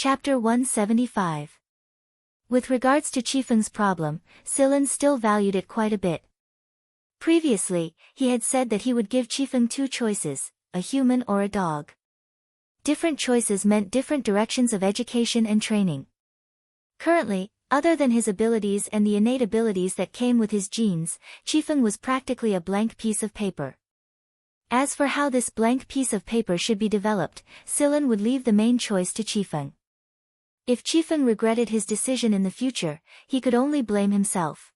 Chapter 175. With regards to Chifeng's problem, Silen still valued it quite a bit. Previously, he had said that he would give Chifeng two choices, a human or a dog. Different choices meant different directions of education and training. Currently, other than his abilities and the innate abilities that came with his genes, Chifeng was practically a blank piece of paper. As for how this blank piece of paper should be developed, Silen would leave the main choice to Chifeng. If Chifeng regretted his decision in the future, he could only blame himself.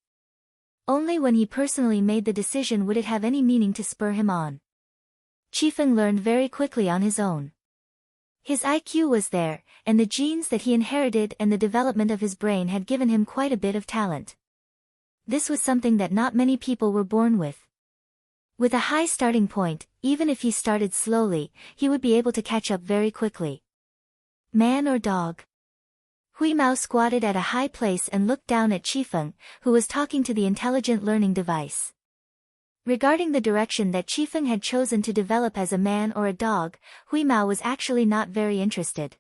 Only when he personally made the decision would it have any meaning to spur him on. Chifeng learned very quickly on his own. His IQ was there, and the genes that he inherited and the development of his brain had given him quite a bit of talent. This was something that not many people were born with. With a high starting point, even if he started slowly, he would be able to catch up very quickly. Man or dog? Hui Mao squatted at a high place and looked down at Chifeng, who was talking to the intelligent learning device. Regarding the direction that Chifeng had chosen to develop as a man or a dog, Hui Mao was actually not very interested.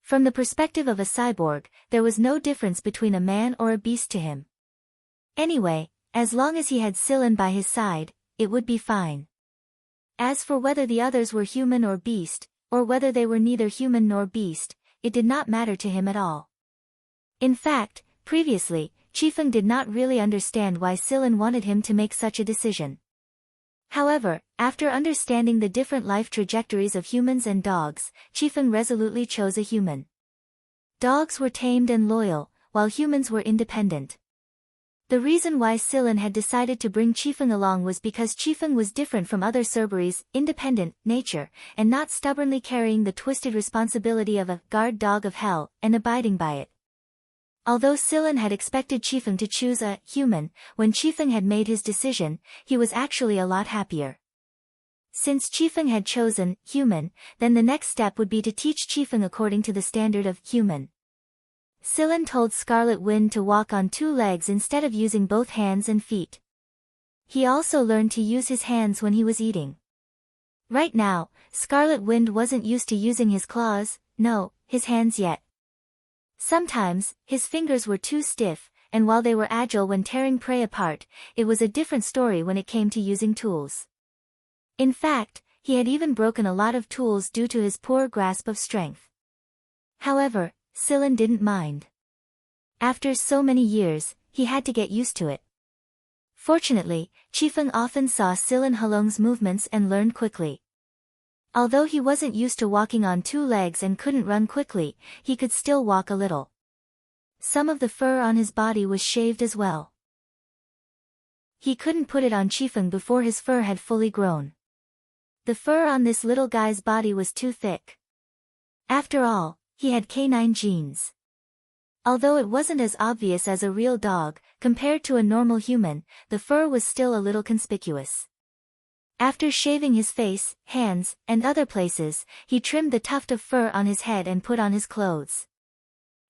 From the perspective of a cyborg, there was no difference between a man or a beast to him. Anyway, as long as he had Silen by his side, it would be fine. As for whether the others were human or beast, or whether they were neither human nor beast, it did not matter to him at all. In fact, previously, Chifeng did not really understand why Silen wanted him to make such a decision. However, after understanding the different life trajectories of humans and dogs, Chifeng resolutely chose a human. Dogs were tamed and loyal, while humans were independent. The reason why Silen had decided to bring Chifeng along was because Chifeng was different from other Cerberus, independent, nature, and not stubbornly carrying the twisted responsibility of a guard dog of hell, and abiding by it. Although Silen had expected Chifeng to choose a human, when Chifeng had made his decision, he was actually a lot happier. Since Chifeng had chosen human, then the next step would be to teach Chifeng according to the standard of human. Silen told Scarlet Wind to walk on two legs instead of using both hands and feet. He also learned to use his hands when he was eating. Right now, Scarlet Wind wasn't used to using his claws, no, his hands yet. Sometimes, his fingers were too stiff, and while they were agile when tearing prey apart, it was a different story when it came to using tools. In fact, he had even broken a lot of tools due to his poor grasp of strength. However, Silen didn't mind. After so many years, he had to get used to it. Fortunately, Chifeng often saw Silen Halong's movements and learned quickly. Although he wasn't used to walking on two legs and couldn't run quickly, he could still walk a little. Some of the fur on his body was shaved as well. He couldn't put it on Chifeng before his fur had fully grown. The fur on this little guy's body was too thick. After all, he had canine genes. Although it wasn't as obvious as a real dog, compared to a normal human, the fur was still a little conspicuous. After shaving his face, hands, and other places, he trimmed the tuft of fur on his head and put on his clothes.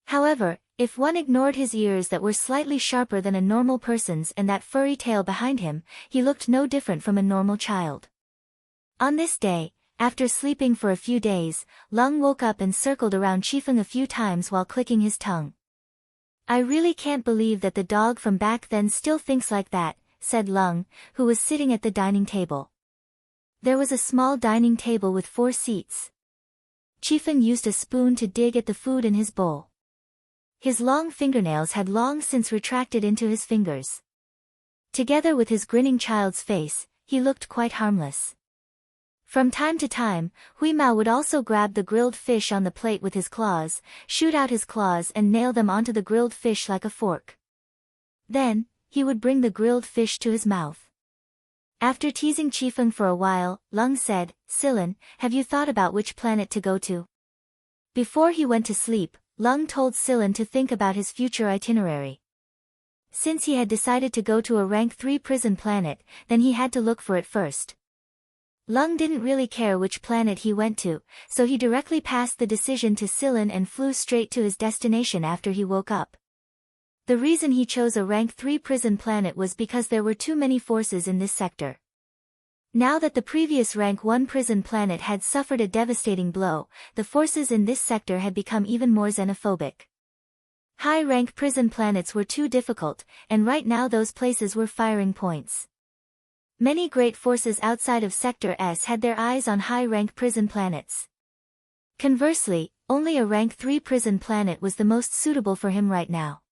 However, if one ignored his ears that were slightly sharper than a normal person's and that furry tail behind him, he looked no different from a normal child. On this day, after sleeping for a few days, Lung woke up and circled around Chifeng a few times while clicking his tongue. "I really can't believe that the dog from back then still thinks like that," said Lung, who was sitting at the dining table. There was a small dining table with 4 seats. Chifeng used a spoon to dig at the food in his bowl. His long fingernails had long since retracted into his fingers. Together with his grinning child's face, he looked quite harmless. From time to time, Hui Mao would also grab the grilled fish on the plate with his claws, shoot out his claws and nail them onto the grilled fish like a fork. Then, he would bring the grilled fish to his mouth. After teasing Chifeng for a while, Lung said, "Silen, have you thought about which planet to go to?" Before he went to sleep, Lung told Silen to think about his future itinerary. Since he had decided to go to a rank 3 prison planet, then he had to look for it first. Lung didn't really care which planet he went to, so he directly passed the decision to Silen and flew straight to his destination after he woke up. The reason he chose a rank 3 prison planet was because there were too many forces in this sector. Now that the previous rank 1 prison planet had suffered a devastating blow, the forces in this sector had become even more xenophobic. High-rank prison planets were too difficult, and right now those places were firing points. Many great forces outside of Sector S had their eyes on high-rank prison planets. Conversely, only a rank 3 prison planet was the most suitable for him right now.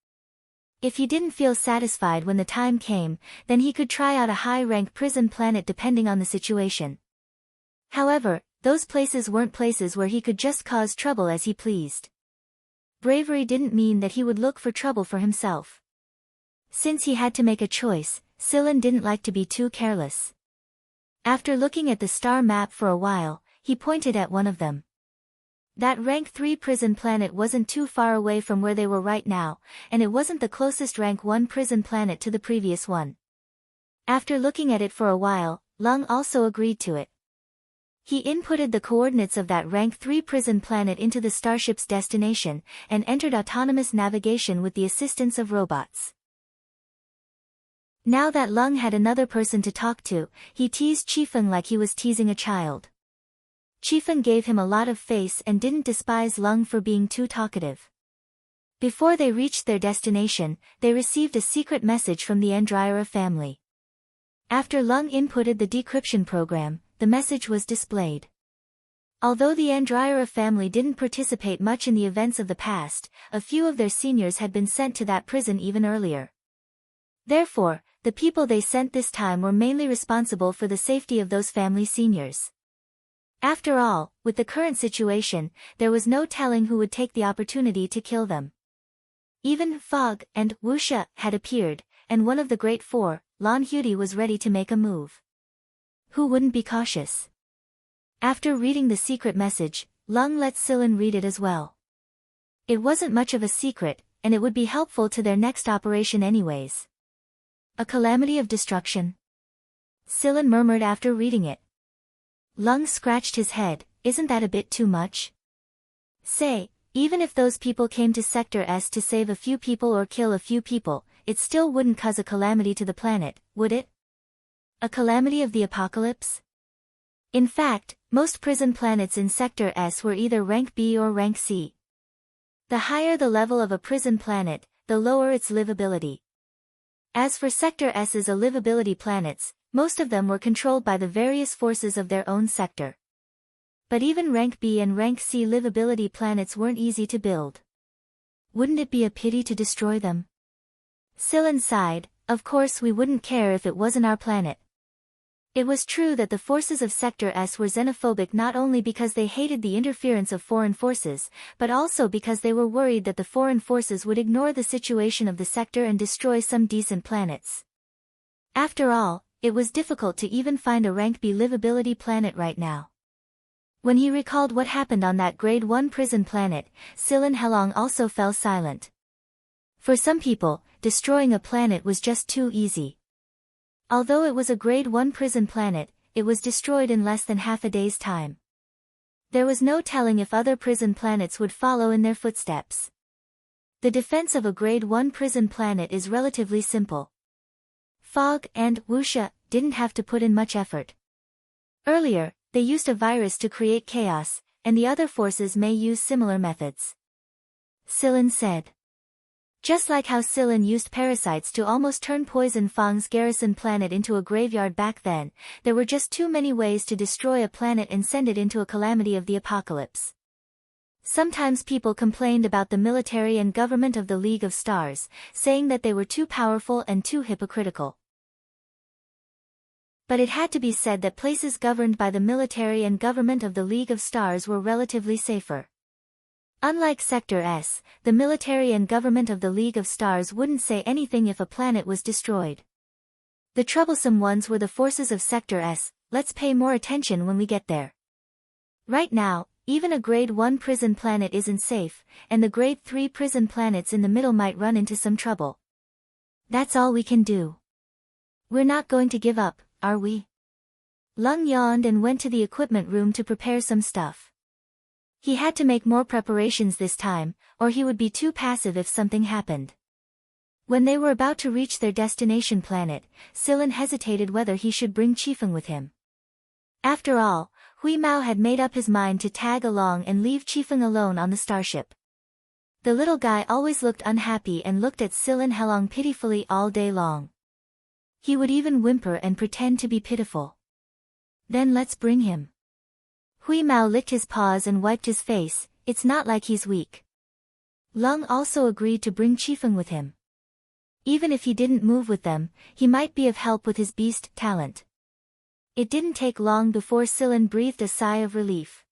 If he didn't feel satisfied when the time came, then he could try out a high-rank prison planet depending on the situation. However, those places weren't places where he could just cause trouble as he pleased. Bravery didn't mean that he would look for trouble for himself. Since he had to make a choice, Sillin didn't like to be too careless. After looking at the star map for a while, he pointed at one of them. That rank 3 prison planet wasn't too far away from where they were right now, and it wasn't the closest rank 1 prison planet to the previous one. After looking at it for a while, Lung also agreed to it. He inputted the coordinates of that rank 3 prison planet into the starship's destination, and entered autonomous navigation with the assistance of robots. Now that Lung had another person to talk to, he teased Chifeng like he was teasing a child. Chifeng gave him a lot of face and didn't despise Lung for being too talkative. Before they reached their destination, they received a secret message from the Andryra family. After Lung inputted the decryption program, the message was displayed. Although the Andryra family didn't participate much in the events of the past, a few of their seniors had been sent to that prison even earlier. Therefore, the people they sent this time were mainly responsible for the safety of those family seniors. After all, with the current situation, there was no telling who would take the opportunity to kill them. Even Fog and Wuxia had appeared, and one of the Great Four, Lan Huti, was ready to make a move. Who wouldn't be cautious? After reading the secret message, Lung let Sillin read it as well. It wasn't much of a secret, and it would be helpful to their next operation anyways. A calamity of destruction? Sillin murmured after reading it. Lung scratched his head. Isn't that a bit too much? Say, even if those people came to Sector S to save a few people or kill a few people, it still wouldn't cause a calamity to the planet, would it? A calamity of the apocalypse? In fact, most prison planets in Sector S were either rank B or rank C. The higher the level of a prison planet, the lower its livability. As for Sector S's livability planets, most of them were controlled by the various forces of their own sector. But even rank B and rank C livability planets weren't easy to build. Wouldn't it be a pity to destroy them? Sillin sighed. Of course we wouldn't care if it wasn't our planet. It was true that the forces of Sector S were xenophobic not only because they hated the interference of foreign forces, but also because they were worried that the foreign forces would ignore the situation of the sector and destroy some decent planets. After all, it was difficult to even find a rank B livability planet right now. When he recalled what happened on that grade 1 prison planet, Sillin Helong also fell silent. For some people, destroying a planet was just too easy. Although it was a grade 1 prison planet, it was destroyed in less than half a day's time. There was no telling if other prison planets would follow in their footsteps. The defense of a grade 1 prison planet is relatively simple. Fog and Wuxia didn't have to put in much effort. Earlier, they used a virus to create chaos, and the other forces may use similar methods. Sillin said. Just like how Sillin used parasites to almost turn Poison Fang's garrison planet into a graveyard back then, there were just too many ways to destroy a planet and send it into a calamity of the apocalypse. Sometimes people complained about the military and government of the League of Stars, saying that they were too powerful and too hypocritical. But it had to be said that places governed by the military and government of the League of Stars were relatively safer. Unlike Sector S, the military and government of the League of Stars wouldn't say anything if a planet was destroyed. The troublesome ones were the forces of Sector S. Let's pay more attention when we get there. Right now, even a grade 1 prison planet isn't safe, and the grade 3 prison planets in the middle might run into some trouble. That's all we can do. We're not going to give up, are we? Lung yawned and went to the equipment room to prepare some stuff. He had to make more preparations this time, or he would be too passive if something happened. When they were about to reach their destination planet, Sillin hesitated whether he should bring Chifeng with him. After all, Hui Mao had made up his mind to tag along and leave Qifeng alone on the starship. The little guy always looked unhappy and looked at Silin Helong pitifully all day long. He would even whimper and pretend to be pitiful. Then let's bring him. Hui Mao licked his paws and wiped his face. It's not like he's weak. Lung also agreed to bring Qifeng with him. Even if he didn't move with them, he might be of help with his beast talent. It didn't take long before Silin breathed a sigh of relief.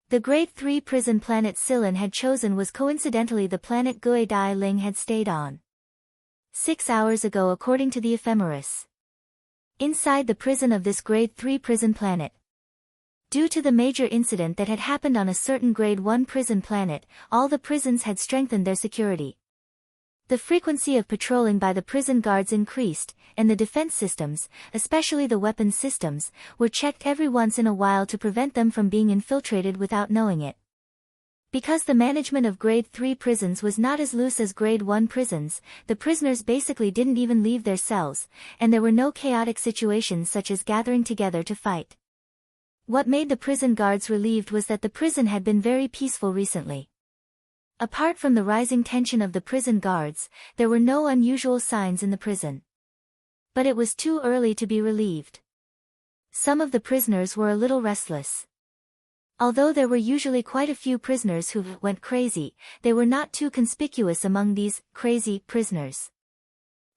The Grade 3 prison planet Silin had chosen was coincidentally the planet Gui Dai Ling had stayed on 6 hours ago according to the ephemeris. Inside the prison of this Grade 3 prison planet. Due to the major incident that had happened on a certain Grade 1 prison planet, all the prisons had strengthened their security. The frequency of patrolling by the prison guards increased, and the defense systems, especially the weapons systems, were checked every once in a while to prevent them from being infiltrated without knowing it. Because the management of Grade 3 prisons was not as loose as Grade 1 prisons, the prisoners basically didn't even leave their cells, and there were no chaotic situations such as gathering together to fight. What made the prison guards relieved was that the prison had been very peaceful recently. Apart from the rising tension of the prison guards, there were no unusual signs in the prison. But it was too early to be relieved. Some of the prisoners were a little restless. Although there were usually quite a few prisoners who went crazy, they were not too conspicuous among these crazy prisoners.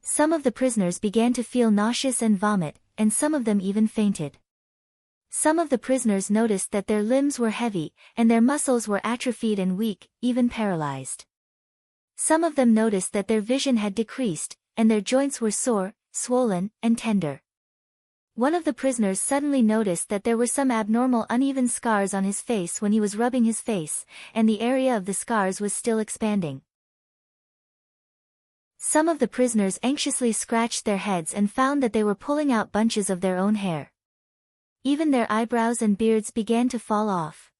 Some of the prisoners began to feel nauseous and vomit, and some of them even fainted. Some of the prisoners noticed that their limbs were heavy, and their muscles were atrophied and weak, even paralyzed. Some of them noticed that their vision had decreased, and their joints were sore, swollen, and tender. One of the prisoners suddenly noticed that there were some abnormal uneven scars on his face when he was rubbing his face, and the area of the scars was still expanding. Some of the prisoners anxiously scratched their heads and found that they were pulling out bunches of their own hair. Even their eyebrows and beards began to fall off.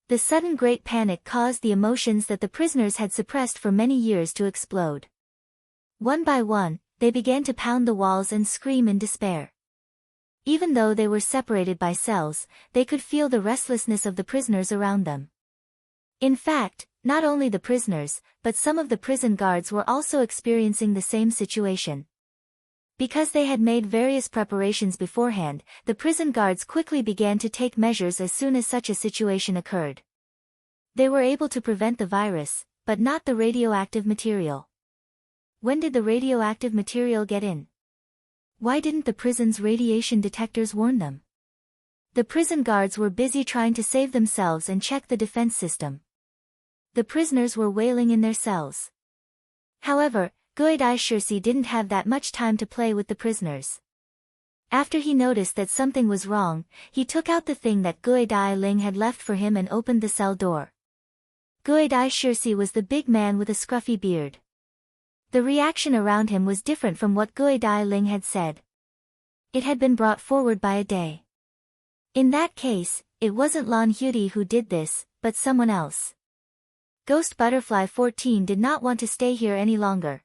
The sudden great panic caused the emotions that the prisoners had suppressed for many years to explode. One by one, they began to pound the walls and scream in despair. Even though they were separated by cells, they could feel the restlessness of the prisoners around them. In fact, not only the prisoners, but some of the prison guards were also experiencing the same situation. Because they had made various preparations beforehand, the prison guards quickly began to take measures as soon as such a situation occurred. They were able to prevent the virus, but not the radioactive material. When did the radioactive material get in? Why didn't the prison's radiation detectors warn them? The prison guards were busy trying to save themselves and check the defense system. The prisoners were wailing in their cells. However, Gui Dai Shirsi didn't have that much time to play with the prisoners. After he noticed that something was wrong, he took out the thing that Gui Dai Ling had left for him and opened the cell door. Gui Dai Shirsi was the big man with a scruffy beard. The reaction around him was different from what Gui Dai Ling had said. It had been brought forward by a day. In that case, it wasn't Lan Huidi who did this, but someone else. Ghost Butterfly 14 did not want to stay here any longer.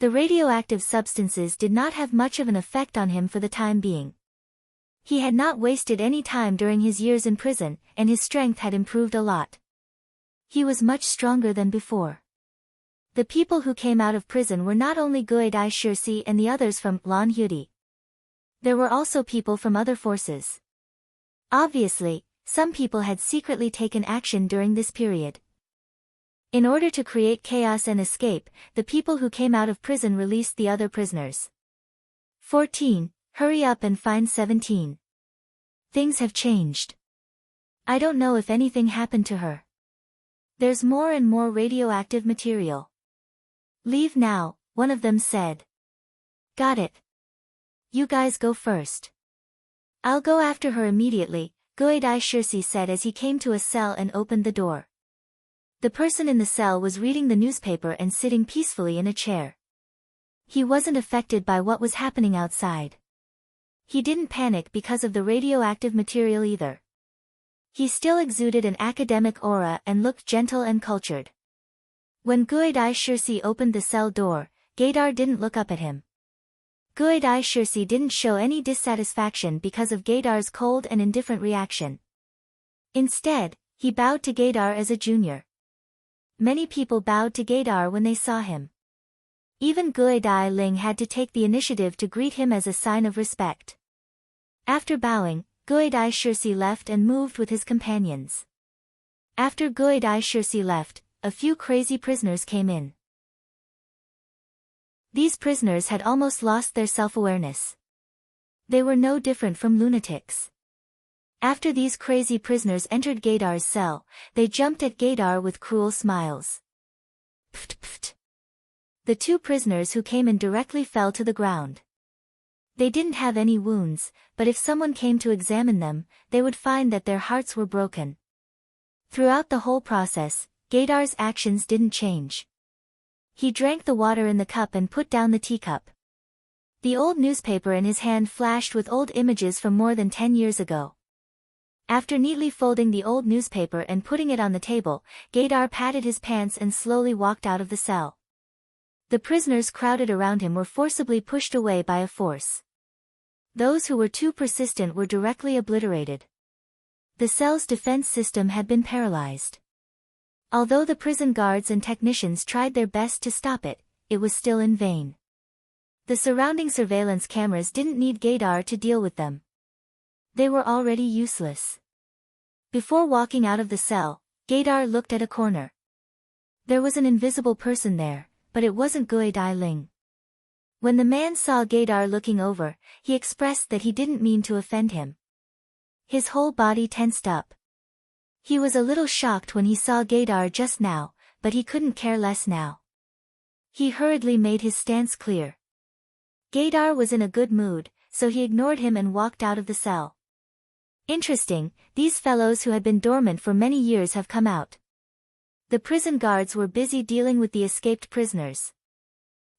The radioactive substances did not have much of an effect on him for the time being. He had not wasted any time during his years in prison, and his strength had improved a lot. He was much stronger than before. The people who came out of prison were not only Gui Dai Shirsi and the others from Lan Huidi. There were also people from other forces. Obviously, some people had secretly taken action during this period. In order to create chaos and escape, the people who came out of prison released the other prisoners. 14. Hurry up and find 17. Things have changed. I don't know if anything happened to her. There's more and more radioactive material. Leave now, one of them said. Got it. You guys go first. I'll go after her immediately, Gui Dai Shirsi said as he came to a cell and opened the door. The person in the cell was reading the newspaper and sitting peacefully in a chair. He wasn't affected by what was happening outside. He didn't panic because of the radioactive material either. He still exuded an academic aura and looked gentle and cultured. When Gui Dai Shirsi opened the cell door, Gaydar didn't look up at him. Guidai-Shirsi didn't show any dissatisfaction because of Gaidar's cold and indifferent reaction. Instead, he bowed to Gaidar as a junior. Many people bowed to Gaidar when they saw him. Even Guidai Ling had to take the initiative to greet him as a sign of respect. After bowing, Guidai-Shirsi left and moved with his companions. After Guidai-Shirsi left, a few crazy prisoners came in. These prisoners had almost lost their self-awareness. They were no different from lunatics. After these crazy prisoners entered Gaidar's cell, they jumped at Gaidar with cruel smiles. Pft pft. The two prisoners who came in directly fell to the ground. They didn't have any wounds, but if someone came to examine them, they would find that their hearts were broken. Throughout the whole process, Gaidar's actions didn't change. He drank the water in the cup and put down the teacup. The old newspaper in his hand flashed with old images from more than 10 years ago. After neatly folding the old newspaper and putting it on the table, Gaidar patted his pants and slowly walked out of the cell. The prisoners crowded around him were forcibly pushed away by a force. Those who were too persistent were directly obliterated. The cell's defense system had been paralyzed. Although the prison guards and technicians tried their best to stop it, it was still in vain. The surrounding surveillance cameras didn't need Gaidar to deal with them. They were already useless. Before walking out of the cell, Gaidar looked at a corner. There was an invisible person there, but it wasn't Guidai Ling. When the man saw Gaidar looking over, he expressed that he didn't mean to offend him. His whole body tensed up. He was a little shocked when he saw Gaidar just now, but he couldn't care less now. He hurriedly made his stance clear. Gaidar was in a good mood, so he ignored him and walked out of the cell. Interesting, these fellows who had been dormant for many years have come out. The prison guards were busy dealing with the escaped prisoners.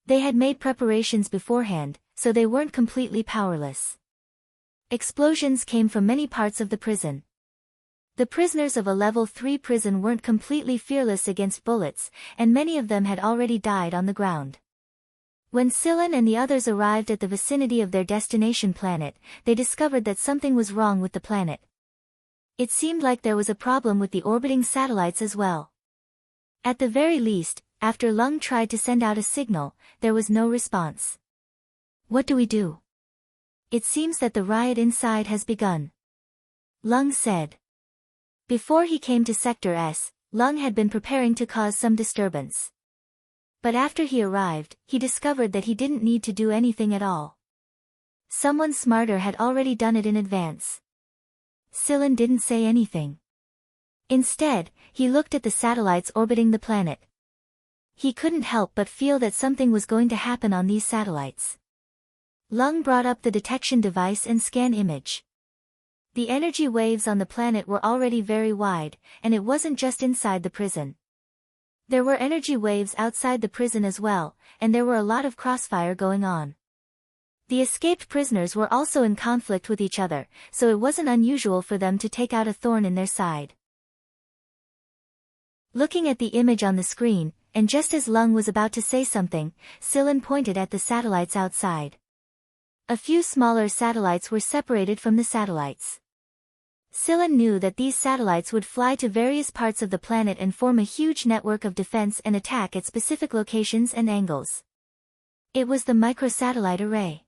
They had made preparations beforehand, so they weren't completely powerless. Explosions came from many parts of the prison. The prisoners of a level 3 prison weren't completely fearless against bullets, and many of them had already died on the ground. When Silan and the others arrived at the vicinity of their destination planet, they discovered that something was wrong with the planet. It seemed like there was a problem with the orbiting satellites as well. At the very least, after Lung tried to send out a signal, there was no response. What do we do? It seems that the riot inside has begun. Lung said. Before he came to Sector S, Lung had been preparing to cause some disturbance. But after he arrived, he discovered that he didn't need to do anything at all. Someone smarter had already done it in advance. Silan didn't say anything. Instead, he looked at the satellites orbiting the planet. He couldn't help but feel that something was going to happen on these satellites. Lung brought up the detection device and scan image. The energy waves on the planet were already very wide, and it wasn't just inside the prison. There were energy waves outside the prison as well, and there were a lot of crossfire going on. The escaped prisoners were also in conflict with each other, so it wasn't unusual for them to take out a thorn in their side. Looking at the image on the screen, and just as Lung was about to say something, Silan pointed at the satellites outside. A few smaller satellites were separated from the satellites. Silan knew that these satellites would fly to various parts of the planet and form a huge network of defense and attack at specific locations and angles. It was the microsatellite array.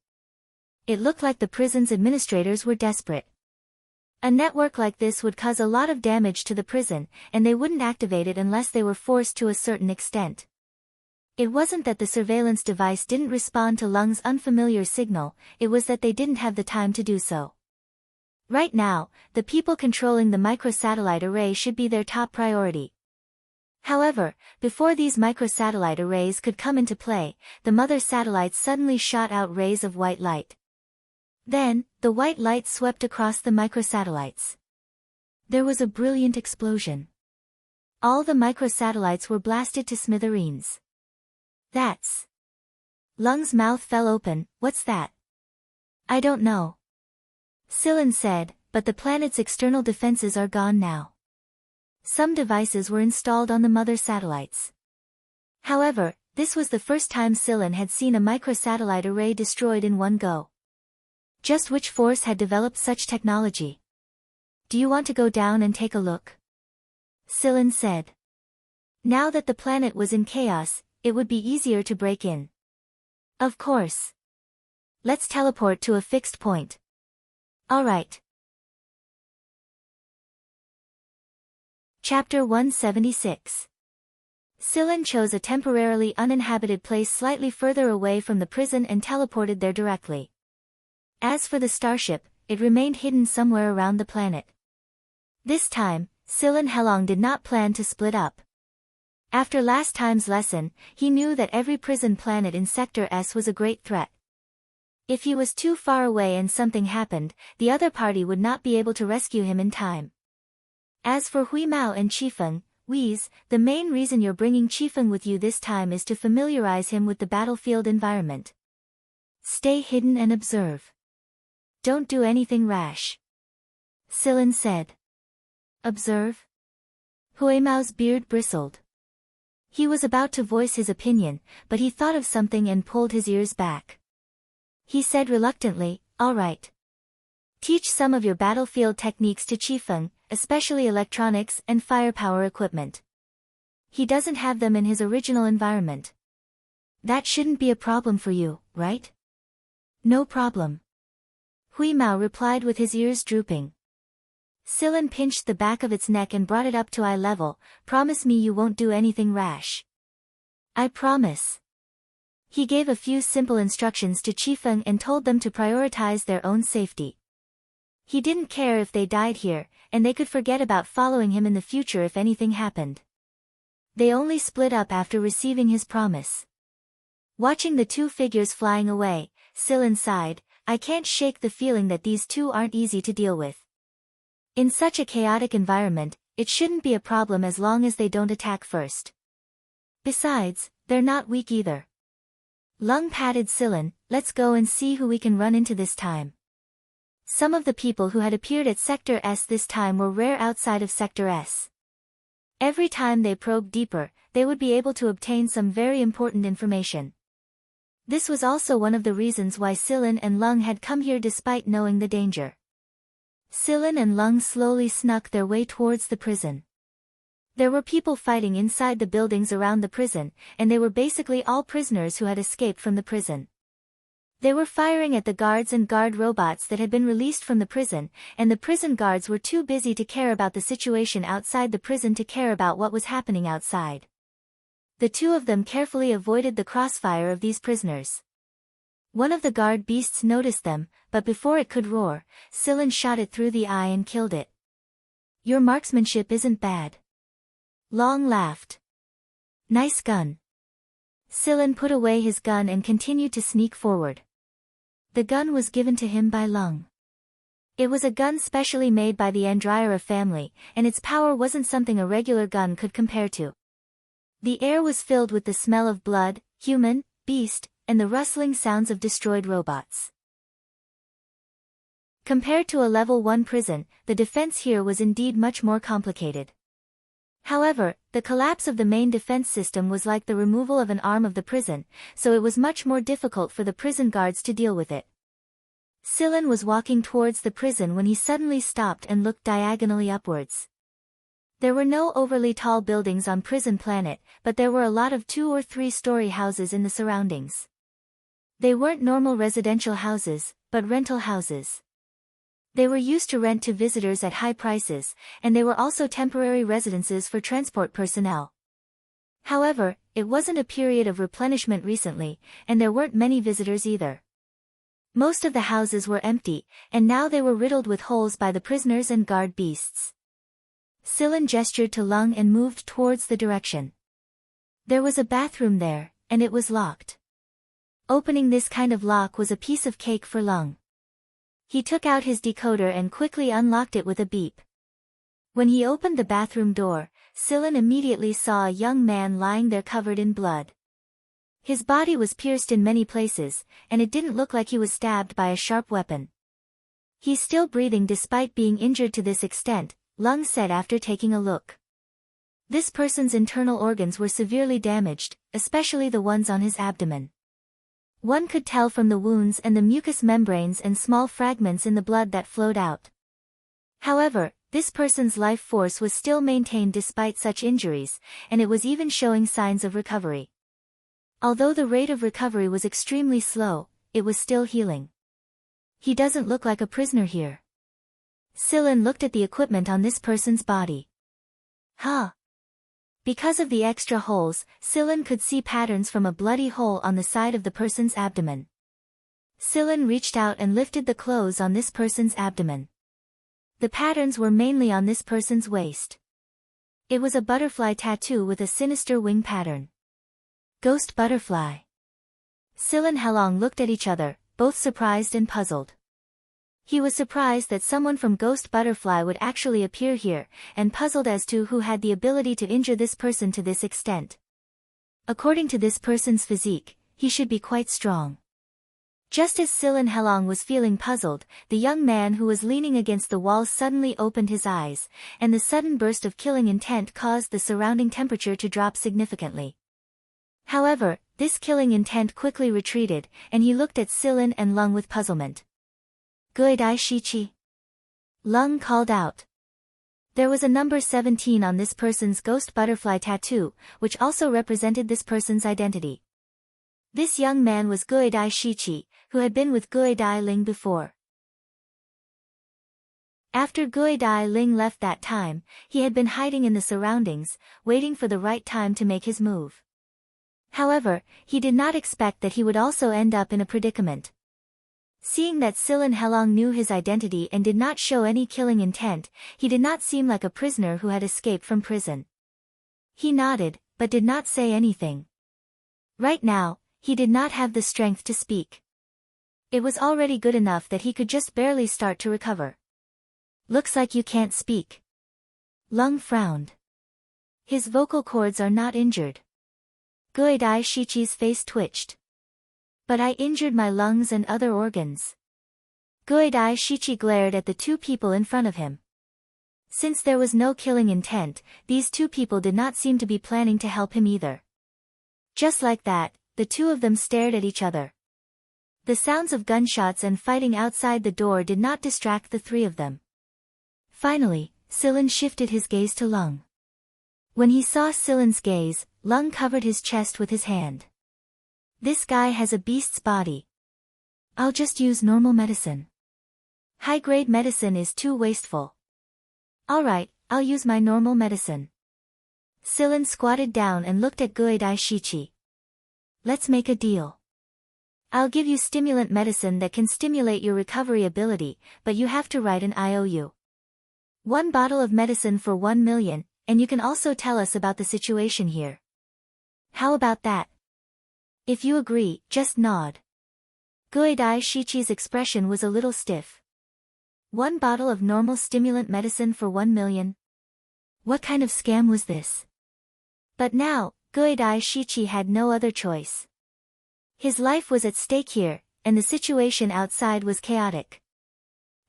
It looked like the prison's administrators were desperate. A network like this would cause a lot of damage to the prison, and they wouldn't activate it unless they were forced to a certain extent. It wasn't that the surveillance device didn't respond to Lung's unfamiliar signal, it was that they didn't have the time to do so. Right now, the people controlling the microsatellite array should be their top priority. However, before these microsatellite arrays could come into play, the mother satellites suddenly shot out rays of white light. Then, the white light swept across the microsatellites. There was a brilliant explosion. All the microsatellites were blasted to smithereens. That's... Lung's mouth fell open. What's that? I don't know. Silan said, but the planet's external defenses are gone now. Some devices were installed on the mother satellites. However, This was the first time Sillin had seen a microsatellite array destroyed in one go. Just which force had developed such technology? Do you want to go down and take a look? Sillin said. Now that the planet was in chaos, it would be easier to break in. Of course. Let's teleport to a fixed point. Alright. Chapter 176. Sillin chose a temporarily uninhabited place slightly further away from the prison and teleported there directly. As for the starship, it remained hidden somewhere around the planet. This time, Sillin Helong did not plan to split up. After last time's lesson, he knew that every prison planet in Sector S was a great threat. If he was too far away and something happened, the other party would not be able to rescue him in time. As for Hui Mao and Qifeng, Wheeze, the main reason you're bringing Qifeng with you this time is to familiarize him with the battlefield environment. Stay hidden and observe. Don't do anything rash. Sillin said. Observe? Hui Mao's beard bristled. He was about to voice his opinion, but he thought of something and pulled his ears back. He said reluctantly, all right. Teach some of your battlefield techniques to Qifeng, especially electronics and firepower equipment. He doesn't have them in his original environment. That shouldn't be a problem for you, right? No problem. Hui Mao replied with his ears drooping. Sillin pinched the back of its neck and brought it up to eye level. Promise me you won't do anything rash. I promise. He gave a few simple instructions to Qifeng and told them to prioritize their own safety. He didn't care if they died here, and they could forget about following him in the future if anything happened. They only split up after receiving his promise. Watching the two figures flying away, Sillin sighed. I can't shake the feeling that these two aren't easy to deal with. In such a chaotic environment, it shouldn't be a problem as long as they don't attack first. Besides, they're not weak either. Lung patted Sillin. Let's go and see who we can run into this time. Some of the people who had appeared at Sector S this time were rare outside of Sector S. Every time they probed deeper, they would be able to obtain some very important information. This was also one of the reasons why Sillin and Lung had come here despite knowing the danger. Sillin and Lung slowly snuck their way towards the prison. There were people fighting inside the buildings around the prison, and they were basically all prisoners who had escaped from the prison. They were firing at the guards and guard robots that had been released from the prison, and the prison guards were too busy to care about the situation outside the prison to care about what was happening outside. The two of them carefully avoided the crossfire of these prisoners. One of the guard beasts noticed them, but before it could roar, Sillin shot it through the eye and killed it. Your marksmanship isn't bad. Long laughed. Nice gun. Sillin put away his gun and continued to sneak forward. The gun was given to him by Lung. It was a gun specially made by the Andryara family, and its power wasn't something a regular gun could compare to. The air was filled with the smell of blood, human, beast, and the rustling sounds of destroyed robots. Compared to a level 1 prison, the defense here was indeed much more complicated. However, the collapse of the main defense system was like the removal of an arm of the prison, so it was much more difficult for the prison guards to deal with it. Sillin was walking towards the prison when he suddenly stopped and looked diagonally upwards. There were no overly tall buildings on Prison Planet, but there were a lot of 2- or 3-story houses in the surroundings. They weren't normal residential houses, but rental houses. They were used to rent to visitors at high prices, and they were also temporary residences for transport personnel. However, it wasn't a period of replenishment recently, and there weren't many visitors either. Most of the houses were empty, and now they were riddled with holes by the prisoners and guard beasts. Sillin gestured to Lung and moved towards the direction. There was a bathroom there, and it was locked. Opening this kind of lock was a piece of cake for Lung. He took out his decoder and quickly unlocked it with a beep. When he opened the bathroom door, Sillin immediately saw a young man lying there covered in blood. His body was pierced in many places, and it didn't look like he was stabbed by a sharp weapon. He's still breathing despite being injured to this extent, Lung said after taking a look. This person's internal organs were severely damaged, especially the ones on his abdomen. One could tell from the wounds and the mucous membranes and small fragments in the blood that flowed out. However, this person's life force was still maintained despite such injuries, and it was even showing signs of recovery. Although the rate of recovery was extremely slow, it was still healing. He doesn't look like a prisoner here. Sillin looked at the equipment on this person's body. Huh. Because of the extra holes, Sillin could see patterns from a bloody hole on the side of the person's abdomen. Sillin reached out and lifted the clothes on this person's abdomen. The patterns were mainly on this person's waist. It was a butterfly tattoo with a sinister wing pattern. Ghost butterfly. Sillin Helong looked at each other, both surprised and puzzled. He was surprised that someone from Ghost Butterfly would actually appear here, and puzzled as to who had the ability to injure this person to this extent. According to this person's physique, he should be quite strong. Just as Sillin Helong was feeling puzzled, the young man who was leaning against the wall suddenly opened his eyes, and the sudden burst of killing intent caused the surrounding temperature to drop significantly. However, this killing intent quickly retreated, and he looked at Sillin and Lung with puzzlement. Guidai Shichi? Lung called out. There was a number 17 on this person's ghost butterfly tattoo, which also represented this person's identity. This young man was Guidai Shichi, who had been with Guidai Ling before. After Guidai Ling left that time, he had been hiding in the surroundings, waiting for the right time to make his move. However, he did not expect that he would also end up in a predicament. Seeing that Sillin Helong knew his identity and did not show any killing intent, he did not seem like a prisoner who had escaped from prison. He nodded, but did not say anything. Right now, he did not have the strength to speak. It was already good enough that he could just barely start to recover. Looks like you can't speak. Lung frowned. His vocal cords are not injured. Guidai Shichi's face twitched. But I injured my lungs and other organs. Guidai Shichi glared at the two people in front of him. Since there was no killing intent, these two people did not seem to be planning to help him either. Just like that, the two of them stared at each other. The sounds of gunshots and fighting outside the door did not distract the three of them. Finally, Sillin shifted his gaze to Lung. When he saw Sillin's gaze, Lung covered his chest with his hand. This guy has a beast's body. I'll just use normal medicine. High-grade medicine is too wasteful. Alright, I'll use my normal medicine. Sillin squatted down and looked at Guidai Shichi. Let's make a deal. I'll give you stimulant medicine that can stimulate your recovery ability, but you have to write an IOU. 1 bottle of medicine for 1 million, and you can also tell us about the situation here. How about that? If you agree, just nod. Guidai Shichi's expression was a little stiff. 1 bottle of normal stimulant medicine for 1 million? What kind of scam was this? But now, Guidai Shichi had no other choice. His life was at stake here, and the situation outside was chaotic.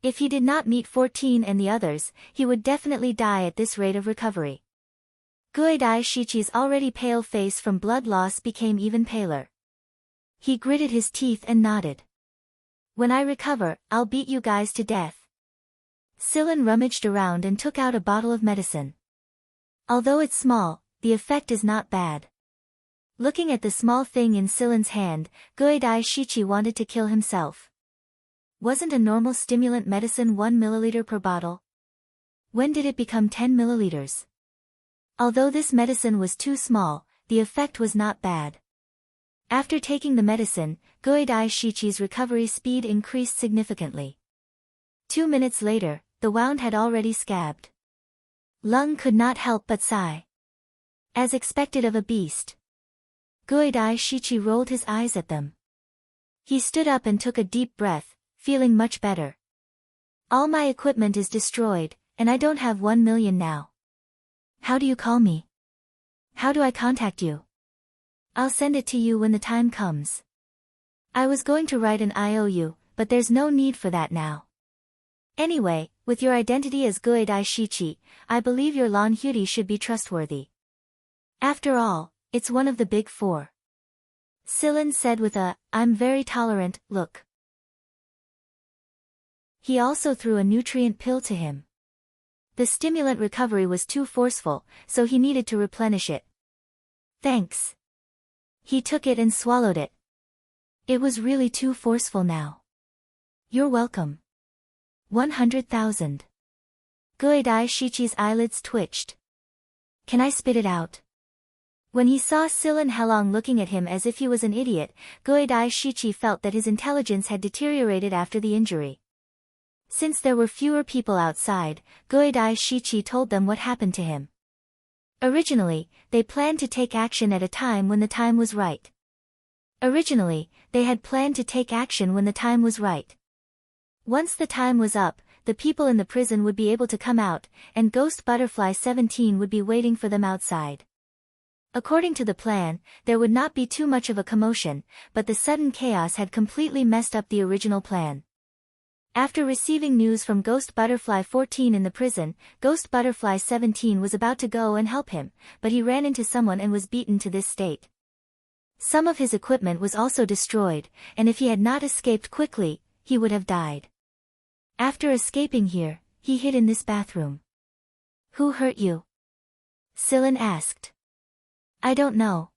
If he did not meet 14 and the others, he would definitely die at this rate of recovery. Guidai Shichi's already pale face from blood loss became even paler. He gritted his teeth and nodded. When I recover, I'll beat you guys to death. Sillin rummaged around and took out a bottle of medicine. Although it's small, the effect is not bad. Looking at the small thing in Sillin's hand, Guidai Shichi wanted to kill himself. Wasn't a normal stimulant medicine 1 milliliter per bottle? When did it become 10 milliliters? Although this medicine was too small, the effect was not bad. After taking the medicine, Guidai Shichi's recovery speed increased significantly. 2 minutes later, the wound had already scabbed. Lung could not help but sigh. As expected of a beast. Guidai Shichi rolled his eyes at them. He stood up and took a deep breath, feeling much better. All my equipment is destroyed, and I don't have 1 million now. How do you call me? How do I contact you? I'll send it to you when the time comes. I was going to write an IOU, but there's no need for that now. Anyway, With your identity as Guidai Shichi, I believe your Lan Hyuri should be trustworthy. After all, it's one of the big four. Silin said with a, I'm very tolerant, look. He also threw a nutrient pill to him. The stimulant recovery was too forceful, so he needed to replenish it. Thanks. He took it and swallowed it. It was really too forceful now. You're welcome. 100,000. Guidai Shichi's eyelids twitched. Can I spit it out? When he saw Silin Helong looking at him as if he was an idiot, Guidai Shichi felt that his intelligence had deteriorated after the injury. Since there were fewer people outside, Guidai Shichi told them what happened to him. Originally, they planned to take action at a time when the time was right. Once the time was up, the people in the prison would be able to come out, and Ghost Butterfly 17 would be waiting for them outside. According to the plan, there would not be too much of a commotion, but the sudden chaos had completely messed up the original plan. After receiving news from Ghost Butterfly 14 in the prison, Ghost Butterfly 17 was about to go and help him, but he ran into someone and was beaten to this state. Some of his equipment was also destroyed, and if he had not escaped quickly, he would have died. After escaping here, he hid in this bathroom. Who hurt you? Silin asked. I don't know.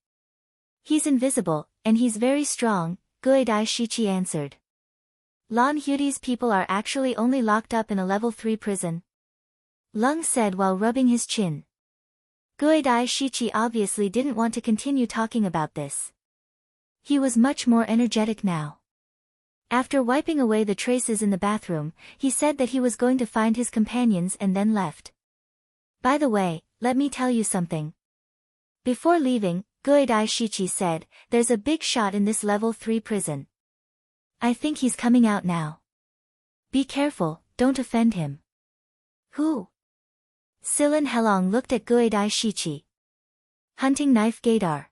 He's invisible, and he's very strong, Guidai Shichi answered. Lan Hyuri's people are actually only locked up in a level 3 prison. Lung said while rubbing his chin. Guidai Shichi obviously didn't want to continue talking about this. He was much more energetic now. After wiping away the traces in the bathroom, he said that he was going to find his companions and then left. By the way, let me tell you something. Before leaving, Guidai Shichi said, there's a big shot in this level 3 prison. I think he's coming out now. Be careful, don't offend him. Who? Silin Helong looked at Guidai Shichi. Hunting Knife Gaidar.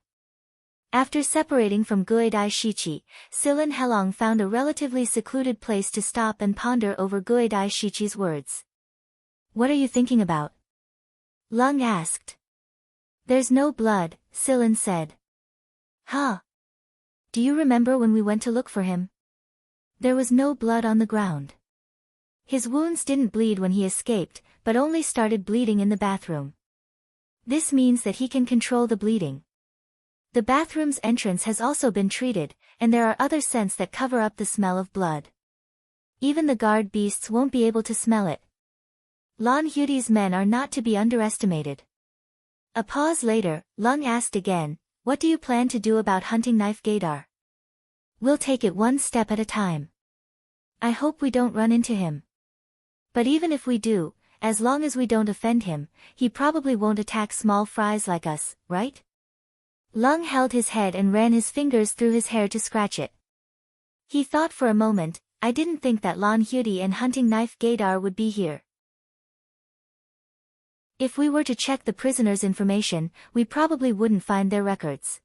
After separating from Guidai Shichi, Silin Helong found a relatively secluded place to stop and ponder over Guidai Shichi's words. What are you thinking about? Lung asked. There's no blood, Silin said. Huh? Do you remember when we went to look for him? There was no blood on the ground. His wounds didn't bleed when he escaped, but only started bleeding in the bathroom. This means that he can control the bleeding. The bathroom's entrance has also been treated, and there are other scents that cover up the smell of blood. Even the guard beasts won't be able to smell it. Lan Hyuri's men are not to be underestimated. A pause later, Lung asked again, what do you plan to do about hunting Knife Gaidar? We'll take it one step at a time. I hope we don't run into him. But even if we do, as long as we don't offend him, he probably won't attack small fries like us, right? Lung held his head and ran his fingers through his hair to scratch it. He thought for a moment, I didn't think that Lan Hyuri and hunting Knife Gaidar would be here. If we were to check the prisoners' information, we probably wouldn't find their records.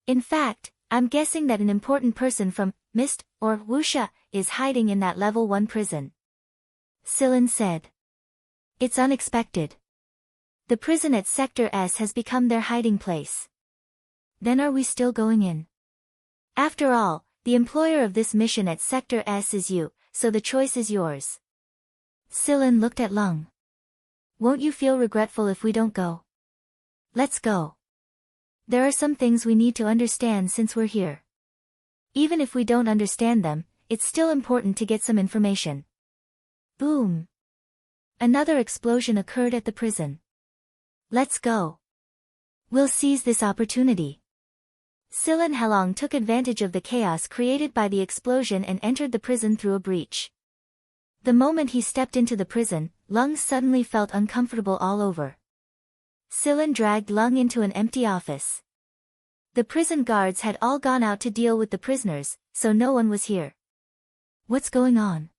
In fact, I'm guessing that an important person from Mist or Wuxia is hiding in that level 1 prison. Silin said. It's unexpected. The prison at Sector S has become their hiding place. Then are we still going in? After all, the employer of this mission at Sector S is you, so the choice is yours. Silin looked at Lung. Won't you feel regretful if we don't go? Let's go. There are some things we need to understand since we're here. Even if we don't understand them, it's still important to get some information. Boom. Another explosion occurred at the prison. Let's go. We'll seize this opportunity. Silin Helong took advantage of the chaos created by the explosion and entered the prison through a breach. The moment he stepped into the prison, Lung suddenly felt uncomfortable all over. Silin dragged Lung into an empty office. The prison guards had all gone out to deal with the prisoners, so no one was here. What's going on?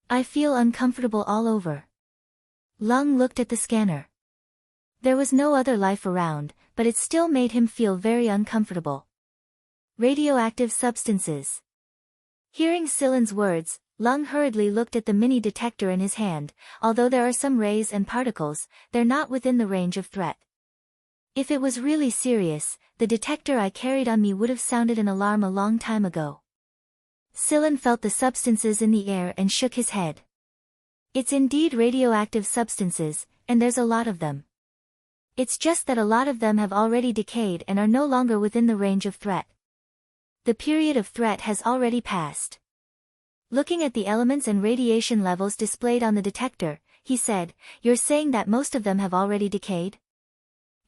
I feel uncomfortable all over. Lung looked at the scanner. There was no other life around, but it still made him feel very uncomfortable. Radioactive substances. Hearing Silin's words, Lung hurriedly looked at the mini detector in his hand. Although there are some rays and particles, they're not within the range of threat. If it was really serious, the detector I carried on me would have sounded an alarm a long time ago. Sillin felt the substances in the air and shook his head. It's indeed radioactive substances, and there's a lot of them. It's just that a lot of them have already decayed and are no longer within the range of threat. The period of threat has already passed. Looking at the elements and radiation levels displayed on the detector, he said, "You're saying that most of them have already decayed?"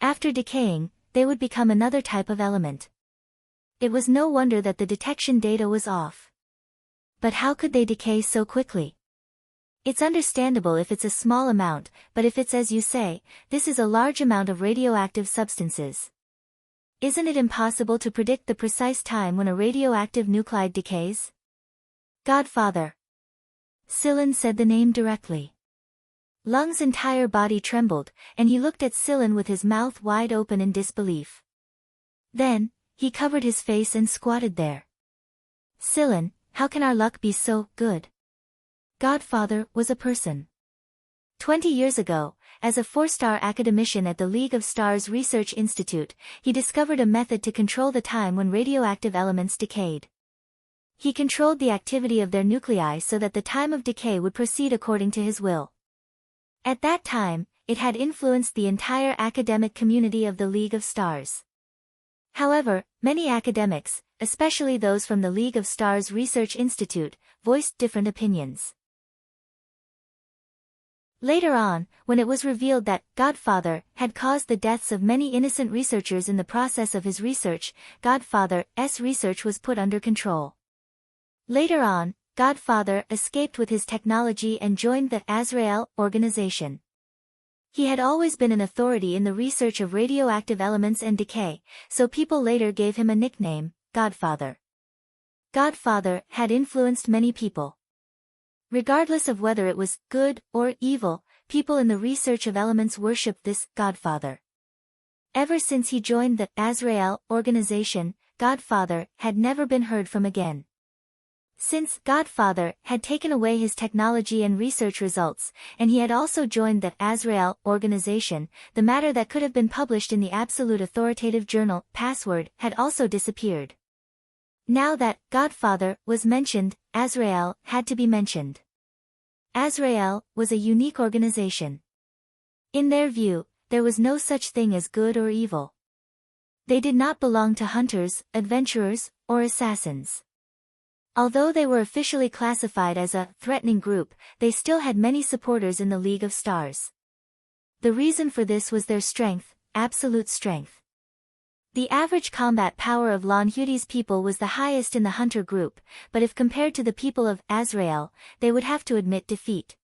After decaying, they would become another type of element. It was no wonder that the detection data was off. But how could they decay so quickly? It's understandable if it's a small amount, but if it's as you say, this is a large amount of radioactive substances. Isn't it impossible to predict the precise time when a radioactive nuclide decays? Godfather. Sillin said the name directly. Lung's entire body trembled, and he looked at Sillin with his mouth wide open in disbelief. Then, he covered his face and squatted there. Sillin, how can our luck be so good? Godfather was a person. 20 years ago, as a 4-star academician at the League of Stars Research Institute, he discovered a method to control the time when radioactive elements decayed. He controlled the activity of their nuclei so that the time of decay would proceed according to his will. At that time, it had influenced the entire academic community of the League of Stars. However, many academics, especially those from the League of Stars Research Institute, voiced different opinions. Later on, when it was revealed that Godfather had caused the deaths of many innocent researchers in the process of his research, Godfather's research was put under control. Later on, Godfather escaped with his technology and joined the Azrael organization. He had always been an authority in the research of radioactive elements and decay, so people later gave him a nickname, Godfather. Godfather had influenced many people. Regardless of whether it was good or evil, people in the research of elements worshipped this Godfather. Ever since he joined the Azrael organization, Godfather had never been heard from again. Since Godfather had taken away his technology and research results, and he had also joined the Azrael organization, the matter that could have been published in the absolute authoritative journal, Password, had also disappeared. Now that Godfather was mentioned, Azrael had to be mentioned. Azrael was a unique organization. In their view, there was no such thing as good or evil. They did not belong to hunters, adventurers, or assassins. Although they were officially classified as a threatening group, they still had many supporters in the League of Stars. The reason for this was their strength, absolute strength. The average combat power of Lon Hudi's people was the highest in the hunter group, but if compared to the people of Azrael, they would have to admit defeat.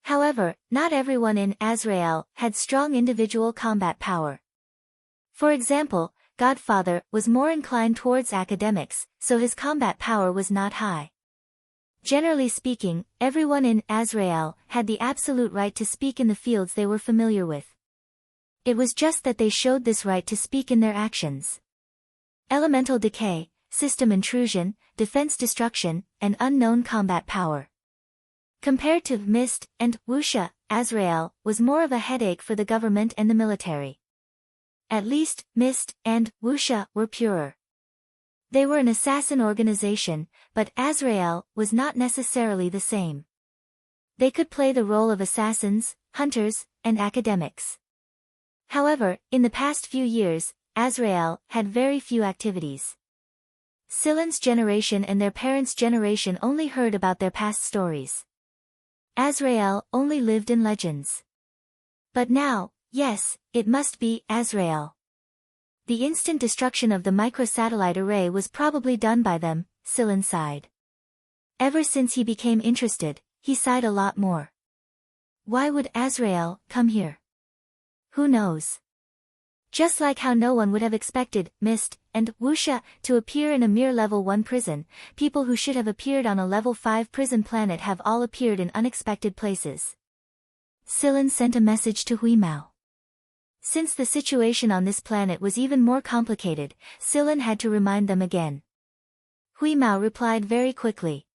However, not everyone in Azrael had strong individual combat power. For example, Godfather was more inclined towards academics, so his combat power was not high. Generally speaking, everyone in Azrael had the absolute right to speak in the fields they were familiar with. It was just that they showed this right to speak in their actions. Elemental decay, system intrusion, defense destruction, and unknown combat power. Compared to Mist and Wuxia, Azrael was more of a headache for the government and the military. At least, Mist and Wuxia were purer. They were an assassin organization, but Azrael was not necessarily the same. They could play the role of assassins, hunters, and academics. However, in the past few years, Azrael had very few activities. Sillin's generation and their parents' generation only heard about their past stories. Azrael only lived in legends. But now, yes, it must be Azrael. The instant destruction of the microsatellite array was probably done by them, Sillin sighed. Ever since he became interested, he sighed a lot more. Why would Azrael come here? Who knows? Just like how no one would have expected Mist and Wuxia to appear in a mere level 1 prison, people who should have appeared on a level 5 prison planet have all appeared in unexpected places. Sillin sent a message to Huimao. Since the situation on this planet was even more complicated, Sillin had to remind them again. Huimao replied very quickly.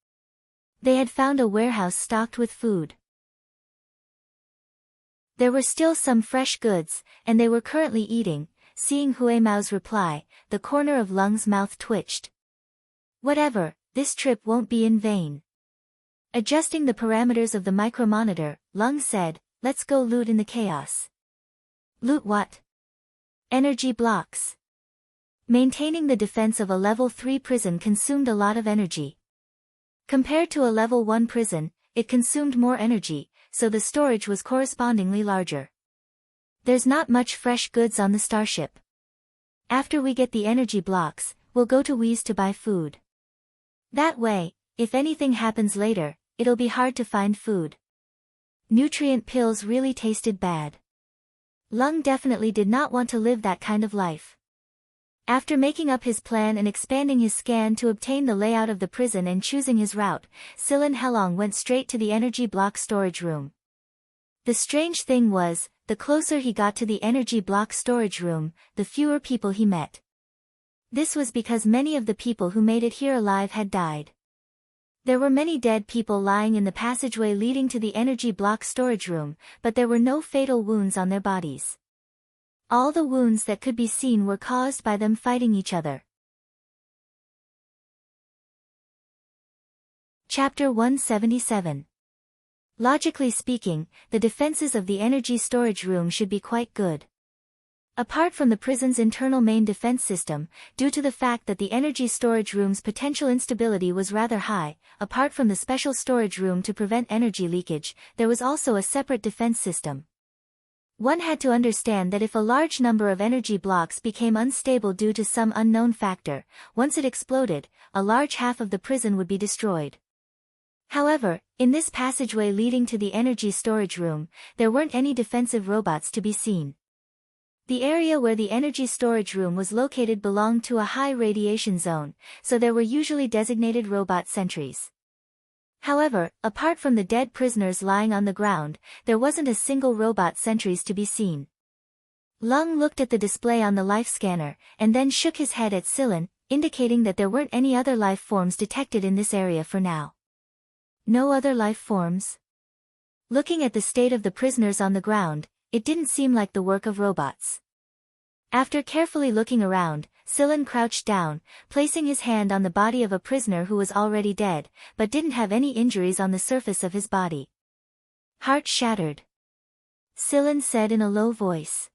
They had found a warehouse stocked with food. There were still some fresh goods, and they were currently eating. Seeing Huemao's reply, the corner of Lung's mouth twitched. Whatever, this trip won't be in vain. Adjusting the parameters of the micromonitor, Lung said, let's go loot in the chaos. Loot what? Energy blocks. Maintaining the defense of a level 3 prison consumed a lot of energy. Compared to a level 1 prison, it consumed more energy, so the storage was correspondingly larger. There's not much fresh goods on the starship. After we get the energy blocks, we'll go to Wheeze to buy food. That way, if anything happens later, it'll be hard to find food. Nutrient pills really tasted bad. Lung definitely did not want to live that kind of life. After making up his plan and expanding his scan to obtain the layout of the prison and choosing his route, Silin Helong went straight to the energy block storage room. The strange thing was, the closer he got to the energy block storage room, the fewer people he met. This was because many of the people who made it here alive had died. There were many dead people lying in the passageway leading to the energy block storage room, but there were no fatal wounds on their bodies. All the wounds that could be seen were caused by them fighting each other. Chapter 177. Logically speaking, the defenses of the energy storage room should be quite good. Apart from the prison's internal main defense system, due to the fact that the energy storage room's potential instability was rather high, apart from the special storage room to prevent energy leakage, there was also a separate defense system. One had to understand that if a large number of energy blocks became unstable due to some unknown factor, once it exploded, a large half of the prison would be destroyed. However, in this passageway leading to the energy storage room, there weren't any defensive robots to be seen. The area where the energy storage room was located belonged to a high radiation zone, so there were usually designated robot sentries. However, apart from the dead prisoners lying on the ground, there wasn't a single robot sentries to be seen. Lung looked at the display on the life scanner, and then shook his head at Silin, indicating that there weren't any other life forms detected in this area for now. No other life forms? Looking at the state of the prisoners on the ground, it didn't seem like the work of robots. After carefully looking around, Silin crouched down, placing his hand on the body of a prisoner who was already dead, but didn't have any injuries on the surface of his body. Heart shattered. Silin said in a low voice.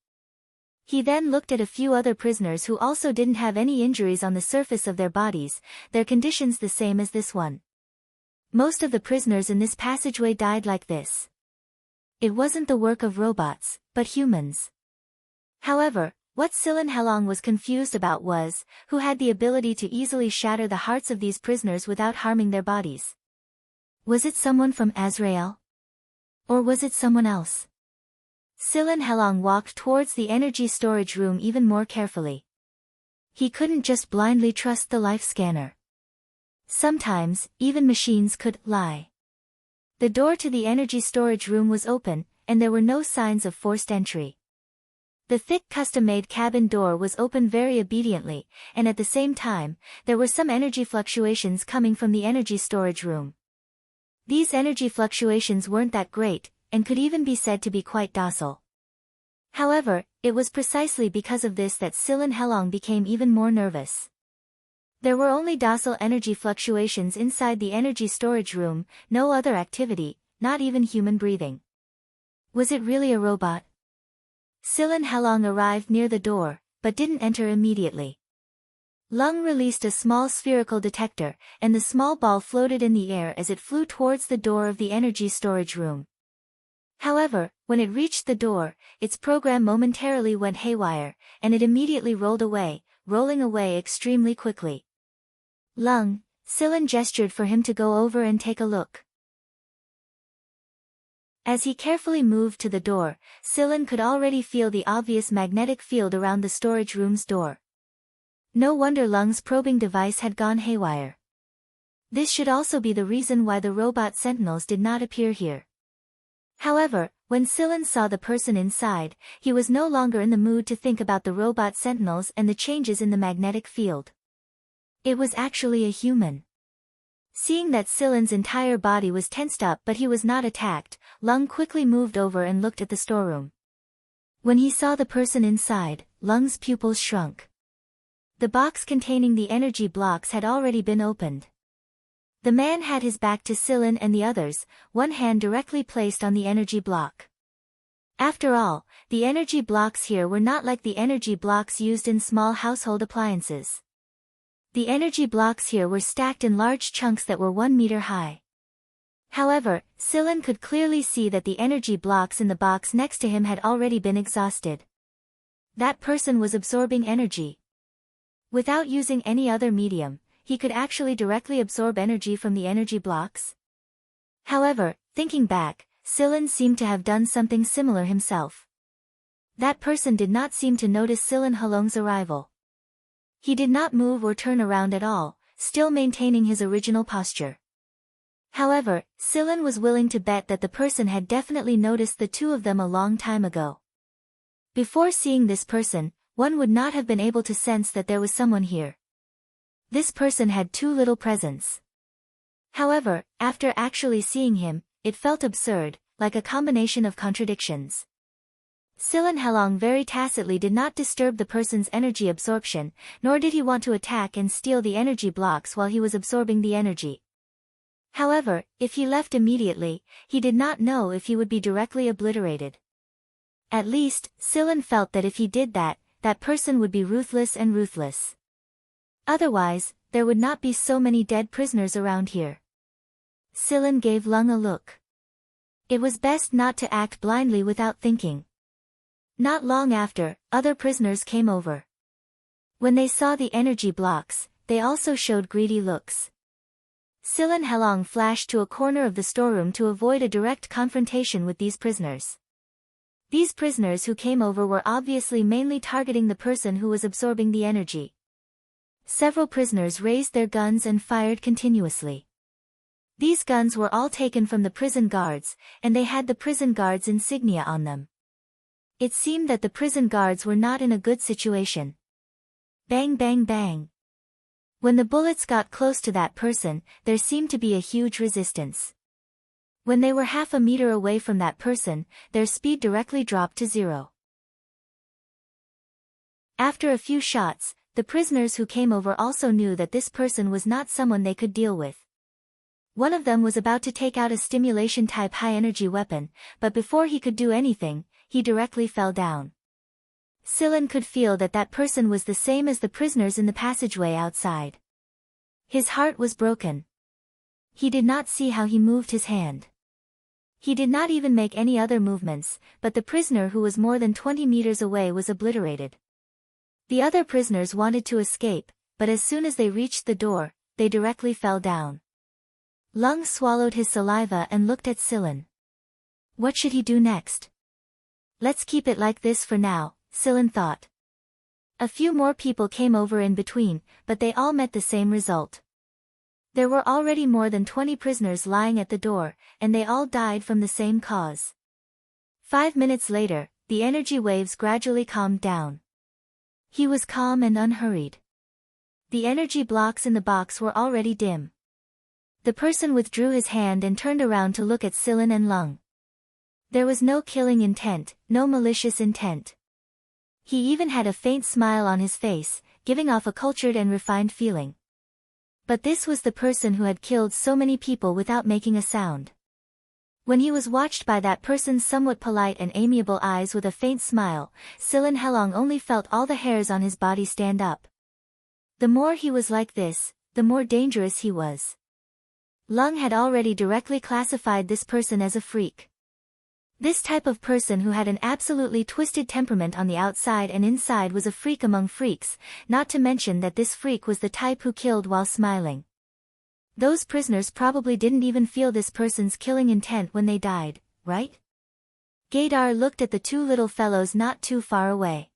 He then looked at a few other prisoners who also didn't have any injuries on the surface of their bodies, their conditions the same as this one. Most of the prisoners in this passageway died like this. It wasn't the work of robots, but humans. However, what Silin Helong was confused about was, who had the ability to easily shatter the hearts of these prisoners without harming their bodies. Was it someone from Azrael? Or was it someone else? Silin Helong walked towards the energy storage room even more carefully. He couldn't just blindly trust the life scanner. Sometimes, even machines could lie. The door to the energy storage room was open, and there were no signs of forced entry. The thick custom-made cabin door was open very obediently, and at the same time, there were some energy fluctuations coming from the energy storage room. These energy fluctuations weren't that great, and could even be said to be quite docile. However, it was precisely because of this that Silin Helong became even more nervous. There were only docile energy fluctuations inside the energy storage room, no other activity, not even human breathing. Was it really a robot? Silin Helong arrived near the door, but didn't enter immediately. Lung released a small spherical detector, and the small ball floated in the air as it flew towards the door of the energy storage room. However, when it reached the door, its program momentarily went haywire, and it immediately rolled away, rolling away extremely quickly. Lung, Silin gestured for him to go over and take a look. As he carefully moved to the door, Silin could already feel the obvious magnetic field around the storage room's door. No wonder Lung's probing device had gone haywire. This should also be the reason why the robot sentinels did not appear here. However, when Silin saw the person inside, he was no longer in the mood to think about the robot sentinels and the changes in the magnetic field. It was actually a human. Seeing that Silen's entire body was tensed up but he was not attacked, Lung quickly moved over and looked at the storeroom. When he saw the person inside, Lung's pupils shrunk. The box containing the energy blocks had already been opened. The man had his back to Silen and the others, one hand directly placed on the energy block. After all, the energy blocks here were not like the energy blocks used in small household appliances. The energy blocks here were stacked in large chunks that were 1 meter high. However, Silen could clearly see that the energy blocks in the box next to him had already been exhausted. That person was absorbing energy. Without using any other medium, he could actually directly absorb energy from the energy blocks. However, thinking back, Silen seemed to have done something similar himself. That person did not seem to notice Silen Halong's arrival. He did not move or turn around at all, still maintaining his original posture. However, Silen was willing to bet that the person had definitely noticed the two of them a long time ago. Before seeing this person, one would not have been able to sense that there was someone here. This person had too little presence. However, after actually seeing him, it felt absurd, like a combination of contradictions. Silen Halong very tacitly did not disturb the person's energy absorption, nor did he want to attack and steal the energy blocks while he was absorbing the energy. However, if he left immediately, he did not know if he would be directly obliterated. At least, Silen felt that if he did that, that person would be ruthless and ruthless. Otherwise, there would not be so many dead prisoners around here. Silen gave Lung a look. It was best not to act blindly without thinking. Not long after, other prisoners came over. When they saw the energy blocks, they also showed greedy looks. Silen Halong flashed to a corner of the storeroom to avoid a direct confrontation with these prisoners. These prisoners who came over were obviously mainly targeting the person who was absorbing the energy. Several prisoners raised their guns and fired continuously. These guns were all taken from the prison guards, and they had the prison guards' insignia on them. It seemed that the prison guards were not in a good situation. Bang bang bang. When the bullets got close to that person, there seemed to be a huge resistance. When they were half a meter away from that person, their speed directly dropped to 0. After a few shots, the prisoners who came over also knew that this person was not someone they could deal with. One of them was about to take out a stimulation-type high-energy weapon, but before he could do anything, he directly fell down. Silen could feel that that person was the same as the prisoners in the passageway outside. His heart was broken. He did not see how he moved his hand. He did not even make any other movements, but the prisoner who was more than 20 meters away was obliterated. The other prisoners wanted to escape, but as soon as they reached the door, they directly fell down. Lung swallowed his saliva and looked at Silen. What should he do next? Let's keep it like this for now, Silen thought. A few more people came over in between, but they all met the same result. There were already more than 20 prisoners lying at the door, and they all died from the same cause. 5 minutes later, the energy waves gradually calmed down. He was calm and unhurried. The energy blocks in the box were already dim. The person withdrew his hand and turned around to look at Silen and Lung. There was no killing intent, no malicious intent. He even had a faint smile on his face, giving off a cultured and refined feeling. But this was the person who had killed so many people without making a sound. When he was watched by that person's somewhat polite and amiable eyes with a faint smile, Silen Halong only felt all the hairs on his body stand up. The more he was like this, the more dangerous he was. Lung had already directly classified this person as a freak. This type of person who had an absolutely twisted temperament on the outside and inside was a freak among freaks, not to mention that this freak was the type who killed while smiling. Those prisoners probably didn't even feel this person's killing intent when they died, right? Gaydar looked at the two little fellows not too far away.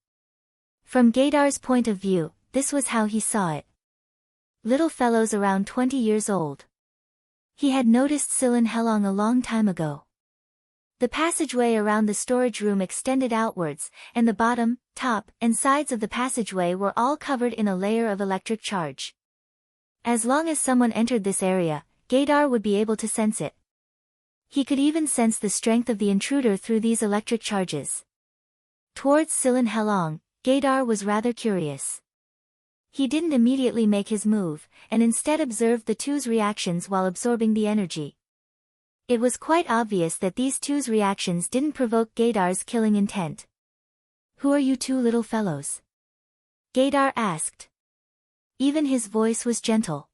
From Gaydar's point of view, this was how he saw it. Little fellows around 20 years old. He had noticed Silen Halong a long time ago. The passageway around the storage room extended outwards, and the bottom, top, and sides of the passageway were all covered in a layer of electric charge. As long as someone entered this area, Gaydar would be able to sense it. He could even sense the strength of the intruder through these electric charges. Towards Silin Helong, Gaydar was rather curious. He didn't immediately make his move, and instead observed the two's reactions while absorbing the energy. It was quite obvious that these two's reactions didn't provoke Gaydar's killing intent. "Who are you two little fellows?" Gaydar asked. Even his voice was gentle.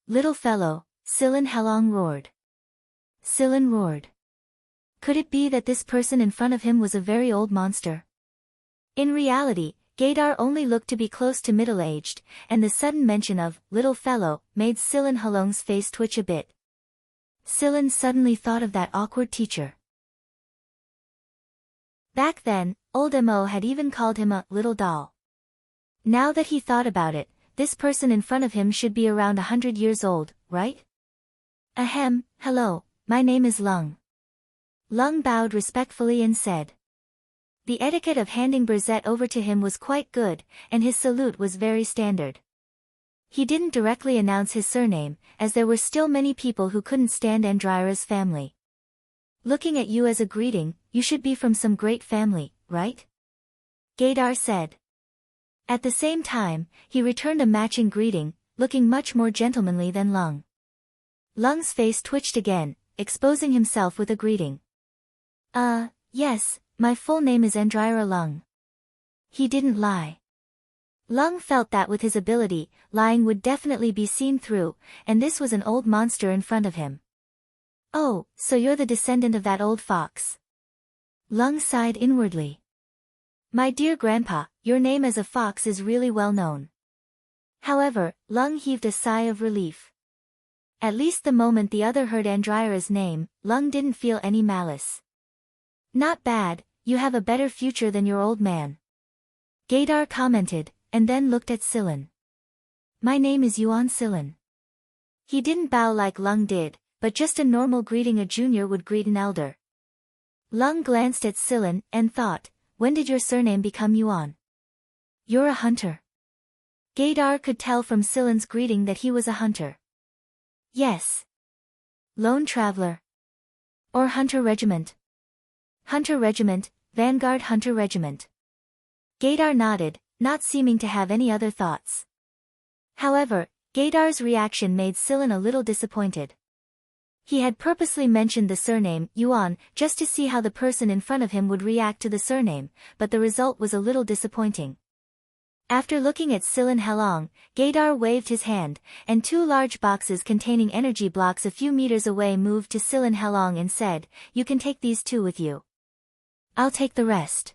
"Little fellow," Silin Helong roared. Silin roared. Could it be that this person in front of him was a very old monster? In reality, Gaydar only looked to be close to middle-aged, and the sudden mention of "little fellow" made Silin Helong's face twitch a bit. Silin suddenly thought of that awkward teacher. Back then, old Mo had even called him a "little doll." Now that he thought about it, this person in front of him should be around 100 years old, right? "Ahem, hello, my name is Lung." Lung bowed respectfully and said. The etiquette of handing Brzett over to him was quite good, and his salute was very standard. He didn't directly announce his surname, as there were still many people who couldn't stand Andryra's family. "Looking at you as a greeting, you should be from some great family, right?" Gaydar said. At the same time, he returned a matching greeting, looking much more gentlemanly than Lung. Lung's face twitched again, exposing himself with a greeting. Yes, my full name is Andryra Lung." He didn't lie. Lung felt that with his ability, lying would definitely be seen through, and this was an old monster in front of him. "Oh, so you're the descendant of that old fox." Lung sighed inwardly. "My dear grandpa, your name as a fox is really well known." However, Lung heaved a sigh of relief. At least the moment the other heard Andryra's name, Lung didn't feel any malice. "Not bad, you have a better future than your old man." Gaydar commented, and then looked at Silin. "My name is Yuan Silin." He didn't bow like Lung did, but just a normal greeting a junior would greet an elder. Lung glanced at Silin and thought, when did your surname become Yuan? You're a hunter. Gaydar could tell from Silin's greeting that he was a hunter. Yes. Lone traveler. Or hunter regiment. Hunter regiment, Vanguard Hunter Regiment. Gaydar nodded, not seeming to have any other thoughts. However, Gaydar's reaction made Silin a little disappointed. He had purposely mentioned the surname, Yuan, just to see how the person in front of him would react to the surname, but the result was a little disappointing. After looking at Silin Helong, Gaydar waved his hand, and two large boxes containing energy blocks a few meters away moved to Silin Helong and said, "You can take these two with you. I'll take the rest."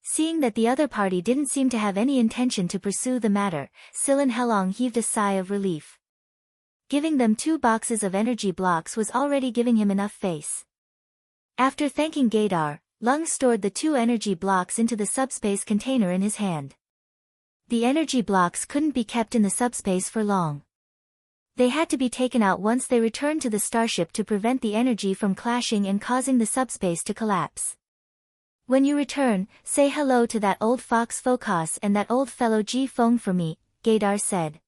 Seeing that the other party didn't seem to have any intention to pursue the matter, Silin Helong heaved a sigh of relief. Giving them 2 boxes of energy blocks was already giving him enough face. After thanking Gaydar, Lung stored the 2 energy blocks into the subspace container in his hand. The energy blocks couldn't be kept in the subspace for long. They had to be taken out once they returned to the starship to prevent the energy from clashing and causing the subspace to collapse. "When you return, say hello to that old fox Focus and that old fellow Ji Feng for me," Gaydar said.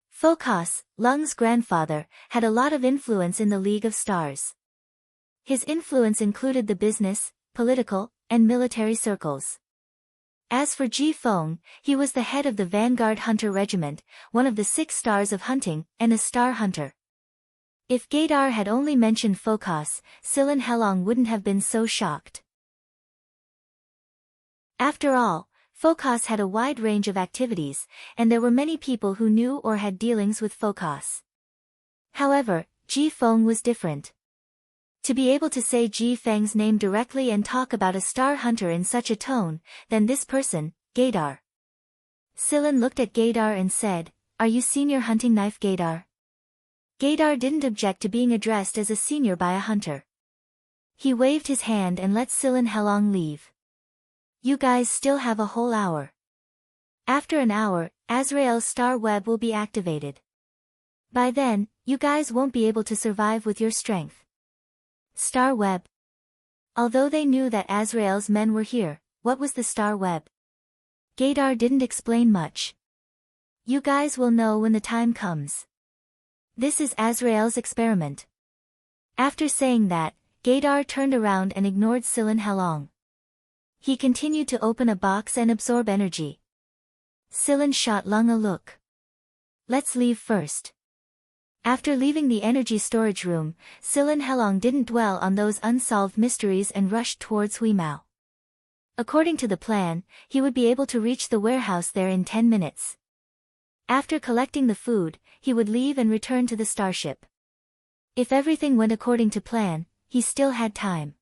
Focus, Lung's grandfather, had a lot of influence in the League of Stars. His influence included the business, political, and military circles. As for Ji Feng, he was the head of the Vanguard Hunter Regiment, one of the 6 stars of hunting, and a star hunter. If Gaydar had only mentioned Focus, Silin Helong wouldn't have been so shocked. After all, Focus had a wide range of activities, and there were many people who knew or had dealings with Focus. However, Ji Feng was different. To be able to say Ji Feng's name directly and talk about a star hunter in such a tone, then this person, Gaydar. Silin looked at Gaydar and said, "Are you senior hunting knife Gaydar?" Gaydar didn't object to being addressed as a senior by a hunter. He waved his hand and let Silin Helong leave. "You guys still have a whole hour. After an hour, Azrael's star web will be activated. By then, you guys won't be able to survive with your strength." Star web. Although they knew that Azrael's men were here, what was the star web? Gaydar didn't explain much. You guys will know when the time comes. This is Azrael's experiment. After saying that, Gaydar turned around and ignored Silin Halong. He continued to open a box and absorb energy. Silin shot Lung a look. Let's leave first. After leaving the energy storage room, Silin Halong didn't dwell on those unsolved mysteries and rushed towards Huimao. According to the plan, he would be able to reach the warehouse there in 10 minutes. After collecting the food, he would leave and return to the starship. If everything went according to plan, he still had time.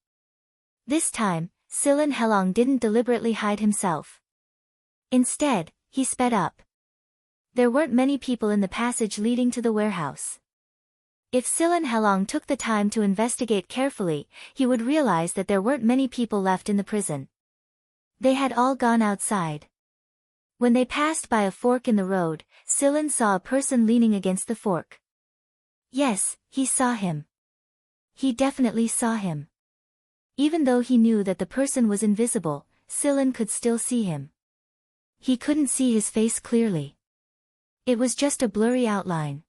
This time, Silin Halong didn't deliberately hide himself. Instead, he sped up. There weren't many people in the passage leading to the warehouse. If Silin Halong took the time to investigate carefully, he would realize that there weren't many people left in the prison. They had all gone outside. When they passed by a fork in the road, Silin saw a person leaning against the fork. Yes, he saw him. He definitely saw him. Even though he knew that the person was invisible, Silin could still see him. He couldn't see his face clearly. It was just a blurry outline.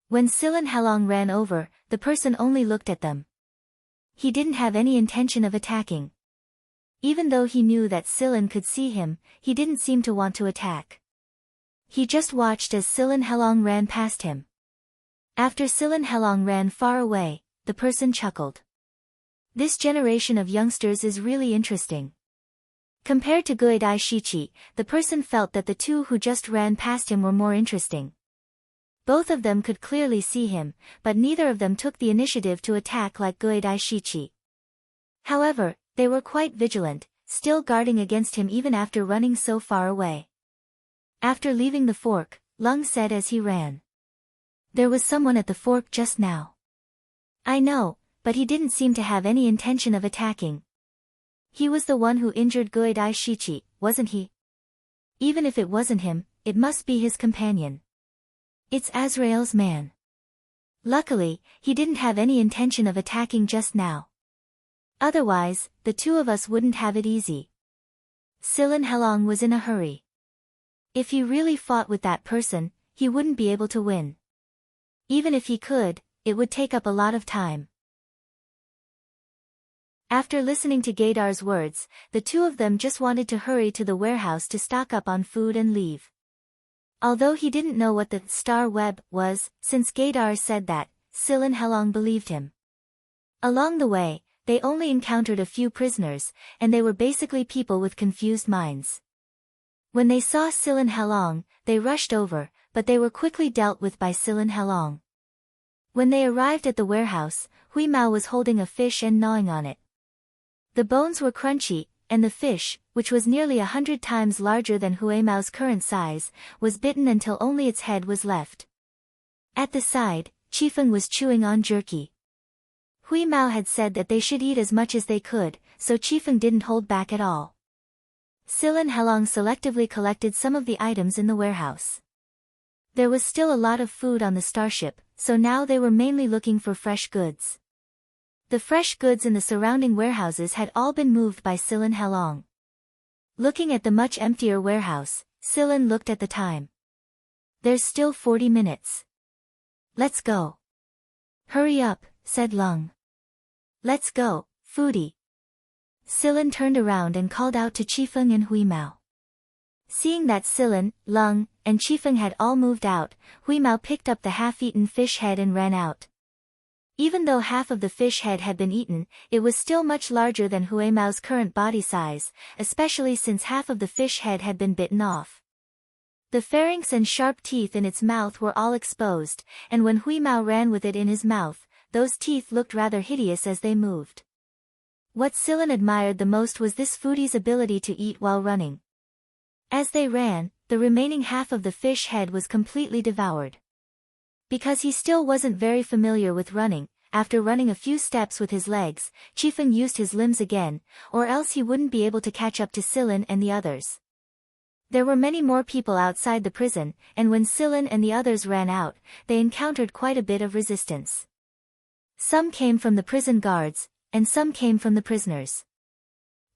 When Silin Halong ran over, the person only looked at them. He didn't have any intention of attacking. Even though he knew that Silin could see him, he didn't seem to want to attack. He just watched as Silin Halong ran past him. After Silin Halong ran far away, the person chuckled. This generation of youngsters is really interesting. Compared to Guidai Shichi, the person felt that the two who just ran past him were more interesting. Both of them could clearly see him, but neither of them took the initiative to attack like Guidai Shichi. However, they were quite vigilant, still guarding against him even after running so far away. After leaving the fork, Lung said as he ran. There was someone at the fork just now. I know, but he didn't seem to have any intention of attacking. He was the one who injured Guidai Shichi, wasn't he? Even if it wasn't him, it must be his companion. It's Azrael's man. Luckily, he didn't have any intention of attacking just now. Otherwise, the two of us wouldn't have it easy. Silin Halong was in a hurry. If he really fought with that person, he wouldn't be able to win. Even if he could, it would take up a lot of time. After listening to Gaydar's words, the two of them just wanted to hurry to the warehouse to stock up on food and leave. Although he didn't know what the star web was, since Gaydar said that, Silin Halong believed him. Along the way, they only encountered a few prisoners, and they were basically people with confused minds. When they saw Silin Halong, they rushed over, but they were quickly dealt with by Silin Halong. When they arrived at the warehouse, Huimao was holding a fish and gnawing on it. The bones were crunchy, and the fish, which was nearly 100 times larger than Huimao's current size, was bitten until only its head was left. At the side, Qifeng was chewing on jerky. Huimao had said that they should eat as much as they could, so Qifeng didn't hold back at all. Silin Halong selectively collected some of the items in the warehouse. There was still a lot of food on the starship, so now they were mainly looking for fresh goods. The fresh goods in the surrounding warehouses had all been moved by Silin Halong. Looking at the much emptier warehouse, Silin looked at the time. There's still 40 minutes. Let's go. Hurry up, said Lung. Let's go, foodie. Silin turned around and called out to Qifeng and Huimao. Seeing that Silin, Lung, and Qifeng had all moved out, Huimao picked up the half-eaten fish head and ran out. Even though half of the fish head had been eaten, it was still much larger than Huimao's current body size, especially since half of the fish head had been bitten off. The pharynx and sharp teeth in its mouth were all exposed, and when Huimao ran with it in his mouth, those teeth looked rather hideous as they moved. What Silin admired the most was this foodie's ability to eat while running. As they ran, the remaining half of the fish head was completely devoured. Because he still wasn't very familiar with running, after running a few steps with his legs, Qifeng used his limbs again, or else he wouldn't be able to catch up to Silin and the others. There were many more people outside the prison, and when Silin and the others ran out, they encountered quite a bit of resistance. Some came from the prison guards, and some came from the prisoners.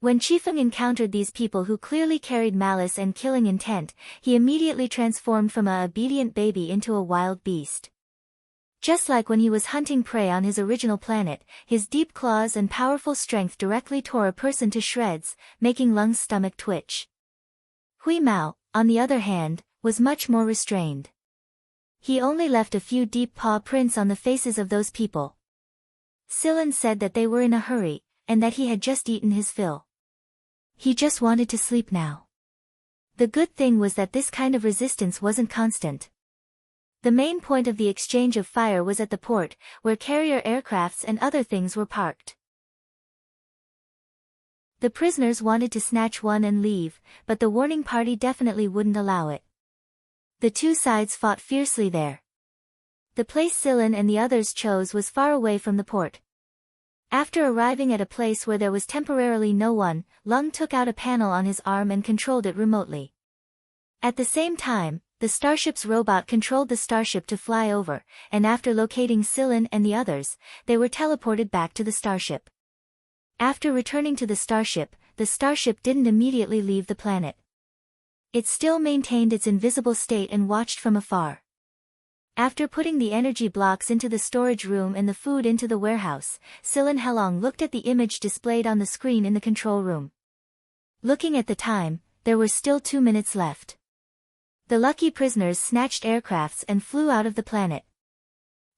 When Chifeng encountered these people who clearly carried malice and killing intent, he immediately transformed from a obedient baby into a wild beast. Just like when he was hunting prey on his original planet, his deep claws and powerful strength directly tore a person to shreds, making Lung's stomach twitch. Hui Mao, on the other hand, was much more restrained. He only left a few deep paw prints on the faces of those people. Silen said that they were in a hurry, and that he had just eaten his fill. He just wanted to sleep now. The good thing was that this kind of resistance wasn't constant. The main point of the exchange of fire was at the port, where carrier aircrafts and other things were parked. The prisoners wanted to snatch one and leave, but the warning party definitely wouldn't allow it. The two sides fought fiercely there. The place Silen and the others chose was far away from the port. After arriving at a place where there was temporarily no one, Lung took out a panel on his arm and controlled it remotely. At the same time, the starship's robot controlled the starship to fly over, and after locating Silen and the others, they were teleported back to the starship. After returning to the starship didn't immediately leave the planet. It still maintained its invisible state and watched from afar. After putting the energy blocks into the storage room and the food into the warehouse, Silen Helong looked at the image displayed on the screen in the control room. Looking at the time, there were still 2 minutes left. The lucky prisoners snatched aircrafts and flew out of the planet.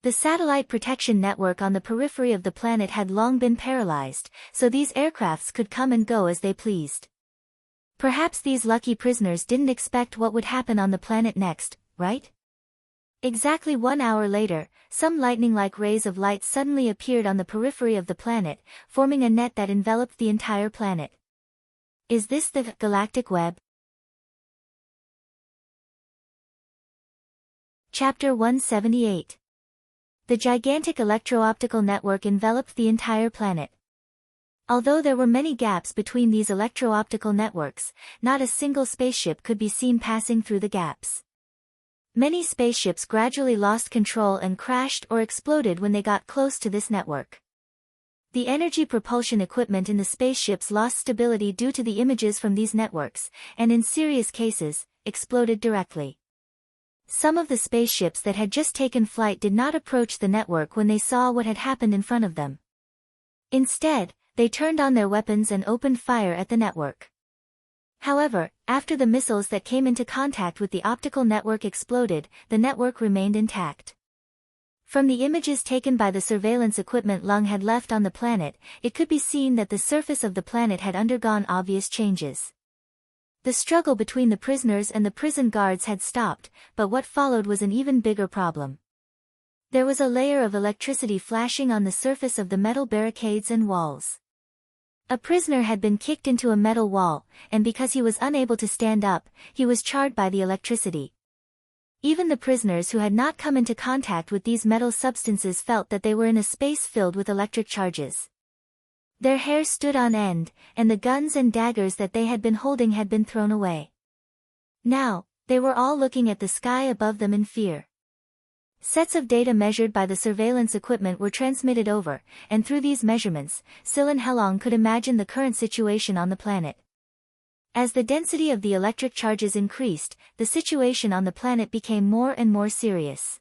The satellite protection network on the periphery of the planet had long been paralyzed, so these aircrafts could come and go as they pleased. Perhaps these lucky prisoners didn't expect what would happen on the planet next, right? Exactly 1 hour later, some lightning-like rays of light suddenly appeared on the periphery of the planet, forming a net that enveloped the entire planet. Is this the galactic web? Chapter 178. The gigantic electro-optical network enveloped the entire planet. Although there were many gaps between these electro-optical networks, not a single spaceship could be seen passing through the gaps. Many spaceships gradually lost control and crashed or exploded when they got close to this network. The energy propulsion equipment in the spaceships lost stability due to the images from these networks, and in serious cases, exploded directly. Some of the spaceships that had just taken flight did not approach the network when they saw what had happened in front of them. Instead, they turned on their weapons and opened fire at the network. However, after the missiles that came into contact with the optical network exploded, the network remained intact. From the images taken by the surveillance equipment Lung had left on the planet, it could be seen that the surface of the planet had undergone obvious changes. The struggle between the prisoners and the prison guards had stopped, but what followed was an even bigger problem. There was a layer of electricity flashing on the surface of the metal barricades and walls. A prisoner had been kicked into a metal wall, and because he was unable to stand up, he was charred by the electricity. Even the prisoners who had not come into contact with these metal substances felt that they were in a space filled with electric charges. Their hair stood on end, and the guns and daggers that they had been holding had been thrown away. Now, they were all looking at the sky above them in fear. Sets of data measured by the surveillance equipment were transmitted over, and through these measurements, Silen Helong could imagine the current situation on the planet. As the density of the electric charges increased, the situation on the planet became more and more serious.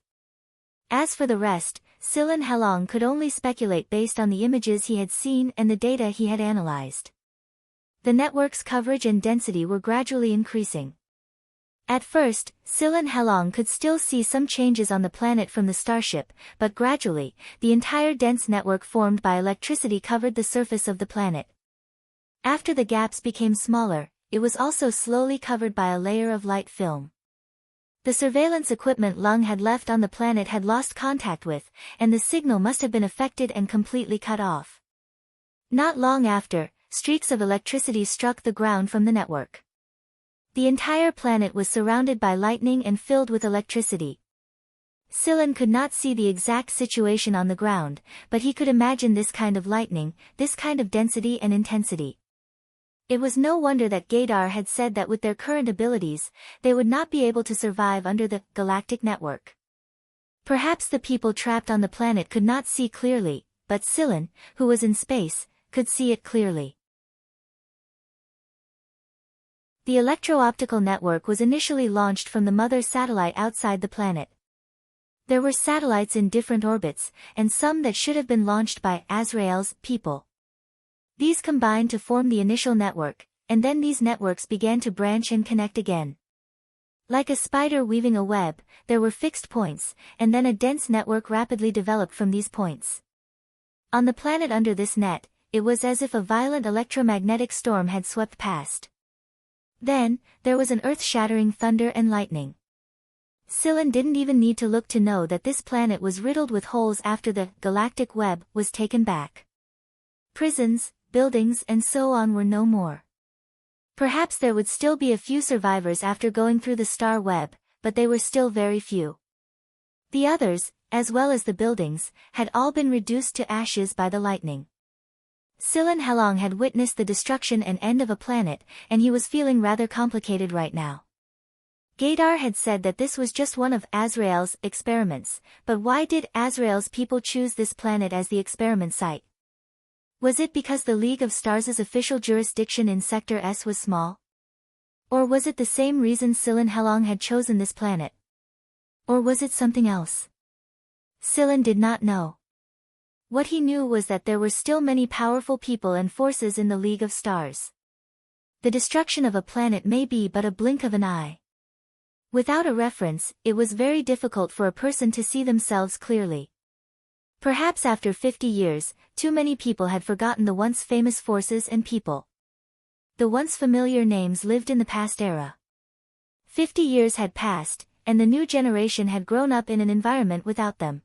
As for the rest, Silen Helong could only speculate based on the images he had seen and the data he had analyzed. The network's coverage and density were gradually increasing. At first, Silen Helong could still see some changes on the planet from the starship, but gradually, the entire dense network formed by electricity covered the surface of the planet. After the gaps became smaller, it was also slowly covered by a layer of light film. The surveillance equipment Lung had left on the planet had lost contact with, and the signal must have been affected and completely cut off. Not long after, streaks of electricity struck the ground from the network. The entire planet was surrounded by lightning and filled with electricity. Silen could not see the exact situation on the ground, but he could imagine this kind of lightning, this kind of density and intensity. It was no wonder that Gaydar had said that with their current abilities, they would not be able to survive under the galactic network. Perhaps the people trapped on the planet could not see clearly, but Silen, who was in space, could see it clearly. The electro-optical network was initially launched from the mother satellite outside the planet. There were satellites in different orbits, and some that should have been launched by Azrael's people. These combined to form the initial network, and then these networks began to branch and connect again. Like a spider weaving a web, there were fixed points, and then a dense network rapidly developed from these points. On the planet under this net, it was as if a violent electromagnetic storm had swept past. Then, there was an earth-shattering thunder and lightning. Scylla didn't even need to look to know that this planet was riddled with holes after the galactic web was taken back. Prisons, buildings and so on were no more. Perhaps there would still be a few survivors after going through the star web, but they were still very few. The others, as well as the buildings, had all been reduced to ashes by the lightning. Silin Helong had witnessed the destruction and end of a planet, and he was feeling rather complicated right now. Gaydar had said that this was just one of Azrael's experiments, but why did Azrael's people choose this planet as the experiment site? Was it because the League of Stars' official jurisdiction in Sector S was small? Or was it the same reason Silin Helong had chosen this planet? Or was it something else? Silin did not know. What he knew was that there were still many powerful people and forces in the League of Stars. The destruction of a planet may be but a blink of an eye. Without a reference, it was very difficult for a person to see themselves clearly. Perhaps after 50 years, too many people had forgotten the once famous forces and people. The once familiar names lived in the past era. 50 years had passed, and the new generation had grown up in an environment without them.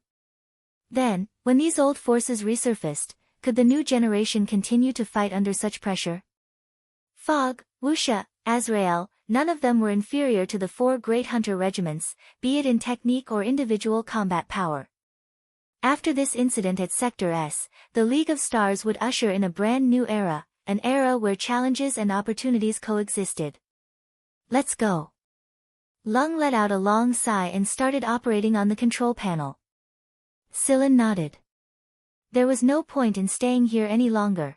Then, when these old forces resurfaced, could the new generation continue to fight under such pressure? Fog, Wuxia, Azrael, none of them were inferior to the 4 great hunter regiments, be it in technique or individual combat power. After this incident at Sector S, the League of Stars would usher in a brand new era, an era where challenges and opportunities coexisted. Let's go. Lung let out a long sigh and started operating on the control panel. Silin nodded. There was no point in staying here any longer.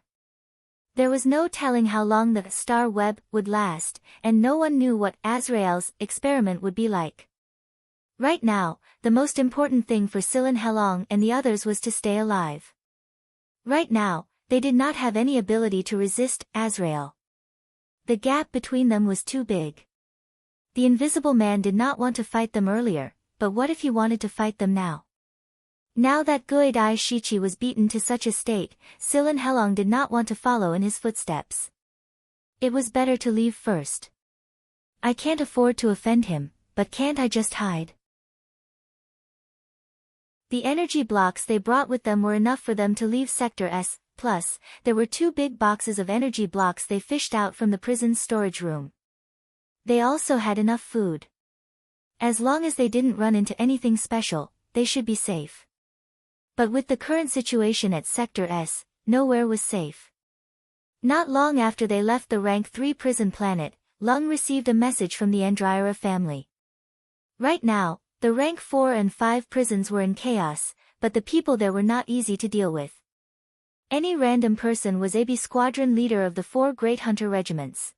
There was no telling how long the star web would last, and no one knew what Azrael's experiment would be like. Right now, the most important thing for Silin Helong and the others was to stay alive. Right now, they did not have any ability to resist Azrael. The gap between them was too big. The Invisible Man did not want to fight them earlier, but what if he wanted to fight them now? Now that Guidai Shichi was beaten to such a state, Silin Helong did not want to follow in his footsteps. It was better to leave first. I can't afford to offend him, but can't I just hide? The energy blocks they brought with them were enough for them to leave Sector S, plus, there were 2 big boxes of energy blocks they fished out from the prison's storage room. They also had enough food. As long as they didn't run into anything special, they should be safe. But with the current situation at Sector S, nowhere was safe. Not long after they left the Rank 3 prison planet, Lung received a message from the Andryra family. Right now, the Rank 4 and 5 prisons were in chaos, but the people there were not easy to deal with. Any random person was AB squadron leader of the 4 great hunter regiments.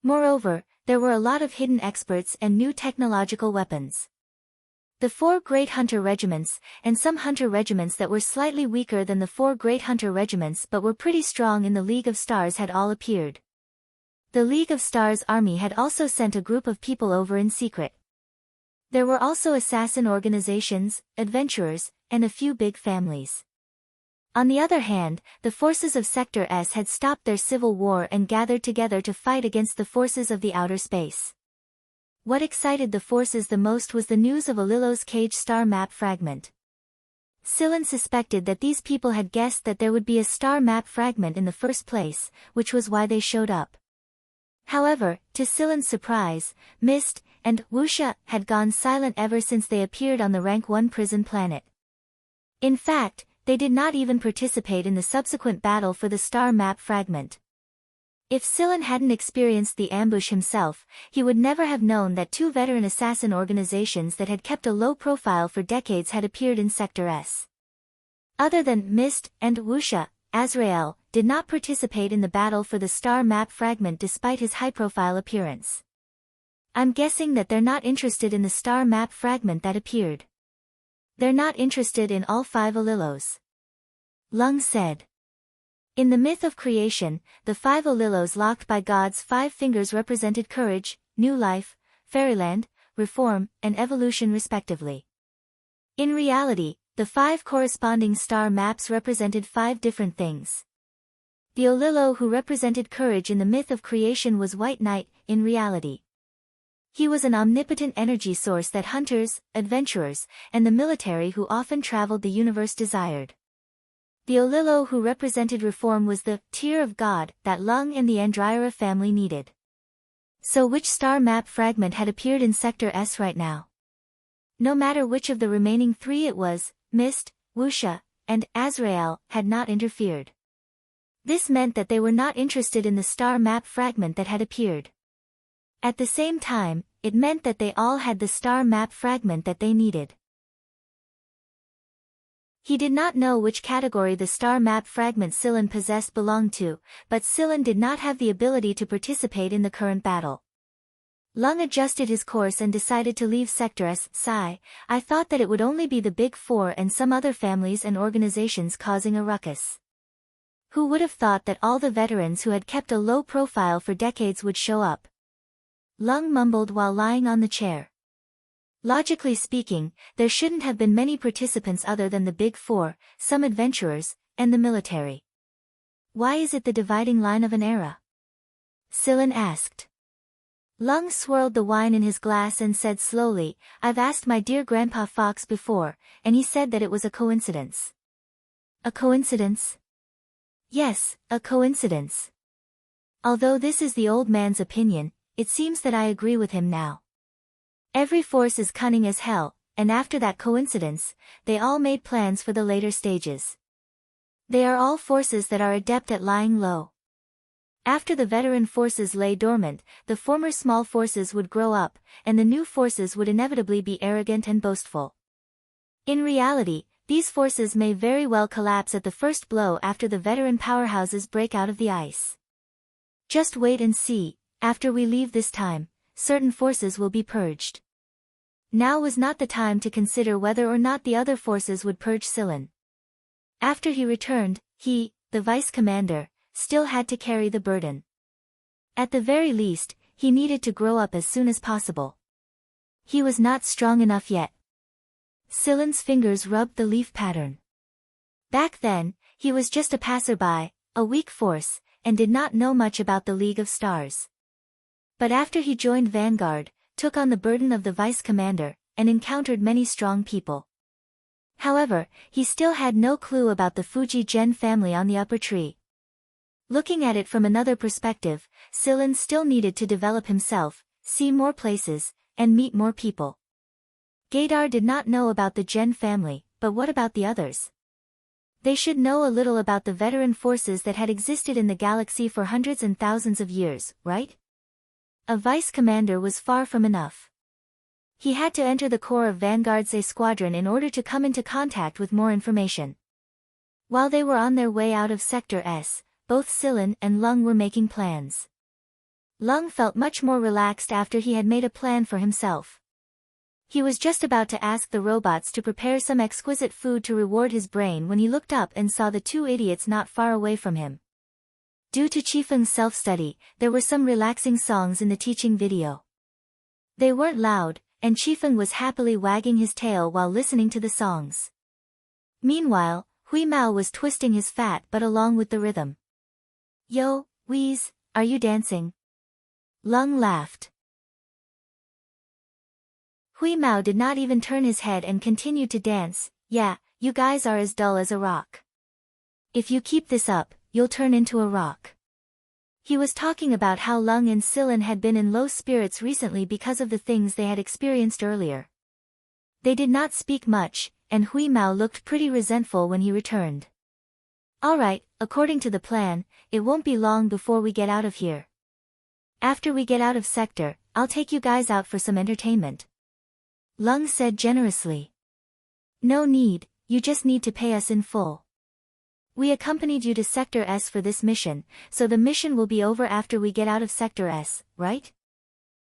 Moreover, there were a lot of hidden experts and new technological weapons. The 4 great hunter regiments, and some hunter regiments that were slightly weaker than the 4 great hunter regiments but were pretty strong in the League of Stars had all appeared. The League of Stars army had also sent a group of people over in secret. There were also assassin organizations, adventurers, and a few big families. On the other hand, the forces of Sector S had stopped their civil war and gathered together to fight against the forces of the outer space. What excited the forces the most was the news of Alilo's cage star map fragment. Silin suspected that these people had guessed that there would be a star map fragment in the first place, which was why they showed up. However, to Silin's surprise, Mist and Wuxia had gone silent ever since they appeared on the Rank 1 prison planet. In fact, they did not even participate in the subsequent battle for the star map fragment. If Silin hadn't experienced the ambush himself, he would never have known that 2 veteran assassin organizations that had kept a low profile for decades had appeared in Sector S. Other than Mist and Wuxia, Azrael, did not participate in the battle for the star map fragment despite his high-profile appearance. I'm guessing that they're not interested in the star map fragment that appeared. They're not interested in all 5 Olillos. Lung said. In the myth of creation, the 5 Olillos locked by God's 5 fingers represented courage, new life, fairyland, reform, and evolution respectively. In reality, the 5 corresponding star maps represented 5 different things. The Olillo who represented courage in the myth of creation was White Knight, in reality. He was an omnipotent energy source that hunters, adventurers, and the military who often traveled the universe desired. The Olillo who represented reform was the tear of God that Lung and the Andryra family needed. So which star map fragment had appeared in Sector S right now? No matter which of the remaining 3 it was, Mist, Wuxia, and Azrael had not interfered. This meant that they were not interested in the star map fragment that had appeared. At the same time, it meant that they all had the star map fragment that they needed. He did not know which category the star map fragment Silan possessed belonged to, but Silan did not have the ability to participate in the current battle. Lung adjusted his course and decided to leave Sector S. Sigh, I thought that it would only be the Big Four and some other families and organizations causing a ruckus. Who would have thought that all the veterans who had kept a low profile for decades would show up? Lung mumbled while lying on the chair. Logically speaking, there shouldn't have been many participants other than the Big Four, some adventurers, and the military. Why is it the dividing line of an era? Silan asked. Lung swirled the wine in his glass and said slowly, I've asked my dear Grandpa Fox before, and he said that it was a coincidence. A coincidence? Yes, a coincidence. Although this is the old man's opinion, it seems that I agree with him now. Every force is cunning as hell, and after that coincidence, they all made plans for the later stages. They are all forces that are adept at lying low. After the veteran forces lay dormant, the former small forces would grow up, and the new forces would inevitably be arrogant and boastful. In reality, these forces may very well collapse at the first blow after the veteran powerhouses break out of the ice. Just wait and see, after we leave this time, certain forces will be purged. Now was not the time to consider whether or not the other forces would purge Silan. After he returned, he, the vice commander, still had to carry the burden. At the very least, he needed to grow up as soon as possible. He was not strong enough yet. Silan's fingers rubbed the leaf pattern. Back then, he was just a passerby, a weak force, and did not know much about the League of Stars. But after he joined Vanguard, took on the burden of the vice commander, and encountered many strong people. However, he still had no clue about the Fuji Gen family on the upper tree. Looking at it from another perspective, Silan still needed to develop himself, see more places, and meet more people. Gaydar did not know about the Gen family, but what about the others? They should know a little about the veteran forces that had existed in the galaxy for hundreds and thousands of years, right? A vice commander was far from enough. He had to enter the core of Vanguard's A squadron in order to come into contact with more information. While they were on their way out of Sector S, both Silan and Lung were making plans. Lung felt much more relaxed after he had made a plan for himself. He was just about to ask the robots to prepare some exquisite food to reward his brain when he looked up and saw the 2 idiots not far away from him. Due to Qifeng's self-study, there were some relaxing songs in the teaching video. They weren't loud, and Qifeng was happily wagging his tail while listening to the songs. Meanwhile, Hui Mao was twisting his fat butt along with the rhythm. Yo, Wheeze, are you dancing? Lung laughed. Hui Mao did not even turn his head and continued to dance. Yeah, you guys are as dull as a rock. If you keep this up, you'll turn into a rock. He was talking about how Lung and Silan had been in low spirits recently because of the things they had experienced earlier. They did not speak much, and Hui Mao looked pretty resentful when he returned. Alright, according to the plan, it won't be long before we get out of here. After we get out of Sector, I'll take you guys out for some entertainment. Lung said generously. No need, you just need to pay us in full. We accompanied you to Sector S for this mission, so the mission will be over after we get out of Sector S, right?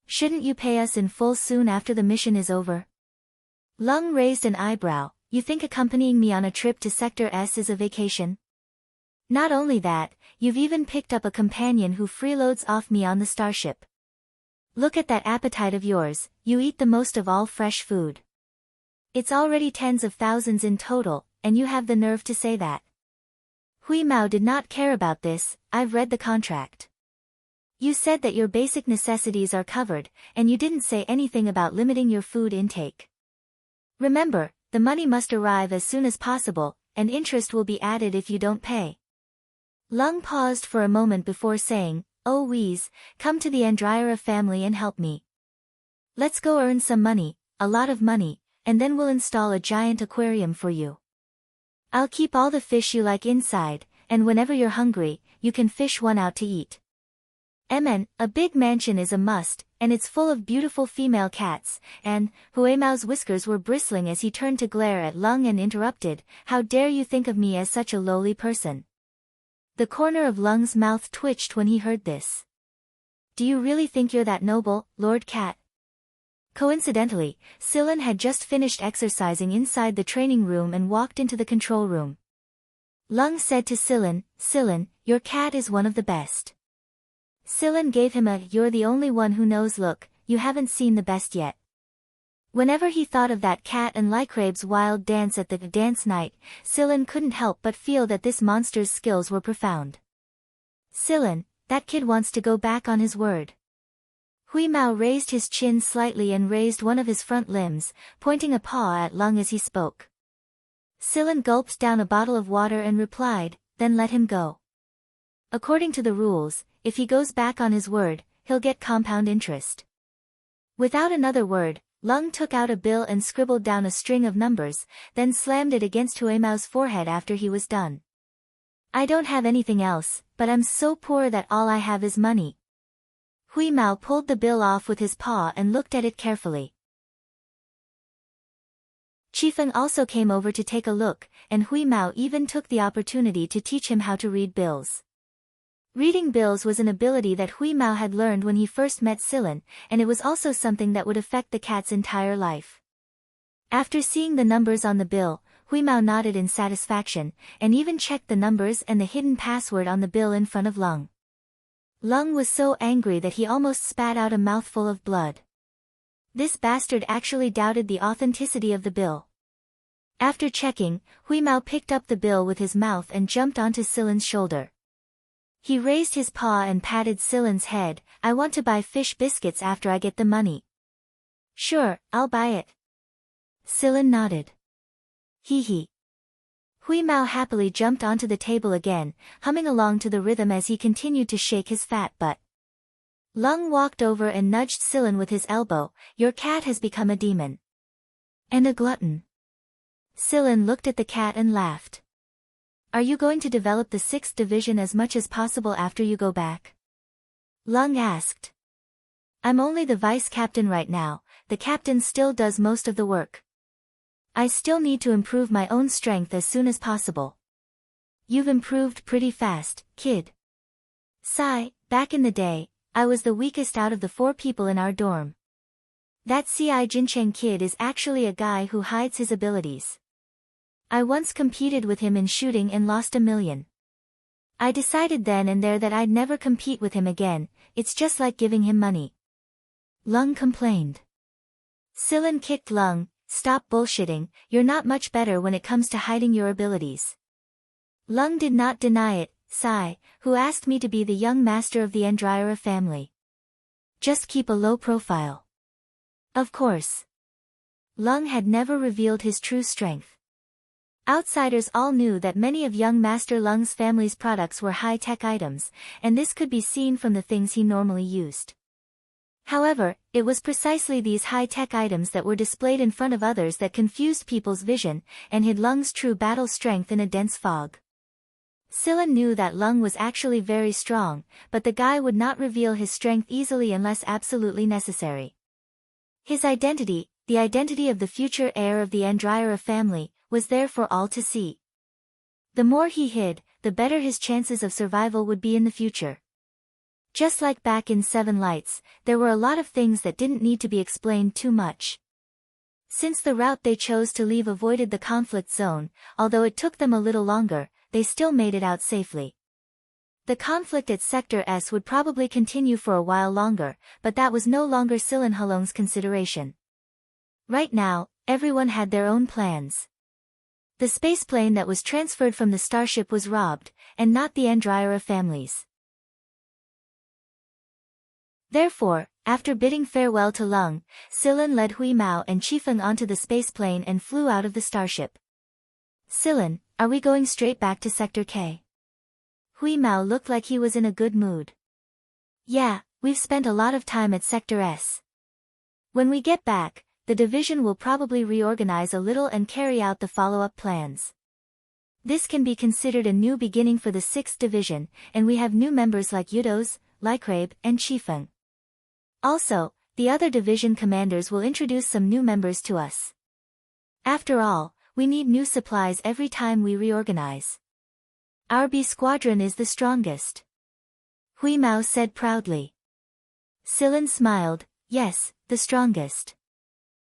Shouldn't you pay us in full soon after the mission is over? Lung raised an eyebrow. You think accompanying me on a trip to Sector S is a vacation? Not only that, you've even picked up a companion who freeloads off me on the starship. Look at that appetite of yours, you eat the most of all fresh food. It's already tens of thousands in total, and you have the nerve to say that. Hui Mao did not care about this. I've read the contract. You said that your basic necessities are covered, and you didn't say anything about limiting your food intake. Remember, the money must arrive as soon as possible, and interest will be added if you don't pay. Lung paused for a moment before saying, Oh Wheeze, come to the Andryra family and help me. Let's go earn some money, a lot of money, and then we'll install a giant aquarium for you. I'll keep all the fish you like inside, and whenever you're hungry, you can fish one out to eat. A big mansion is a must, and it's full of beautiful female cats, and Hui Mao's whiskers were bristling as he turned to glare at Lung and interrupted, How dare you think of me as such a lowly person? The corner of Lung's mouth twitched when he heard this. Do you really think you're that noble, Lord Cat? Coincidentally, Silen had just finished exercising inside the training room and walked into the control room. Lung said to Silen, your cat is one of the best. Silen gave him a, you're the only one who knows look, you haven't seen the best yet. Whenever he thought of that cat and Lycrabe's wild dance at the dance night, Silen couldn't help but feel that this monster's skills were profound. Silen, that kid wants to go back on his word. Hui Mao raised his chin slightly and raised one of his front limbs, pointing a paw at Lung as he spoke. Silen gulped down a bottle of water and replied, then let him go. According to the rules, if he goes back on his word, he'll get compound interest. Without another word, Lung took out a bill and scribbled down a string of numbers, then slammed it against Hui Mao's forehead after he was done. I don't have anything else, but I'm so poor that all I have is money. Hui Mao pulled the bill off with his paw and looked at it carefully. Qifeng also came over to take a look, and Hui Mao even took the opportunity to teach him how to read bills. Reading bills was an ability that Hui Mao had learned when he first met Silen, and it was also something that would affect the cat's entire life. After seeing the numbers on the bill, Hui Mao nodded in satisfaction, and even checked the numbers and the hidden password on the bill in front of Lung. Lung was so angry that he almost spat out a mouthful of blood. This bastard actually doubted the authenticity of the bill. After checking, Hui Mao picked up the bill with his mouth and jumped onto Silen's shoulder. He raised his paw and patted Silen's head. I want to buy fish biscuits after I get the money. Sure, I'll buy it. Silen nodded. Hee hee. Hui Mao happily jumped onto the table again, humming along to the rhythm as he continued to shake his fat butt. Lung walked over and nudged Silen with his elbow. Your cat has become a demon. And a glutton. Silen looked at the cat and laughed. Are you going to develop the 6th division as much as possible after you go back? Lung asked. I'm only the vice captain right now, the captain still does most of the work. I still need to improve my own strength as soon as possible. You've improved pretty fast, kid. Sigh, back in the day, I was the weakest out of the 4 people in our dorm. That C.I. Jincheng kid is actually a guy who hides his abilities. I once competed with him in shooting and lost $1 million. I decided then and there that I'd never compete with him again, it's just like giving him money. Lung complained. Silen kicked Lung, stop bullshitting, you're not much better when it comes to hiding your abilities. Lung did not deny it. Sai, who asked me to be the young master of the Andryra family. Just keep a low profile. Of course. Lung had never revealed his true strength. Outsiders all knew that many of young Master Lung's family's products were high-tech items, and this could be seen from the things he normally used. However, it was precisely these high-tech items that were displayed in front of others that confused people's vision, and hid Lung's true battle strength in a dense fog. Silen knew that Lung was actually very strong, but the guy would not reveal his strength easily unless absolutely necessary. His identity, the identity of the future heir of the Andryra family, was there for all to see. The more he hid, the better his chances of survival would be in the future. Just like back in Seven Lights, there were a lot of things that didn't need to be explained too much. Since the route they chose to leave avoided the conflict zone, although it took them a little longer, they still made it out safely. The conflict at Sector S would probably continue for a while longer, but that was no longer Silin Halong's consideration. Right now, everyone had their own plans. The spaceplane that was transferred from the starship was robbed, and not the Andryara families. Therefore, after bidding farewell to Lung, Silin led Hui Mao and Qifeng onto the spaceplane and flew out of the starship. Silin, are we going straight back to Sector K? Hui Mao looked like he was in a good mood. Yeah, we've spent a lot of time at Sector S. When we get back, the division will probably reorganize a little and carry out the follow-up plans. This can be considered a new beginning for the 6th Division, and we have new members like Yudos, Lycrabe, and Qifeng. Also, the other division commanders will introduce some new members to us. After all, we need new supplies every time we reorganize. Our B squadron is the strongest. Hui Mao said proudly. Silin smiled, yes, the strongest.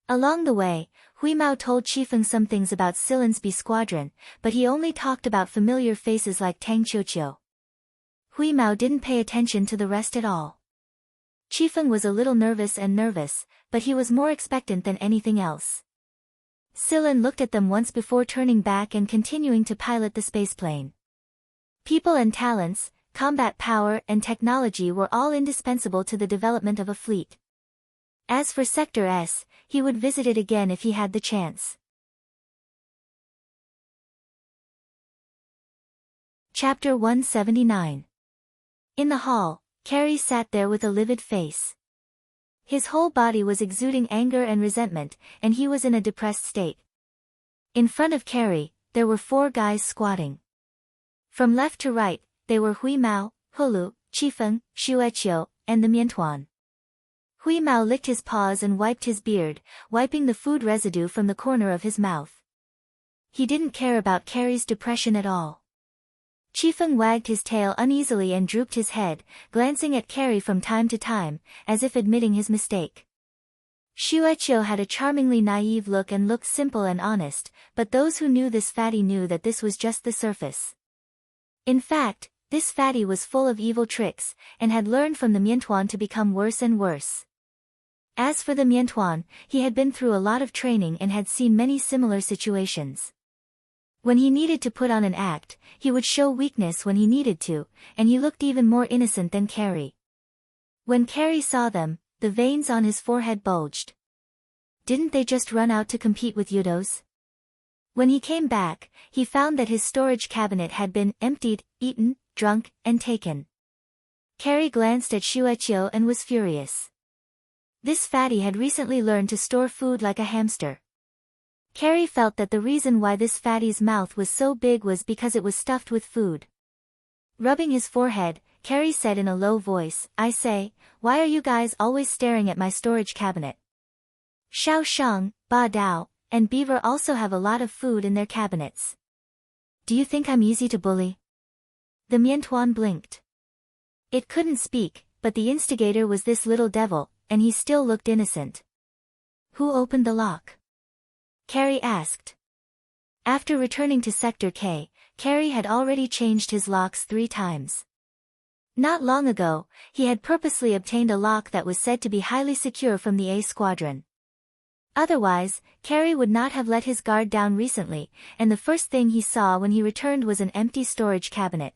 Along the way, Hui Mao told Qifeng some things about Silin's B squadron, but he only talked about familiar faces like Tang Qiuqiu. Hui Mao didn't pay attention to the rest at all. Qifeng was a little nervous, but he was more expectant than anything else. Silin looked at them once before turning back and continuing to pilot the spaceplane. People and talents, combat power and technology were all indispensable to the development of a fleet. As for Sector S, he would visit it again if he had the chance. Chapter 179. In the hall, Carrie sat there with a livid face. His whole body was exuding anger and resentment, and he was in a depressed state. In front of Carrie, there were 4 guys squatting. From left to right, they were Hui Mao, Hulu, Qifeng, Xueqiu, and the Miantuan. Hui Mao licked his paws and wiped his beard, wiping the food residue from the corner of his mouth. He didn't care about Carrie's depression at all. Qifeng wagged his tail uneasily and drooped his head, glancing at Carrie from time to time, as if admitting his mistake. Xueqiu had a charmingly naive look and looked simple and honest, but those who knew this fatty knew that this was just the surface. In fact, this fatty was full of evil tricks, and had learned from the Miantuan to become worse and worse. As for the Miantuan, he had been through a lot of training and had seen many similar situations. When he needed to put on an act, he would show weakness when he needed to, and he looked even more innocent than Carrie. When Carrie saw them, the veins on his forehead bulged. Didn't they just run out to compete with Yudos? When he came back, he found that his storage cabinet had been emptied, eaten, drunk, and taken. Carrie glanced at Xueqiu and was furious. This fatty had recently learned to store food like a hamster. Carrie felt that the reason why this fatty's mouth was so big was because it was stuffed with food. Rubbing his forehead, Carrie said in a low voice, I say, why are you guys always staring at my storage cabinet? Xiao Shang, Ba Dao, and Beaver also have a lot of food in their cabinets. Do you think I'm easy to bully? The Miantuan blinked. It couldn't speak, but the instigator was this little devil, and he still looked innocent. Who opened the lock? Carrie asked. After returning to Sector K, Carrie had already changed his locks 3 times. Not long ago, he had purposely obtained a lock that was said to be highly secure from the A Squadron. Otherwise, Carrie would not have let his guard down recently, and the first thing he saw when he returned was an empty storage cabinet.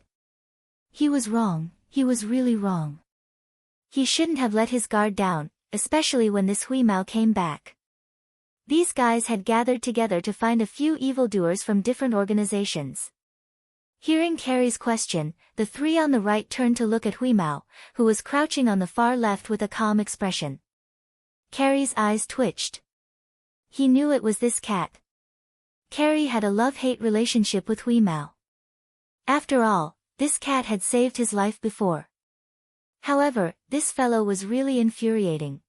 He was wrong, he was really wrong. He shouldn't have let his guard down, especially when this Hui Mao came back. These guys had gathered together to find a few evildoers from different organizations. Hearing Carrie's question, the 3 on the right turned to look at Hui Mao, who was crouching on the far left with a calm expression. Carrie's eyes twitched. He knew it was this cat. Carrie had a love-hate relationship with Hui Mao. After all, this cat had saved his life before. However, this fellow was really infuriating.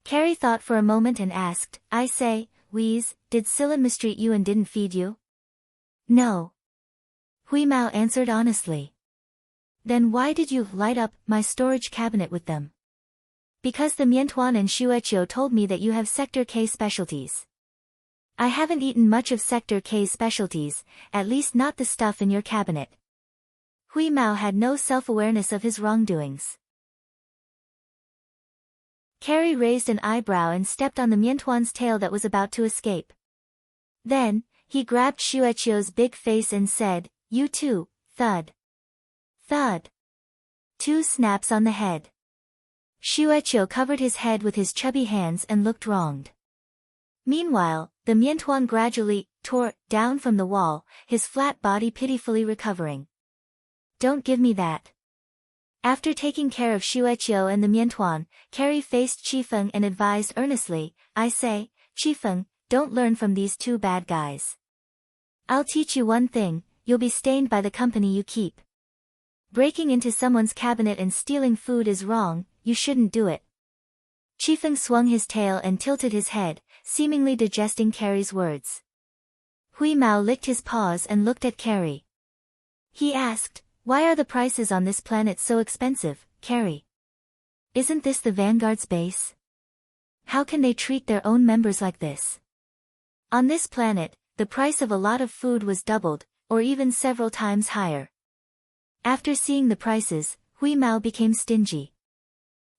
Carrie thought for a moment and asked, I say, Wheeze, did Silin mistreat you and didn't feed you? No. Hui Mao answered honestly. Then why did you light up my storage cabinet with them? Because the Miantuan and Shueqiu told me that you have Sector K specialties. I haven't eaten much of Sector K's specialties, at least not the stuff in your cabinet. Hui Mao had no self-awareness of his wrongdoings. Carrie raised an eyebrow and stepped on the Miantuan's tail that was about to escape. Then, he grabbed Shueqiu's big face and said, "You too," thud. Thud. 2 snaps on the head. Shueqiu covered his head with his chubby hands and looked wronged. Meanwhile, the Miantuan gradually tore down from the wall, his flat body pitifully recovering. Don't give me that. After taking care of Shueqiu and the Miantuan, Carrie faced Qifeng and advised earnestly, I say, Qifeng, don't learn from these 2 bad guys. I'll teach you one thing, you'll be stained by the company you keep. Breaking into someone's cabinet and stealing food is wrong, you shouldn't do it. Qifeng swung his tail and tilted his head, seemingly digesting Carrie's words. Hui Mao licked his paws and looked at Carrie. He asked, why are the prices on this planet so expensive, Carrie? Isn't this the Vanguard's base? How can they treat their own members like this? On this planet, the price of a lot of food was doubled, or even several times higher. After seeing the prices, Hui Mao became stingy.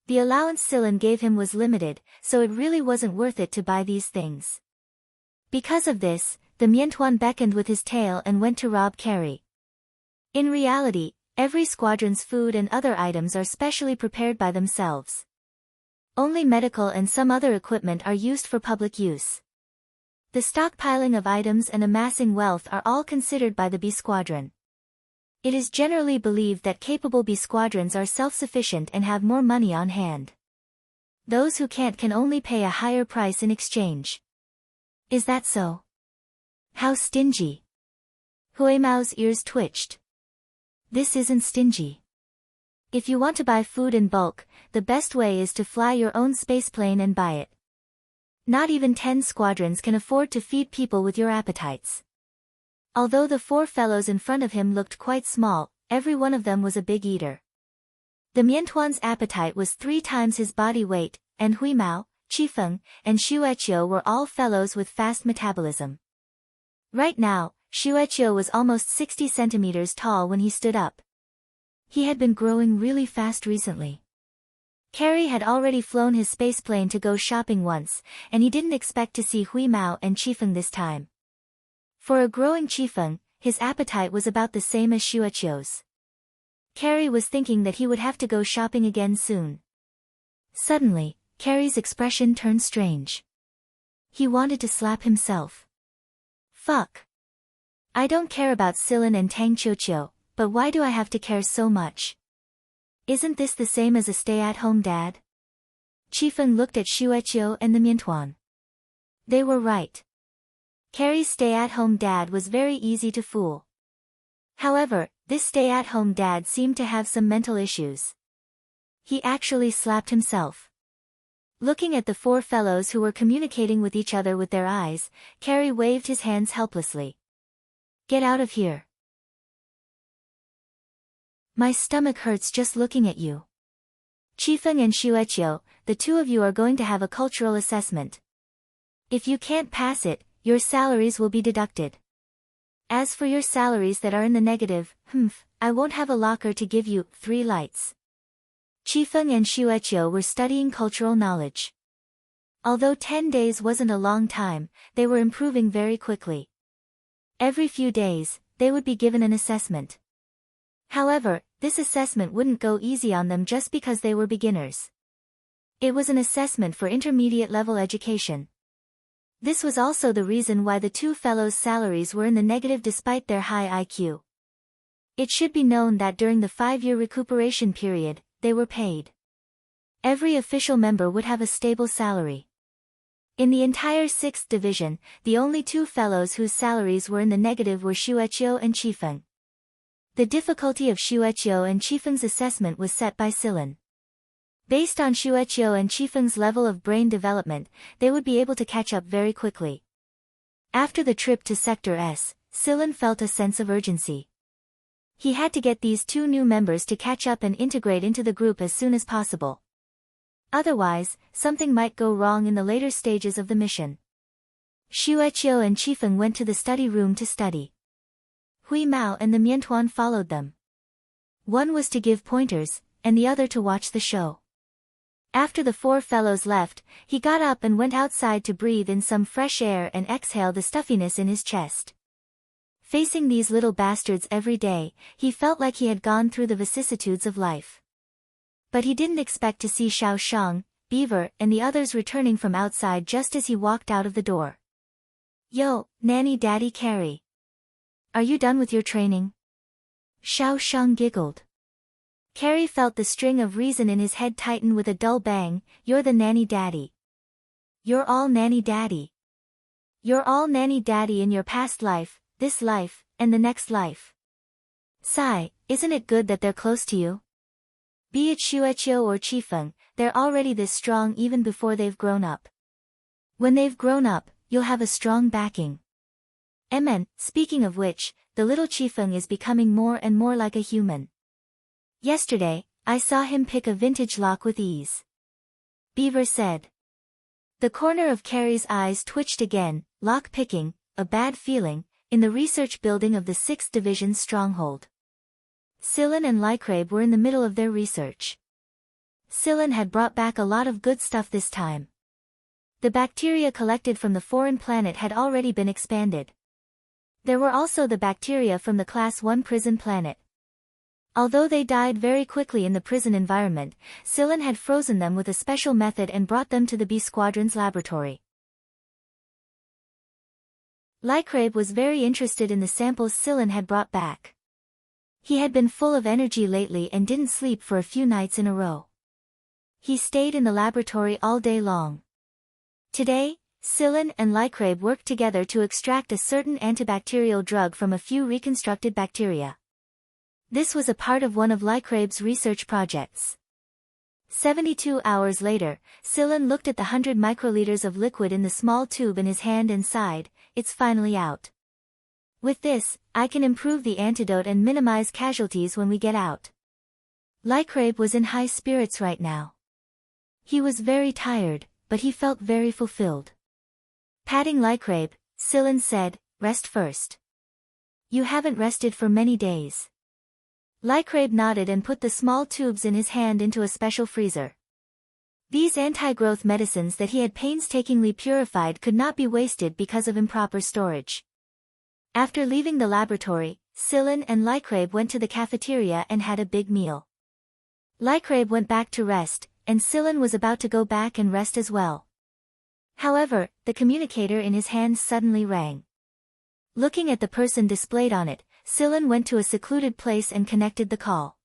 The allowance Silin gave him was limited, so it really wasn't worth it to buy these things. Because of this, the Miantuan beckoned with his tail and went to rob Carrie. In reality, every squadron's food and other items are specially prepared by themselves. Only medical and some other equipment are used for public use. The stockpiling of items and amassing wealth are all considered by the B Squadron. It is generally believed that capable B squadrons are self-sufficient and have more money on hand. Those who can't can only pay a higher price in exchange. Is that so? How stingy? Hui Mao's ears twitched. This isn't stingy. If you want to buy food in bulk, the best way is to fly your own spaceplane and buy it. Not even 10 squadrons can afford to feed people with your appetites. Although the 4 fellows in front of him looked quite small, every one of them was a big eater. The Miantuan's appetite was 3 times his body weight, and Hui Mao, Qifeng, and Shueqiu were all fellows with fast metabolism. Right now, Shueqiu was almost 60 centimeters tall when he stood up. He had been growing really fast recently. Carrie had already flown his spaceplane to go shopping once, and he didn't expect to see Hui Mao and Qifeng this time. For a growing Qifeng, his appetite was about the same as Shueqiu's. Carrie was thinking that he would have to go shopping again soon. Suddenly, Carrie's expression turned strange. He wanted to slap himself. Fuck. I don't care about Silin and Tang Qiuqiu, but why do I have to care so much? Isn't this the same as a stay-at-home dad? Qifeng looked at Shueqiu and the Miantuan. They were right. Carrie's stay-at-home dad was very easy to fool. However, this stay-at-home dad seemed to have some mental issues. He actually slapped himself. Looking at the 4 fellows who were communicating with each other with their eyes, Carrie waved his hands helplessly. Get out of here. My stomach hurts just looking at you. Qifeng and Shueqiu, the 2 of you are going to have a cultural assessment. If you can't pass it, your salaries will be deducted. As for your salaries that are in the negative, I won't have a locker to give you 3 lights. Qifeng and Shueqiu were studying cultural knowledge. Although 10 days wasn't a long time, they were improving very quickly. Every few days, they would be given an assessment. However, this assessment wouldn't go easy on them just because they were beginners. It was an assessment for intermediate-level education. This was also the reason why the 2 fellows' salaries were in the negative despite their high IQ. It should be known that during the 5-year recuperation period, they were paid. Every official member would have a stable salary. In the entire 6th Division, the only 2 fellows whose salaries were in the negative were Shueqiu and Qifeng. The difficulty of Shueqiu and Qifeng's assessment was set by Silin. Based on Shueqiu and Qifeng's level of brain development, they would be able to catch up very quickly. After the trip to Sector S, Silin felt a sense of urgency. He had to get these two new members to catch up and integrate into the group as soon as possible. Otherwise, something might go wrong in the later stages of the mission. Xueqiu and Qifeng went to the study room to study. Hui Mao and the Miantuan followed them. One was to give pointers, and the other to watch the show. After the four fellows left, he got up and went outside to breathe in some fresh air and exhale the stuffiness in his chest. Facing these little bastards every day, he felt like he had gone through the vicissitudes of life. But he didn't expect to see Xiao Shang, Beaver, and the others returning from outside just as he walked out of the door. "Yo, Nanny Daddy Carrie. Are you done with your training?" Xiao Shang giggled. Carrie felt the string of reason in his head tighten with a dull bang. "You're the Nanny Daddy. You're all Nanny Daddy. You're all Nanny Daddy in your past life, this life, and the next life. Sigh, isn't it good that they're close to you? Be it Xueqiu or Qifeng, they're already this strong even before they've grown up. When they've grown up, you'll have a strong backing. Speaking of which, the little Qifeng is becoming more and more like a human. Yesterday, I saw him pick a vintage lock with ease," Beaver said. The corner of Carrie's eyes twitched again. Lock picking, a bad feeling, in the research building of the 6th Division's stronghold. Sillin and Lycrabe were in the middle of their research. Sillin had brought back a lot of good stuff this time. The bacteria collected from the foreign planet had already been expanded. There were also the bacteria from the Class 1 prison planet. Although they died very quickly in the prison environment, Sillin had frozen them with a special method and brought them to the B Squadron's laboratory. Lycrabe was very interested in the samples Sillin had brought back. He had been full of energy lately and didn't sleep for a few nights in a row. He stayed in the laboratory all day long. Today, Sillin and Lycrabe worked together to extract a certain antibacterial drug from a few reconstructed bacteria. This was a part of one of Lycrabe's research projects. 72 hours later, Sillin looked at the 100 microliters of liquid in the small tube in his hand and sighed, "It's finally out. With this, I can improve the antidote and minimize casualties when we get out." Lycrabe was in high spirits right now. He was very tired, but he felt very fulfilled. Patting Lycrabe, Sillin said, "Rest first. You haven't rested for many days." Lycrabe nodded and put the small tubes in his hand into a special freezer. These anti-growth medicines that he had painstakingly purified could not be wasted because of improper storage. After leaving the laboratory, Sillin and Lycrabe went to the cafeteria and had a big meal. Lycrabe went back to rest, and Sillin was about to go back and rest as well. However, the communicator in his hands suddenly rang. Looking at the person displayed on it, Sillin went to a secluded place and connected the call.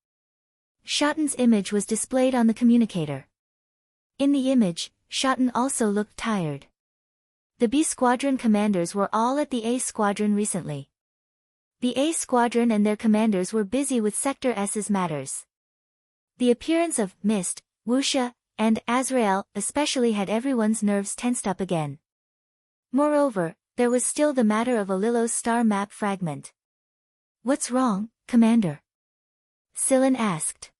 Shotten's image was displayed on the communicator. In the image, Shotten also looked tired. The B Squadron commanders were all at the A Squadron recently. The A Squadron and their commanders were busy with Sector S's matters. The appearance of Mist, Wuxia, and Azrael especially had everyone's nerves tensed up again. Moreover, there was still the matter of Alillo's star map fragment. "What's wrong, Commander?" Sillin asked.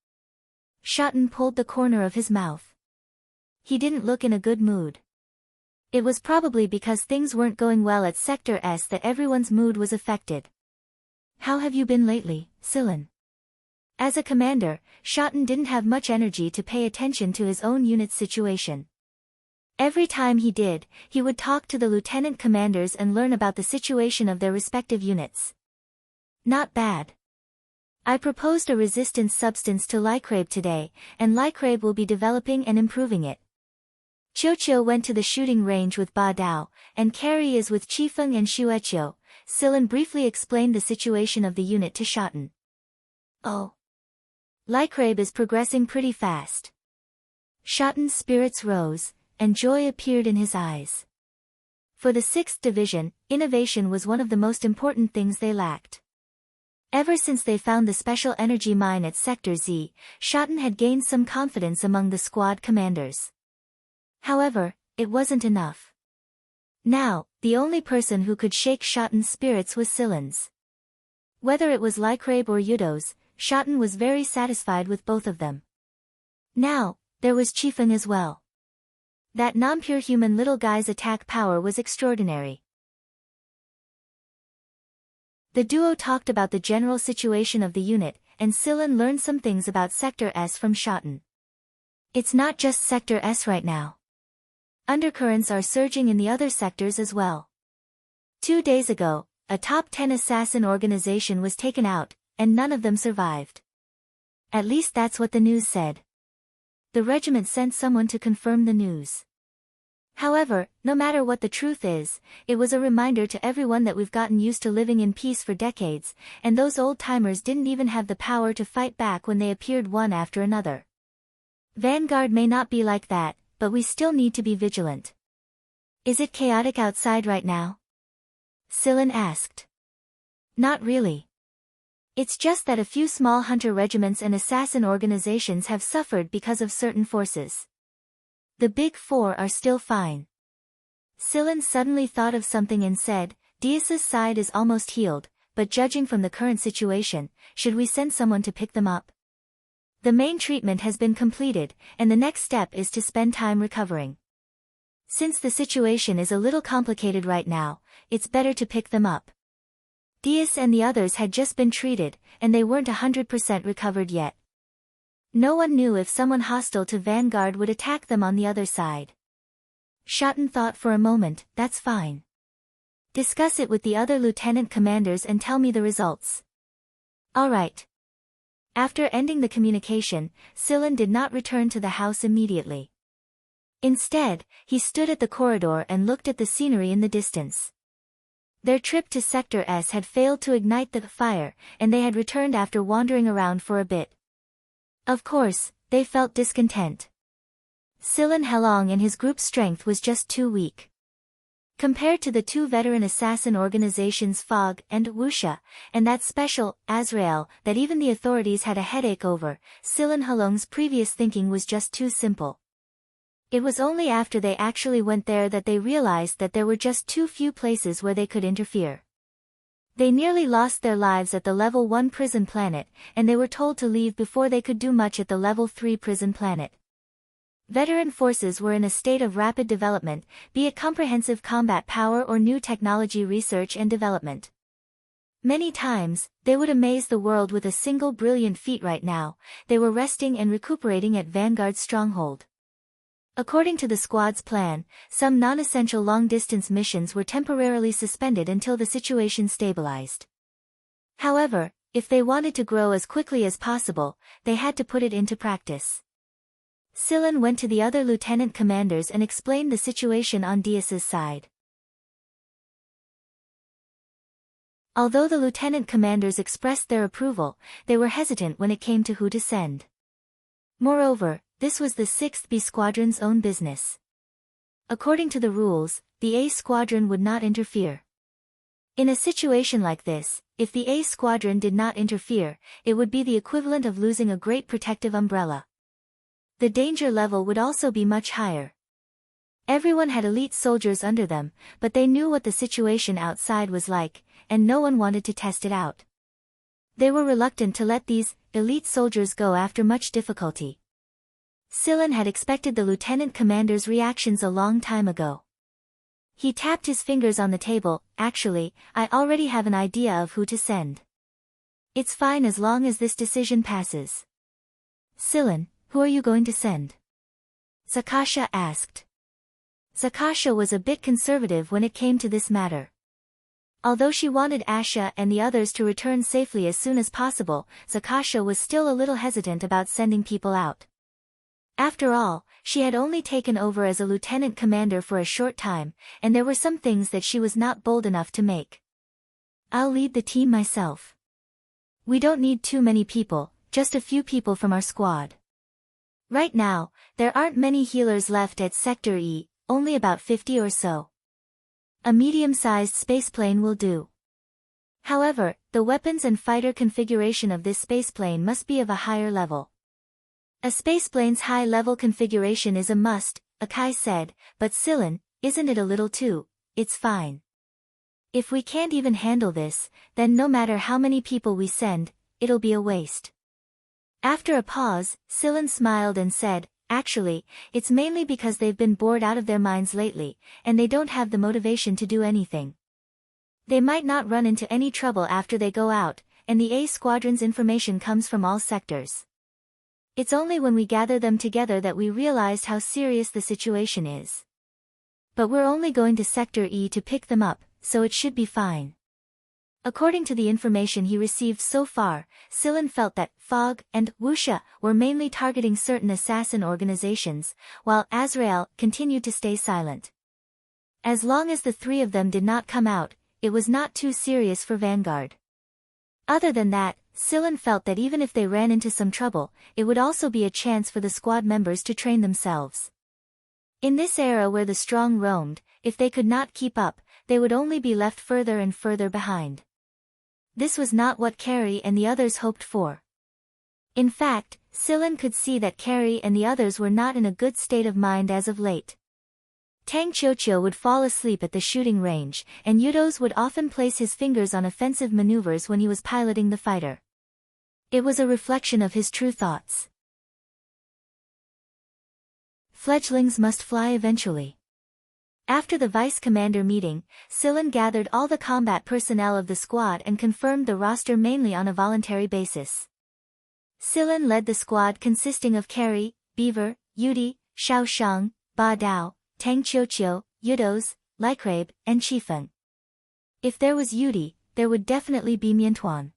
Shotten pulled the corner of his mouth. He didn't look in a good mood. It was probably because things weren't going well at Sector S that everyone's mood was affected. "How have you been lately, Sillin?" As a commander, Shotten didn't have much energy to pay attention to his own unit's situation. Every time he did, he would talk to the lieutenant commanders and learn about the situation of their respective units. "Not bad. I proposed a resistance substance to Lycrabe today, and Lycrabe will be developing and improving it. Qiuqiu went to the shooting range with Ba Dao, and Carrie is with Qifeng and Xueqiu." Sillin briefly explained the situation of the unit to Shotten. "Oh. Lycrabe is progressing pretty fast." Shotten's spirits rose, and joy appeared in his eyes. For the 6th Division, innovation was one of the most important things they lacked. Ever since they found the special energy mine at Sector Z, Shotten had gained some confidence among the squad commanders. However, it wasn't enough. Now, the only person who could shake Shotten's spirits was Sillin's. Whether it was Lycrabe or Yudos, Shoten was very satisfied with both of them. Now, there was Chifeng as well. That non-pure human little guy's attack power was extraordinary. The duo talked about the general situation of the unit, and Silen learned some things about Sector S from Shoten. It's not just Sector S right now. Undercurrents are surging in the other sectors as well. 2 days ago, a top 10 assassin organization was taken out, and none of them survived. At least that's what the news said. The regiment sent someone to confirm the news. However, no matter what the truth is, it was a reminder to everyone that we've gotten used to living in peace for decades, and those old-timers didn't even have the power to fight back when they appeared one after another. Vanguard may not be like that, but we still need to be vigilant. Is it chaotic outside right now? Silen asked. Not really. It's just that a few small hunter regiments and assassin organizations have suffered because of certain forces. The big four are still fine. Silen suddenly thought of something and said, Dias's side is almost healed, but judging from the current situation, should we send someone to pick them up? The main treatment has been completed, and the next step is to spend time recovering. Since the situation is a little complicated right now, it's better to pick them up. Dias and the others had just been treated, and they weren't 100% recovered yet. No one knew if someone hostile to Vanguard would attack them on the other side. Shoten thought for a moment, that's fine. Discuss it with the other lieutenant commanders and tell me the results. Alright. After ending the communication, Silen did not return to the house immediately. Instead, he stood at the corridor and looked at the scenery in the distance. Their trip to Sector S had failed to ignite the fire, and they had returned after wandering around for a bit. Of course, they felt discontent. Silen Helong and his group's strength was just too weak. Compared to the two veteran assassin organizations Fog and Wuxia, and that special, Azrael, that even the authorities had a headache over, Silen Helong's previous thinking was just too simple. It was only after they actually went there that they realized that there were just too few places where they could interfere. They nearly lost their lives at the Level 1 prison planet, and they were told to leave before they could do much at the Level 3 prison planet. Veteran forces were in a state of rapid development, be it comprehensive combat power or new technology research and development. Many times, they would amaze the world with a single brilliant feat. Right now, they were resting and recuperating at Vanguard's stronghold. According to the squad's plan, some non-essential long-distance missions were temporarily suspended until the situation stabilized. However, if they wanted to grow as quickly as possible, they had to put it into practice. Silen went to the other lieutenant commanders and explained the situation on Dias's side. Although the lieutenant commanders expressed their approval, they were hesitant when it came to who to send. Moreover, this was the 6th B Squadron's own business. According to the rules, the A Squadron would not interfere. In a situation like this, if the A Squadron did not interfere, it would be the equivalent of losing a great protective umbrella. The danger level would also be much higher. Everyone had elite soldiers under them, but they knew what the situation outside was like, and no one wanted to test it out. They were reluctant to let these elite soldiers go after much difficulty. Silen had expected the lieutenant commander's reactions a long time ago. He tapped his fingers on the table. Actually, I already have an idea of who to send. It's fine as long as this decision passes. Silen, who are you going to send? Zakasha asked. Zakasha was a bit conservative when it came to this matter. Although she wanted Asha and the others to return safely as soon as possible, Zakasha was still a little hesitant about sending people out. After all, she had only taken over as a lieutenant commander for a short time, and there were some things that she was not bold enough to make. I'll lead the team myself. We don't need too many people, just a few people from our squad. Right now, there aren't many healers left at Sector E, only about 50 or so. A medium-sized spaceplane will do. However, the weapons and fighter configuration of this spaceplane must be of a higher level. A spaceplane's high-level configuration is a must, Akai said, but Silen, isn't it a little too? It's fine. If we can't even handle this, then no matter how many people we send, it'll be a waste. After a pause, Silen smiled and said, actually, it's mainly because they've been bored out of their minds lately, and they don't have the motivation to do anything. They might not run into any trouble after they go out, and the A Squadron's information comes from all sectors. It's only when we gather them together that we realized how serious the situation is. But we're only going to Sector E to pick them up, so it should be fine. According to the information he received so far, Silen felt that Fog and Wuxia were mainly targeting certain assassin organizations, while Azrael continued to stay silent. As long as the three of them did not come out, it was not too serious for Vanguard. Other than that, Silen felt that even if they ran into some trouble, it would also be a chance for the squad members to train themselves. In this era where the strong roamed, if they could not keep up, they would only be left further and further behind. This was not what Carrie and the others hoped for. In fact, Silen could see that Carrie and the others were not in a good state of mind as of late. Tang Qiuqiu would fall asleep at the shooting range, and Yudos would often place his fingers on offensive maneuvers when he was piloting the fighter. It was a reflection of his true thoughts. Fledglings must fly eventually. After the vice commander meeting, Silen gathered all the combat personnel of the squad and confirmed the roster mainly on a voluntary basis. Silen led the squad consisting of Carrie, Beaver, Yudi, Xiaoshang, Ba Dao, Tang Qiuqiu, Yudos, Lycrabe, and Qifeng. If there was Yudi, there would definitely be Miantuan.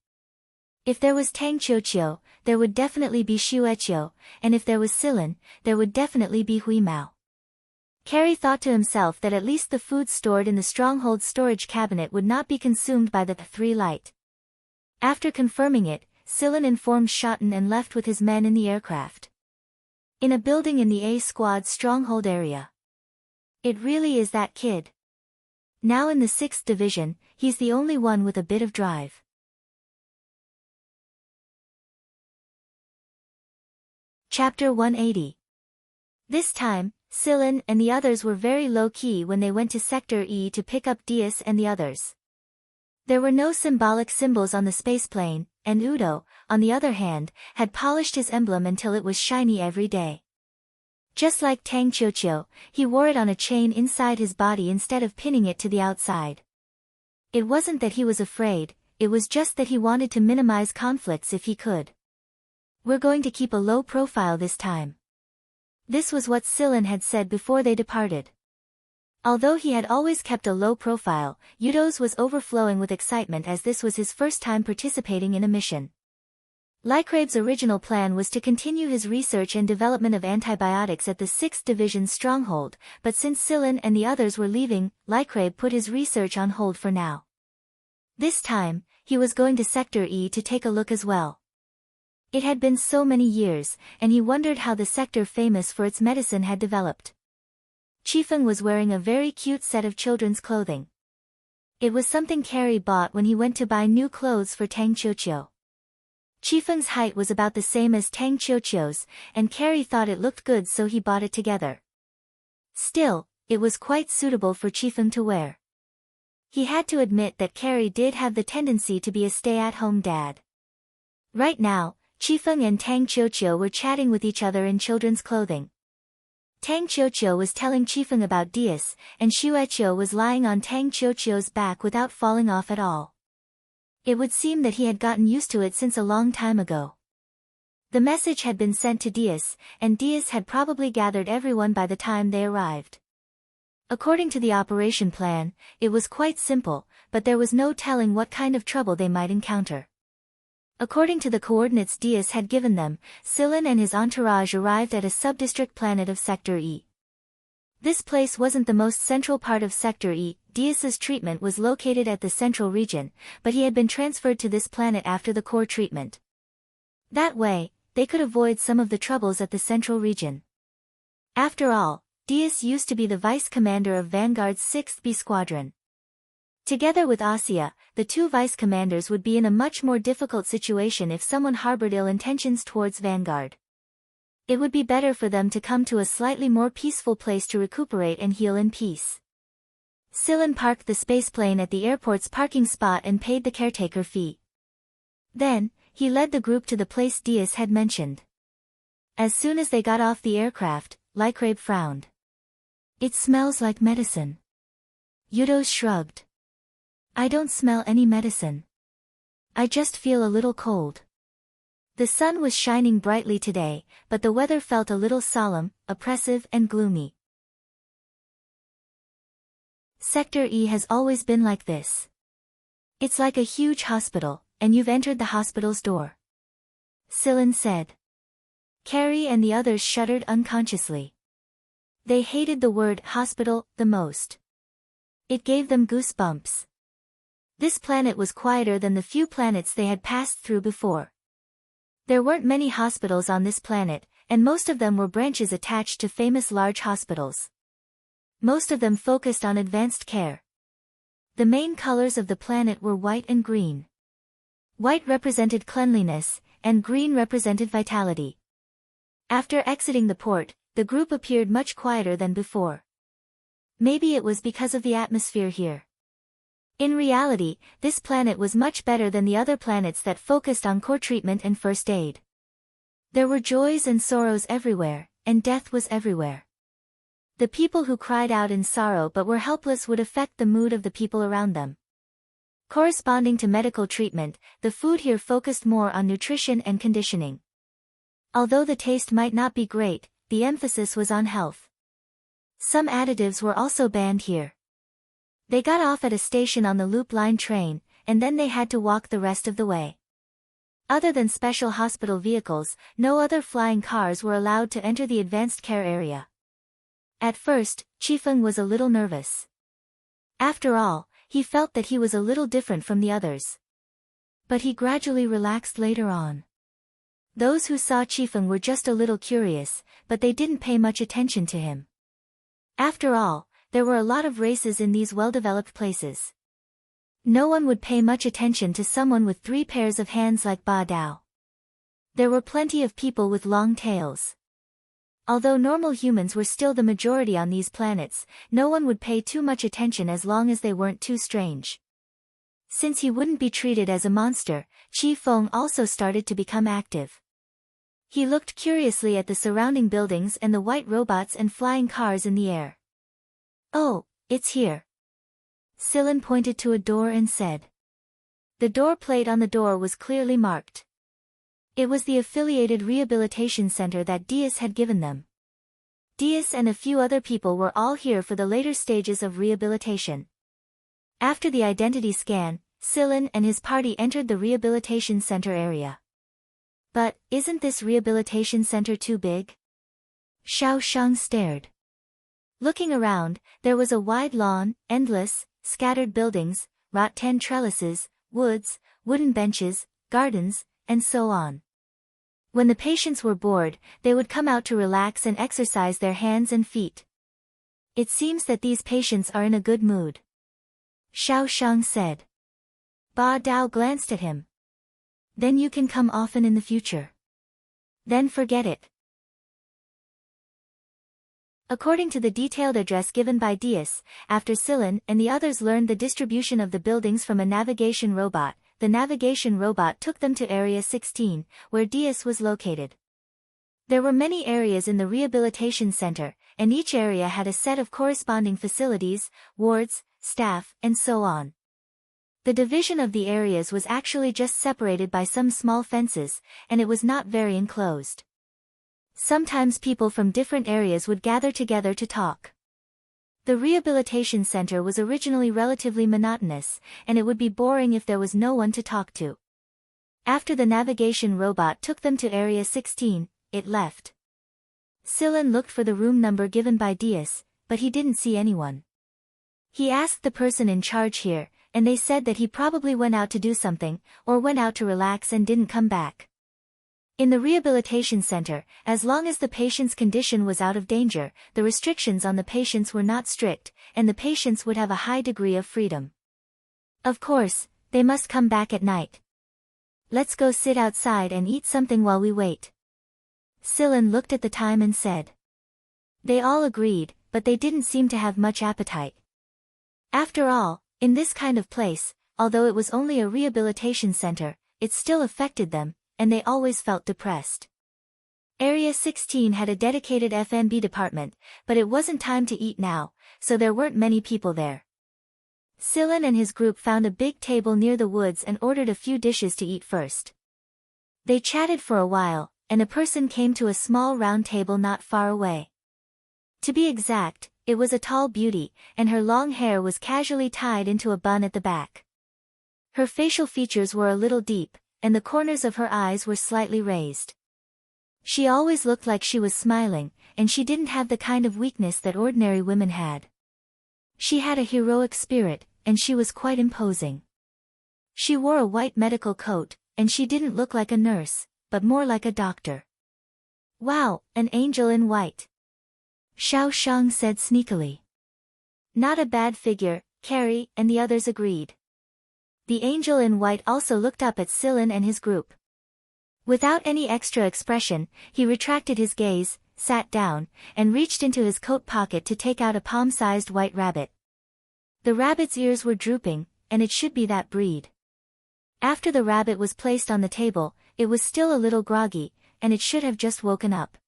If there was Tang Qiuqiu, there would definitely be Xueqiu, and if there was Silen, there would definitely be Hui Mao. Carrie thought to himself that at least the food stored in the stronghold's storage cabinet would not be consumed by the three light. After confirming it, Silen informed Shotten and left with his men in the aircraft. In a building in the A Squad's stronghold area. It really is that kid. Now in the 6th Division, he's the only one with a bit of drive. Chapter 180. This time, Silen and the others were very low-key when they went to Sector E to pick up Diaz and the others. There were no symbolic symbols on the spaceplane, and Udo, on the other hand, had polished his emblem until it was shiny every day. Just like Tang Qiuqiu, he wore it on a chain inside his body instead of pinning it to the outside. It wasn't that he was afraid, it was just that he wanted to minimize conflicts if he could. We're going to keep a low profile this time. This was what Silen had said before they departed. Although he had always kept a low profile, Yudos was overflowing with excitement as this was his first time participating in a mission. Lycrabe's original plan was to continue his research and development of antibiotics at the 6th Division's stronghold, but since Silen and the others were leaving, Lycrabe put his research on hold for now. This time, he was going to Sector E to take a look as well. It had been so many years, and he wondered how the sector famous for its medicine had developed. Qifeng was wearing a very cute set of children's clothing. It was something Carrie bought when he went to buy new clothes for Tang Qiuqiu. Qifeng's height was about the same as Tang Qiuqiu's, and Carrie thought it looked good so he bought it together. Still, it was quite suitable for Qifeng to wear. He had to admit that Carrie did have the tendency to be a stay-at-home dad. Right now, Qifeng and Tang Qiuqiu were chatting with each other in children's clothing. Tang Qiuqiu was telling Qifeng about Diaz, and Xueqiu was lying on Tang Qiuqiu's back without falling off at all. It would seem that he had gotten used to it since a long time ago. The message had been sent to Diaz, and Diaz had probably gathered everyone by the time they arrived. According to the operation plan, it was quite simple, but there was no telling what kind of trouble they might encounter. According to the coordinates Diaz had given them, Silen and his entourage arrived at a subdistrict planet of Sector E. This place wasn't the most central part of Sector E. Diaz's treatment was located at the central region, but he had been transferred to this planet after the core treatment. That way, they could avoid some of the troubles at the central region. After all, Diaz used to be the vice commander of Vanguard's 6th B Squadron. Together with Asia, the two vice commanders would be in a much more difficult situation if someone harbored ill intentions towards Vanguard. It would be better for them to come to a slightly more peaceful place to recuperate and heal in peace. Sillin parked the spaceplane at the airport's parking spot and paid the caretaker fee. Then, he led the group to the place Diaz had mentioned. As soon as they got off the aircraft, Lycrabe frowned. "It smells like medicine." Eudos shrugged. "I don't smell any medicine. I just feel a little cold." The sun was shining brightly today, but the weather felt a little solemn, oppressive and gloomy. Sector E has always been like this. It's like a huge hospital, and you've entered the hospital's door. Sillin said. Carrie and the others shuddered unconsciously. They hated the word hospital the most. It gave them goosebumps. This planet was quieter than the few planets they had passed through before. There weren't many hospitals on this planet, and most of them were branches attached to famous large hospitals. Most of them focused on advanced care. The main colors of the planet were white and green. White represented cleanliness, and green represented vitality. After exiting the port, the group appeared much quieter than before. Maybe it was because of the atmosphere here. In reality, this planet was much better than the other planets that focused on core treatment and first aid. There were joys and sorrows everywhere, and death was everywhere. The people who cried out in sorrow but were helpless would affect the mood of the people around them. Corresponding to medical treatment, the food here focused more on nutrition and conditioning. Although the taste might not be great, the emphasis was on health. Some additives were also banned here. They got off at a station on the Loop Line train, and then they had to walk the rest of the way. Other than special hospital vehicles, no other flying cars were allowed to enter the advanced care area. At first, Chifeng was a little nervous. After all, he felt that he was a little different from the others. But he gradually relaxed later on. Those who saw Chifeng were just a little curious, but they didn't pay much attention to him. After all, there were a lot of races in these well-developed places. No one would pay much attention to someone with 3 pairs of hands like Ba Dao. There were plenty of people with long tails. Although normal humans were still the majority on these planets, no one would pay too much attention as long as they weren't too strange. Since he wouldn't be treated as a monster, Chi Feng also started to become active. He looked curiously at the surrounding buildings and the white robots and flying cars in the air. "Oh, it's here." Sillin pointed to a door and said. The door plate on the door was clearly marked. It was the affiliated rehabilitation center that Diaz had given them. Diaz and a few other people were all here for the later stages of rehabilitation. After the identity scan, Sillin and his party entered the rehabilitation center area. But, isn't this rehabilitation center too big? Xiao Shang stared. Looking around, there was a wide lawn, endless, scattered buildings, rattan trellises, woods, wooden benches, gardens, and so on. When the patients were bored, they would come out to relax and exercise their hands and feet. It seems that these patients are in a good mood. Xiao Shang said. Ba Dao glanced at him. Then you can come often in the future. Then forget it. According to the detailed address given by Diaz, after Sillin and the others learned the distribution of the buildings from a navigation robot, the navigation robot took them to Area 16, where Diaz was located. There were many areas in the rehabilitation center, and each area had a set of corresponding facilities, wards, staff, and so on. The division of the areas was actually just separated by some small fences, and it was not very enclosed. Sometimes people from different areas would gather together to talk. The rehabilitation center was originally relatively monotonous, and it would be boring if there was no one to talk to. After the navigation robot took them to Area 16, it left. Sillin looked for the room number given by Diaz, but he didn't see anyone. He asked the person in charge here, and they said that he probably went out to do something, or went out to relax and didn't come back. In the rehabilitation center, as long as the patient's condition was out of danger, the restrictions on the patients were not strict, and the patients would have a high degree of freedom. Of course, they must come back at night. Let's go sit outside and eat something while we wait. Sillin looked at the time and said. They all agreed, but they didn't seem to have much appetite. After all, in this kind of place, although it was only a rehabilitation center, it still affected them, and they always felt depressed. Area 16 had a dedicated F&B department, but it wasn't time to eat now, so there weren't many people there. Silen and his group found a big table near the woods and ordered a few dishes to eat first. They chatted for a while, and a person came to a small round table not far away. To be exact, it was a tall beauty, and her long hair was casually tied into a bun at the back. Her facial features were a little deep, and the corners of her eyes were slightly raised. She always looked like she was smiling, and she didn't have the kind of weakness that ordinary women had. She had a heroic spirit, and she was quite imposing. She wore a white medical coat, and she didn't look like a nurse, but more like a doctor. "Wow, an angel in white," Xiao Shang said sneakily. "Not a bad figure," Carrie and the others agreed. The angel in white also looked up at Silen and his group. Without any extra expression, he retracted his gaze, sat down, and reached into his coat pocket to take out a palm-sized white rabbit. The rabbit's ears were drooping, and it should be that breed. After the rabbit was placed on the table, it was still a little groggy, and it should have just woken up.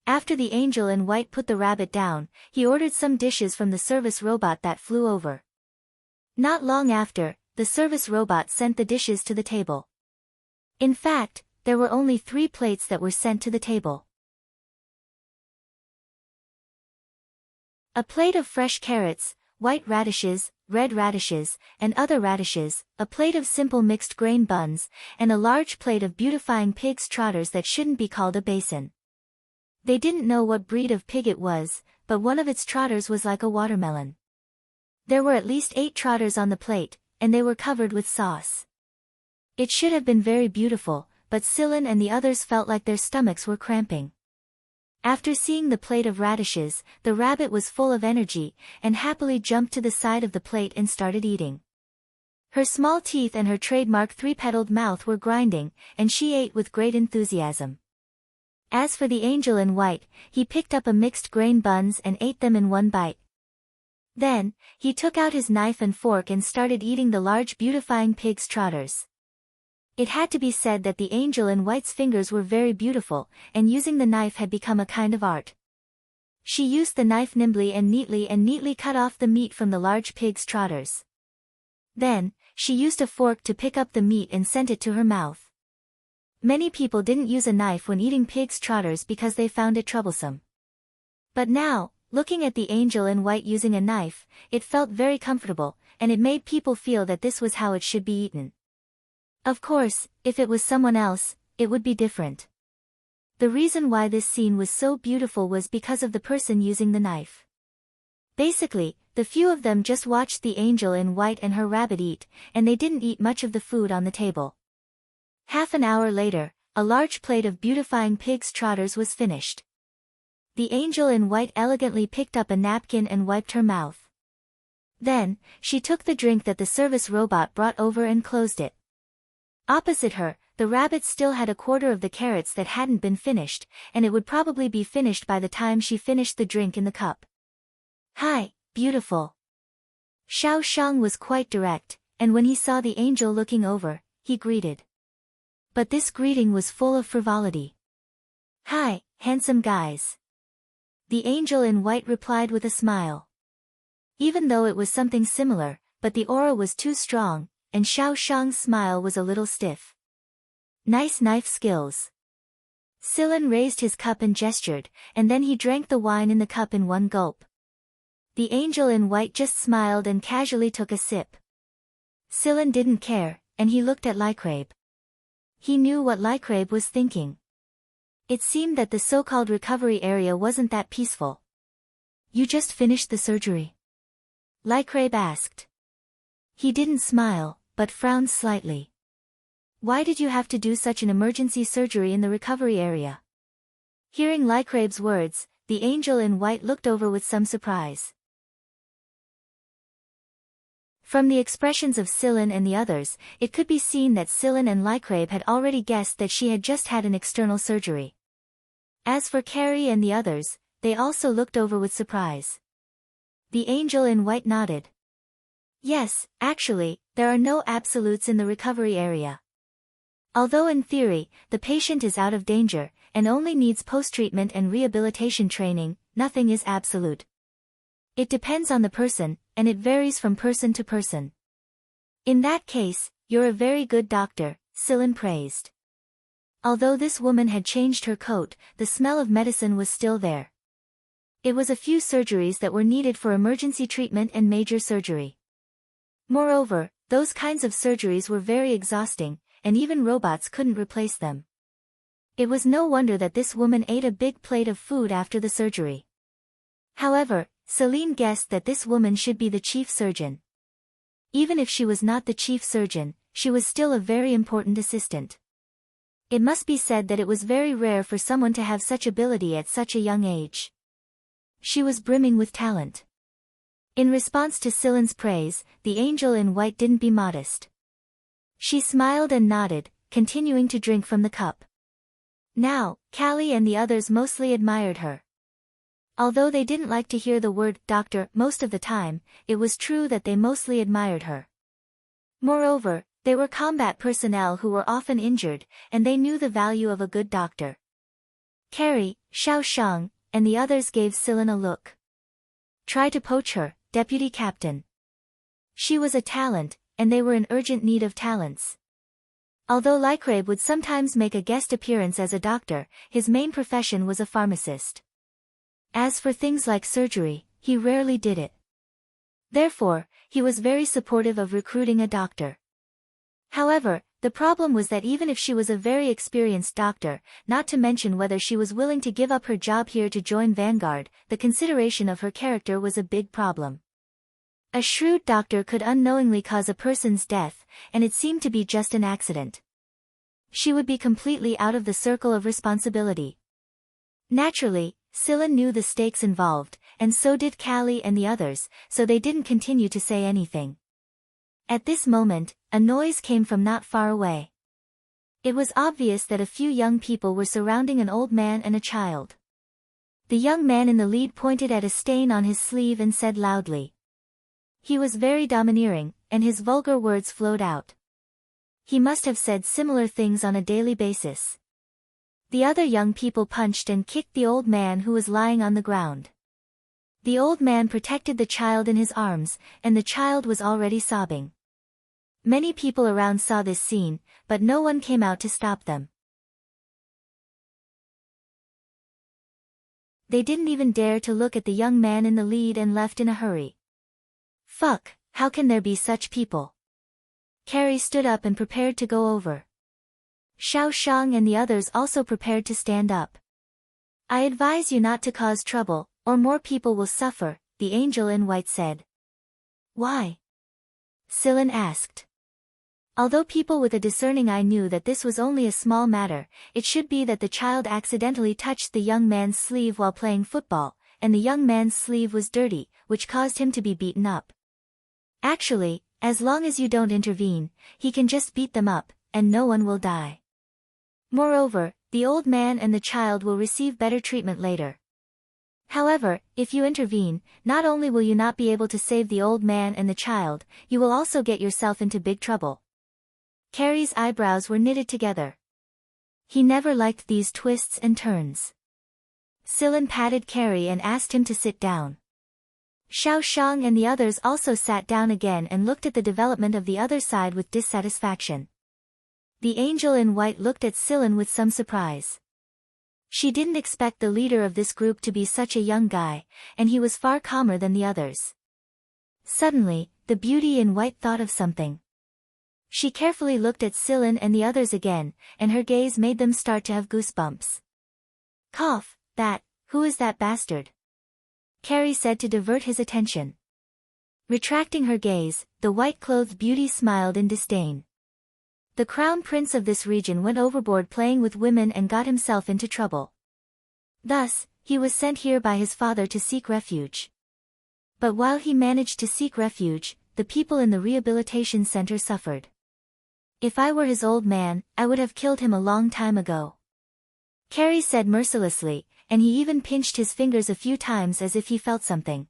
After the angel in white put the rabbit down, he ordered some dishes from the service robot that flew over. Not long after, the service robot sent the dishes to the table. In fact, there were only 3 plates that were sent to the table. A plate of fresh carrots, white radishes, red radishes, and other radishes, a plate of simple mixed grain buns, and a large plate of beautifying pig's trotters that shouldn't be called a basin. They didn't know what breed of pig it was, but one of its trotters was like a watermelon. There were at least 8 trotters on the plate, and they were covered with sauce. It should have been very beautiful, but Silen and the others felt like their stomachs were cramping. After seeing the plate of radishes, the rabbit was full of energy, and happily jumped to the side of the plate and started eating. Her small teeth and her trademark 3-petaled mouth were grinding, and she ate with great enthusiasm. As for the angel in white, he picked up a mixed grain buns and ate them in one bite. Then, he took out his knife and fork and started eating the large beautifying pig's trotters. It had to be said that the angel in white's fingers were very beautiful, and using the knife had become a kind of art. She used the knife nimbly and neatly cut off the meat from the large pig's trotters. Then, she used a fork to pick up the meat and sent it to her mouth. Many people didn't use a knife when eating pig's trotters because they found it troublesome. But now, looking at the angel in white using a knife, it felt very comfortable, and it made people feel that this was how it should be eaten. Of course, if it was someone else, it would be different. The reason why this scene was so beautiful was because of the person using the knife. Basically, the few of them just watched the angel in white and her rabbit eat, and they didn't eat much of the food on the table. Half an hour later, a large plate of beautifying pig's trotters was finished. The angel in white elegantly picked up a napkin and wiped her mouth. Then, she took the drink that the service robot brought over and closed it. Opposite her, the rabbit still had a quarter of the carrots that hadn't been finished, and it would probably be finished by the time she finished the drink in the cup. "Hi, beautiful." Xiao Shang was quite direct, and when he saw the angel looking over, he greeted. But this greeting was full of frivolity. "Hi, handsome guys." The angel in white replied with a smile. Even though it was something similar, but the aura was too strong, and Xiao Shang's smile was a little stiff. "Nice knife skills." Silen raised his cup and gestured, and then he drank the wine in the cup in one gulp. The angel in white just smiled and casually took a sip. Silen didn't care, and he looked at Lycrabe. He knew what Lycrabe was thinking. It seemed that the so-called recovery area wasn't that peaceful. "You just finished the surgery?" Lycrabe asked. He didn't smile, but frowned slightly. "Why did you have to do such an emergency surgery in the recovery area?" Hearing Lycrabe's words, the angel in white looked over with some surprise. From the expressions of Silen and the others, it could be seen that Silen and Lycrabe had already guessed that she had just had an external surgery. As for Carrie and the others, they also looked over with surprise. The angel in white nodded. Yes, actually, there are no absolutes in the recovery area. Although in theory, the patient is out of danger, and only needs post-treatment and rehabilitation training, nothing is absolute. It depends on the person, and it varies from person to person. In that case, you're a very good doctor, Sillin praised. Although this woman had changed her coat, the smell of medicine was still there. It was a few surgeries that were needed for emergency treatment and major surgery. Moreover, those kinds of surgeries were very exhausting, and even robots couldn't replace them. It was no wonder that this woman ate a big plate of food after the surgery. However, Celine guessed that this woman should be the chief surgeon. Even if she was not the chief surgeon, she was still a very important assistant. It must be said that it was very rare for someone to have such ability at such a young age. She was brimming with talent. In response to Cillian's praise, the angel in white didn't be modest. She smiled and nodded, continuing to drink from the cup. Now, Callie and the others mostly admired her. Although they didn't like to hear the word doctor most of the time, it was true that they mostly admired her. Moreover, they were combat personnel who were often injured, and they knew the value of a good doctor. Carrie, Xiao Shang, and the others gave Cillin a look. Try to poach her, Deputy Captain. She was a talent, and they were in urgent need of talents. Although Lycrabe would sometimes make a guest appearance as a doctor, his main profession was a pharmacist. As for things like surgery, he rarely did it. Therefore, he was very supportive of recruiting a doctor. However, the problem was that even if she was a very experienced doctor, not to mention whether she was willing to give up her job here to join Vanguard, the consideration of her character was a big problem. A shrewd doctor could unknowingly cause a person's death, and it seemed to be just an accident. She would be completely out of the circle of responsibility. Naturally, Cillin knew the stakes involved, and so did Callie and the others, so they didn't continue to say anything. At this moment, a noise came from not far away. It was obvious that a few young people were surrounding an old man and a child. The young man in the lead pointed at a stain on his sleeve and said loudly. He was very domineering, and his vulgar words flowed out. He must have said similar things on a daily basis. The other young people punched and kicked the old man who was lying on the ground. The old man protected the child in his arms, and the child was already sobbing. Many people around saw this scene, but no one came out to stop them. They didn't even dare to look at the young man in the lead and left in a hurry. Fuck, how can there be such people? Carrie stood up and prepared to go over. Xiao Shang and the others also prepared to stand up. I advise you not to cause trouble, or more people will suffer, the angel in white said. Why? Cillin asked. Although people with a discerning eye knew that this was only a small matter, it should be that the child accidentally touched the young man's sleeve while playing football, and the young man's sleeve was dirty, which caused him to be beaten up. Actually, as long as you don't intervene, he can just beat them up, and no one will die. Moreover, the old man and the child will receive better treatment later. However, if you intervene, not only will you not be able to save the old man and the child, you will also get yourself into big trouble. Carrie's eyebrows were knitted together. He never liked these twists and turns. Cillin patted Carrie and asked him to sit down. Xiao Shang and the others also sat down again and looked at the development of the other side with dissatisfaction. The angel in white looked at Cillin with some surprise. She didn't expect the leader of this group to be such a young guy, and he was far calmer than the others. Suddenly, the beauty in white thought of something. She carefully looked at Cillin and the others again, and her gaze made them start to have goosebumps. Cough, who is that bastard? Carrie said to divert his attention. Retracting her gaze, the white-clothed beauty smiled in disdain. The crown prince of this region went overboard playing with women and got himself into trouble. Thus, he was sent here by his father to seek refuge. But while he managed to seek refuge, the people in the rehabilitation center suffered. If I were his old man, I would have killed him a long time ago. Carrie said mercilessly, and he even pinched his fingers a few times as if he felt something.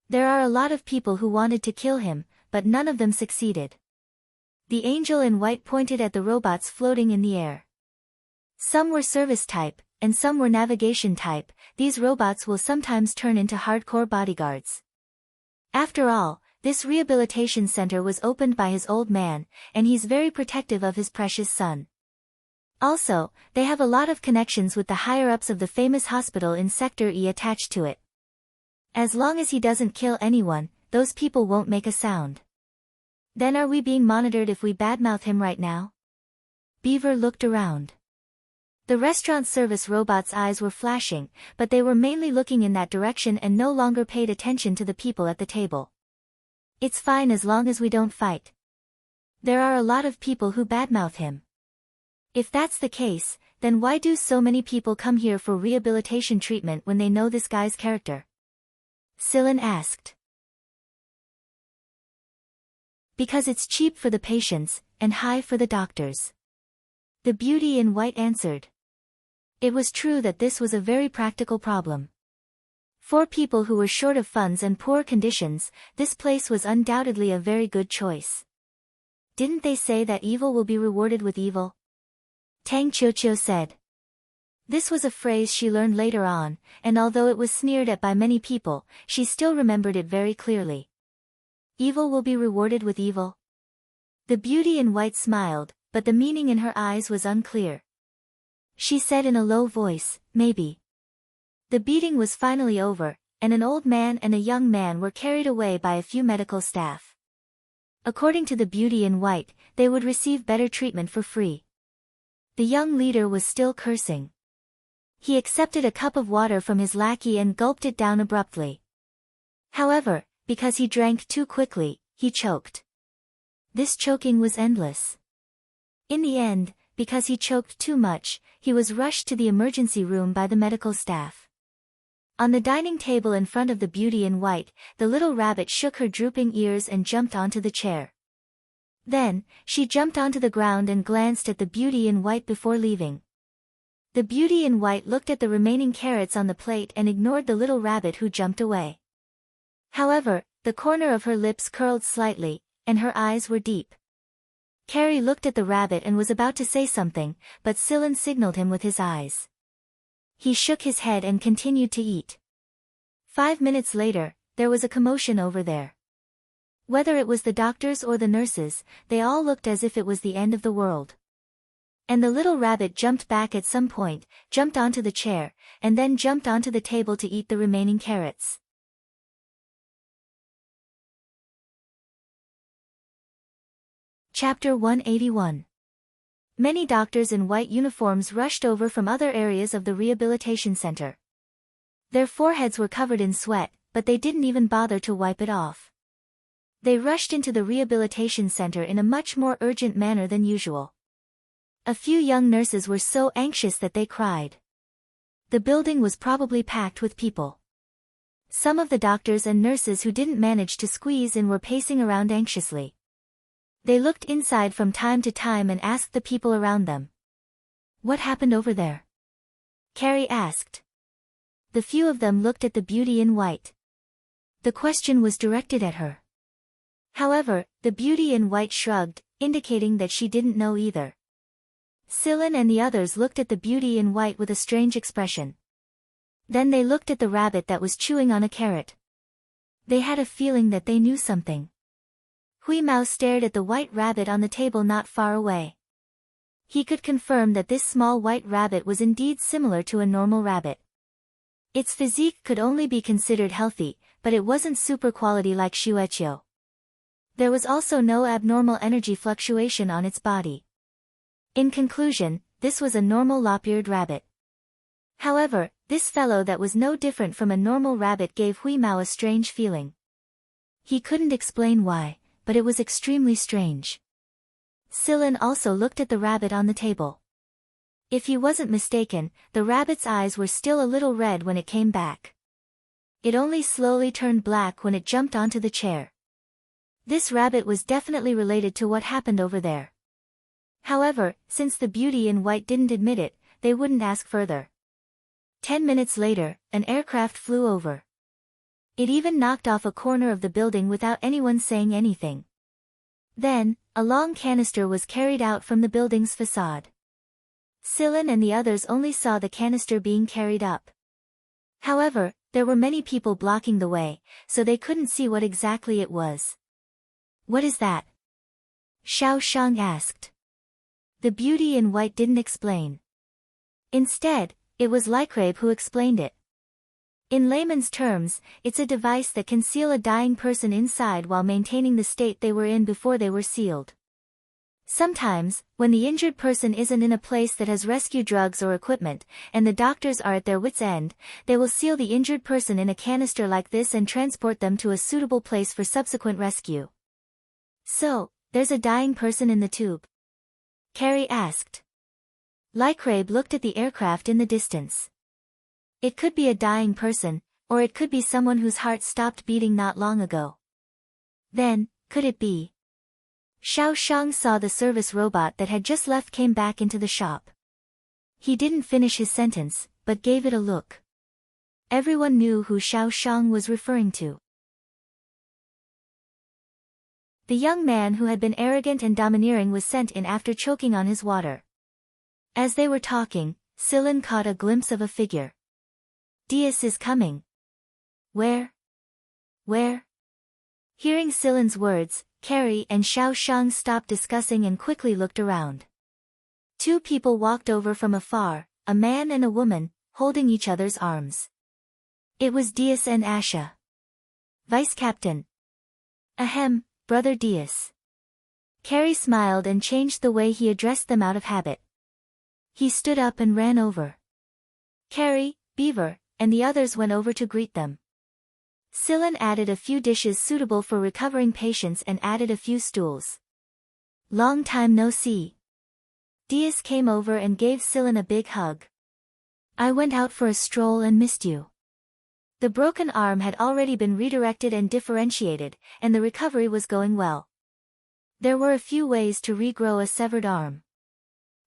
There are a lot of people who wanted to kill him, but none of them succeeded. The angel in white pointed at the robots floating in the air. Some were service type, and some were navigation type. These robots will sometimes turn into hardcore bodyguards. After all, this rehabilitation center was opened by his old man, and he's very protective of his precious son. Also, they have a lot of connections with the higher-ups of the famous hospital in Sector E attached to it. As long as he doesn't kill anyone, those people won't make a sound. Then are we being monitored if we badmouth him right now? Beaver looked around. The restaurant service robot's eyes were flashing, but they were mainly looking in that direction and no longer paid attention to the people at the table. It's fine as long as we don't fight. There are a lot of people who badmouth him. If that's the case, then why do so many people come here for rehabilitation treatment when they know this guy's character? Sillin asked. Because it's cheap for the patients, and high for the doctors. The beauty in white answered. It was true that this was a very practical problem. For people who were short of funds and poor conditions, this place was undoubtedly a very good choice. Didn't they say that evil will be rewarded with evil? Tang Qiuqiu said. This was a phrase she learned later on, and although it was sneered at by many people, she still remembered it very clearly. Evil will be rewarded with evil. The beauty in white smiled, but the meaning in her eyes was unclear. She said in a low voice, maybe. The beating was finally over, and an old man and a young man were carried away by a few medical staff. According to the beauty in white, they would receive better treatment for free. The young leader was still cursing. He accepted a cup of water from his lackey and gulped it down abruptly. However, because he drank too quickly, he choked. This choking was endless. In the end, because he choked too much, he was rushed to the emergency room by the medical staff. On the dining table in front of the beauty in white, the little rabbit shook her drooping ears and jumped onto the chair. Then, she jumped onto the ground and glanced at the beauty in white before leaving. The beauty in white looked at the remaining carrots on the plate and ignored the little rabbit who jumped away. However, the corner of her lips curled slightly, and her eyes were deep. Carrie looked at the rabbit and was about to say something, but Sillin signaled him with his eyes. He shook his head and continued to eat. 5 minutes later, there was a commotion over there. Whether it was the doctors or the nurses, they all looked as if it was the end of the world. And the little rabbit jumped back at some point, jumped onto the chair, and then jumped onto the table to eat the remaining carrots. Chapter 181. Many doctors in white uniforms rushed over from other areas of the rehabilitation center. Their foreheads were covered in sweat, but they didn't even bother to wipe it off. They rushed into the rehabilitation center in a much more urgent manner than usual. A few young nurses were so anxious that they cried. The building was probably packed with people. Some of the doctors and nurses who didn't manage to squeeze in were pacing around anxiously. They looked inside from time to time and asked the people around them. What happened over there? Carrie asked. The few of them looked at the beauty in white. The question was directed at her. However, the beauty in white shrugged, indicating that she didn't know either. Sillin and the others looked at the beauty in white with a strange expression. Then they looked at the rabbit that was chewing on a carrot. They had a feeling that they knew something. Hui Mao stared at the white rabbit on the table not far away. He could confirm that this small white rabbit was indeed similar to a normal rabbit. Its physique could only be considered healthy, but it wasn't super quality like Shueqiu. There was also no abnormal energy fluctuation on its body. In conclusion, this was a normal lop-eared rabbit. However, this fellow that was no different from a normal rabbit gave Hui Mao a strange feeling. He couldn't explain why, but it was extremely strange. Sillin also looked at the rabbit on the table. If he wasn't mistaken, the rabbit's eyes were still a little red when it came back. It only slowly turned black when it jumped onto the chair. This rabbit was definitely related to what happened over there. However, since the beauty in white didn't admit it, they wouldn't ask further. 10 minutes later, an aircraft flew over. It even knocked off a corner of the building without anyone saying anything. Then, a long canister was carried out from the building's facade. Silen and the others only saw the canister being carried up. However, there were many people blocking the way, so they couldn't see what exactly it was. "What is that?" Xiao Shang asked. The beauty in white didn't explain. Instead, it was Lycrabe who explained it. In layman's terms, it's a device that can seal a dying person inside while maintaining the state they were in before they were sealed. Sometimes, when the injured person isn't in a place that has rescue drugs or equipment, and the doctors are at their wits' end, they will seal the injured person in a canister like this and transport them to a suitable place for subsequent rescue. "So, there's a dying person in the tube?" Carrie asked. Lycrabe looked at the aircraft in the distance. It could be a dying person, or it could be someone whose heart stopped beating not long ago. Then, could it be? Xiao Shang saw the service robot that had just left came back into the shop. He didn't finish his sentence, but gave it a look. Everyone knew who Xiao Shang was referring to. The young man who had been arrogant and domineering was sent in after choking on his water. As they were talking, Silen caught a glimpse of a figure. "Dias is coming." "Where? Where?" Hearing Silen's words, Carrie and Xiao Shang stopped discussing and quickly looked around. Two people walked over from afar, a man and a woman, holding each other's arms. It was Dias and Asha. "Vice Captain." "Ahem, Brother Dias." Carrie smiled and changed the way he addressed them out of habit. He stood up and ran over. Carrie, Beaver, and the others went over to greet them. Silen added a few dishes suitable for recovering patients and added a few stools. "Long time no see." Dias came over and gave Silen a big hug. "I went out for a stroll and missed you." The broken arm had already been redirected and differentiated, and the recovery was going well. There were a few ways to regrow a severed arm.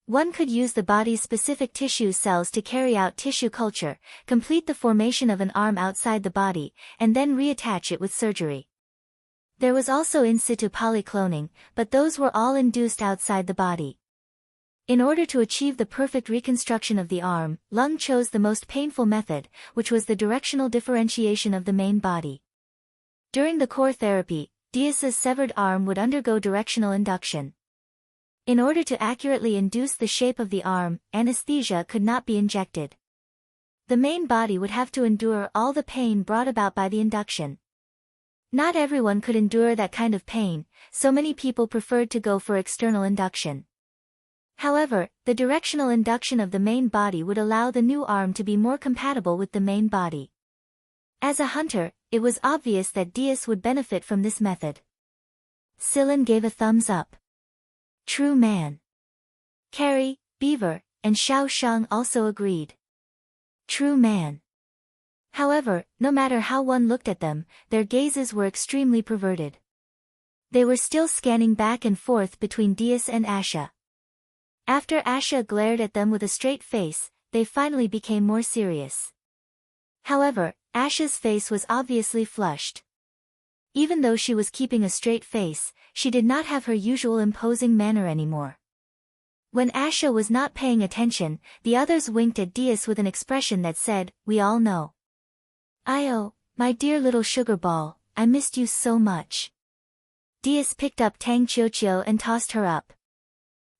One could use the body's specific tissue cells to carry out tissue culture, complete the formation of an arm outside the body, and then reattach it with surgery. There was also in situ polycloning, but those were all induced outside the body. In order to achieve the perfect reconstruction of the arm, Lung chose the most painful method, which was the directional differentiation of the main body. During the core therapy, Dias's severed arm would undergo directional induction. In order to accurately induce the shape of the arm, anesthesia could not be injected. The main body would have to endure all the pain brought about by the induction. Not everyone could endure that kind of pain, so many people preferred to go for external induction. However, the directional induction of the main body would allow the new arm to be more compatible with the main body. As a hunter, it was obvious that Dias would benefit from this method. Silen gave a thumbs up. "True man." Carrie, Beaver, and Xiao Shang also agreed. True man. However, no matter how one looked at them, their gazes were extremely perverted. They were still scanning back and forth between Dias and Asha. After Asha glared at them with a straight face, they finally became more serious. However, Asha's face was obviously flushed. Even though she was keeping a straight face, she did not have her usual imposing manner anymore. When Asha was not paying attention, the others winked at Dias with an expression that said, "We all know." "Io, my dear little sugar ball, I missed you so much." Dias picked up Tang Chiochio and tossed her up.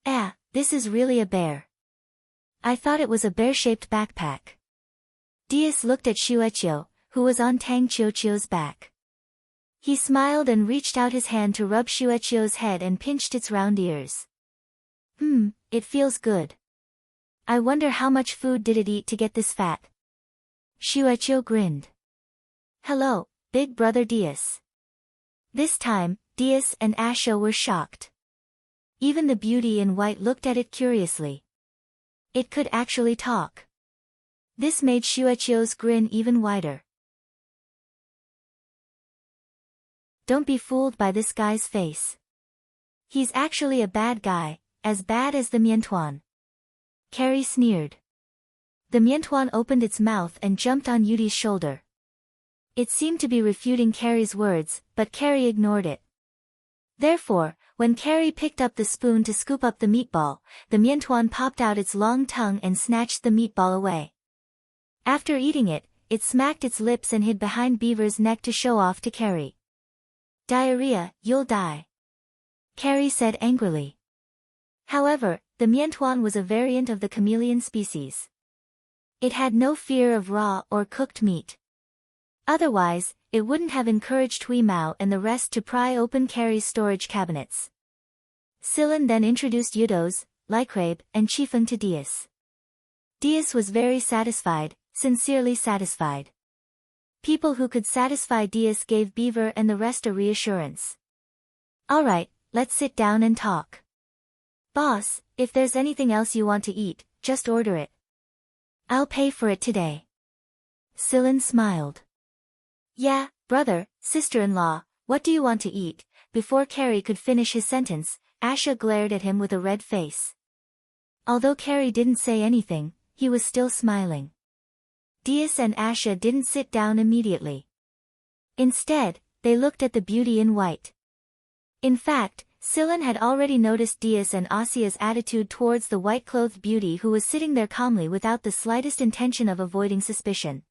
"Ah, this is really a bear. I thought it was a bear-shaped backpack." Dias looked at Shuechio, who was on Tang Chiochio's back. He smiled and reached out his hand to rub Shuechio's head and pinched its round ears. It feels good. I wonder how much food did it eat to get this fat?" Shuechio grinned. "Hello, big brother Dias." This time, Dias and Asha were shocked. Even the beauty in white looked at it curiously. It could actually talk. This made Shuechio's grin even wider. Don't be fooled by this guy's face. He's actually a bad guy, as bad as the Miantuan. Carrie sneered. The Miantuan opened its mouth and jumped on Yudi's shoulder. It seemed to be refuting Carrie's words, but Carrie ignored it. Therefore, when Carrie picked up the spoon to scoop up the meatball, the Miantuan popped out its long tongue and snatched the meatball away. After eating it, it smacked its lips and hid behind Beaver's neck to show off to Carrie. "Diarrhea, you'll die," Carrie said angrily. However, the Miantuan was a variant of the chameleon species. It had no fear of raw or cooked meat. Otherwise, it wouldn't have encouraged Hui Mao and the rest to pry open Carrie's storage cabinets. Silen then introduced Yudos, Lycrabe, and Chifeng to Dias. Dias was very satisfied, sincerely satisfied. People who could satisfy Dias gave Beaver and the rest a reassurance. "Alright, let's sit down and talk. Boss, if there's anything else you want to eat, just order it. I'll pay for it today." Silen smiled. "Yeah, brother, sister-in-law, what do you want to eat?" Before Carrie could finish his sentence, Asha glared at him with a red face. Although Carrie didn't say anything, he was still smiling. Dias and Asha didn't sit down immediately. Instead, they looked at the beauty in white. In fact, Silen had already noticed Dias and Asia's attitude towards the white-clothed beauty who was sitting there calmly without the slightest intention of avoiding suspicion.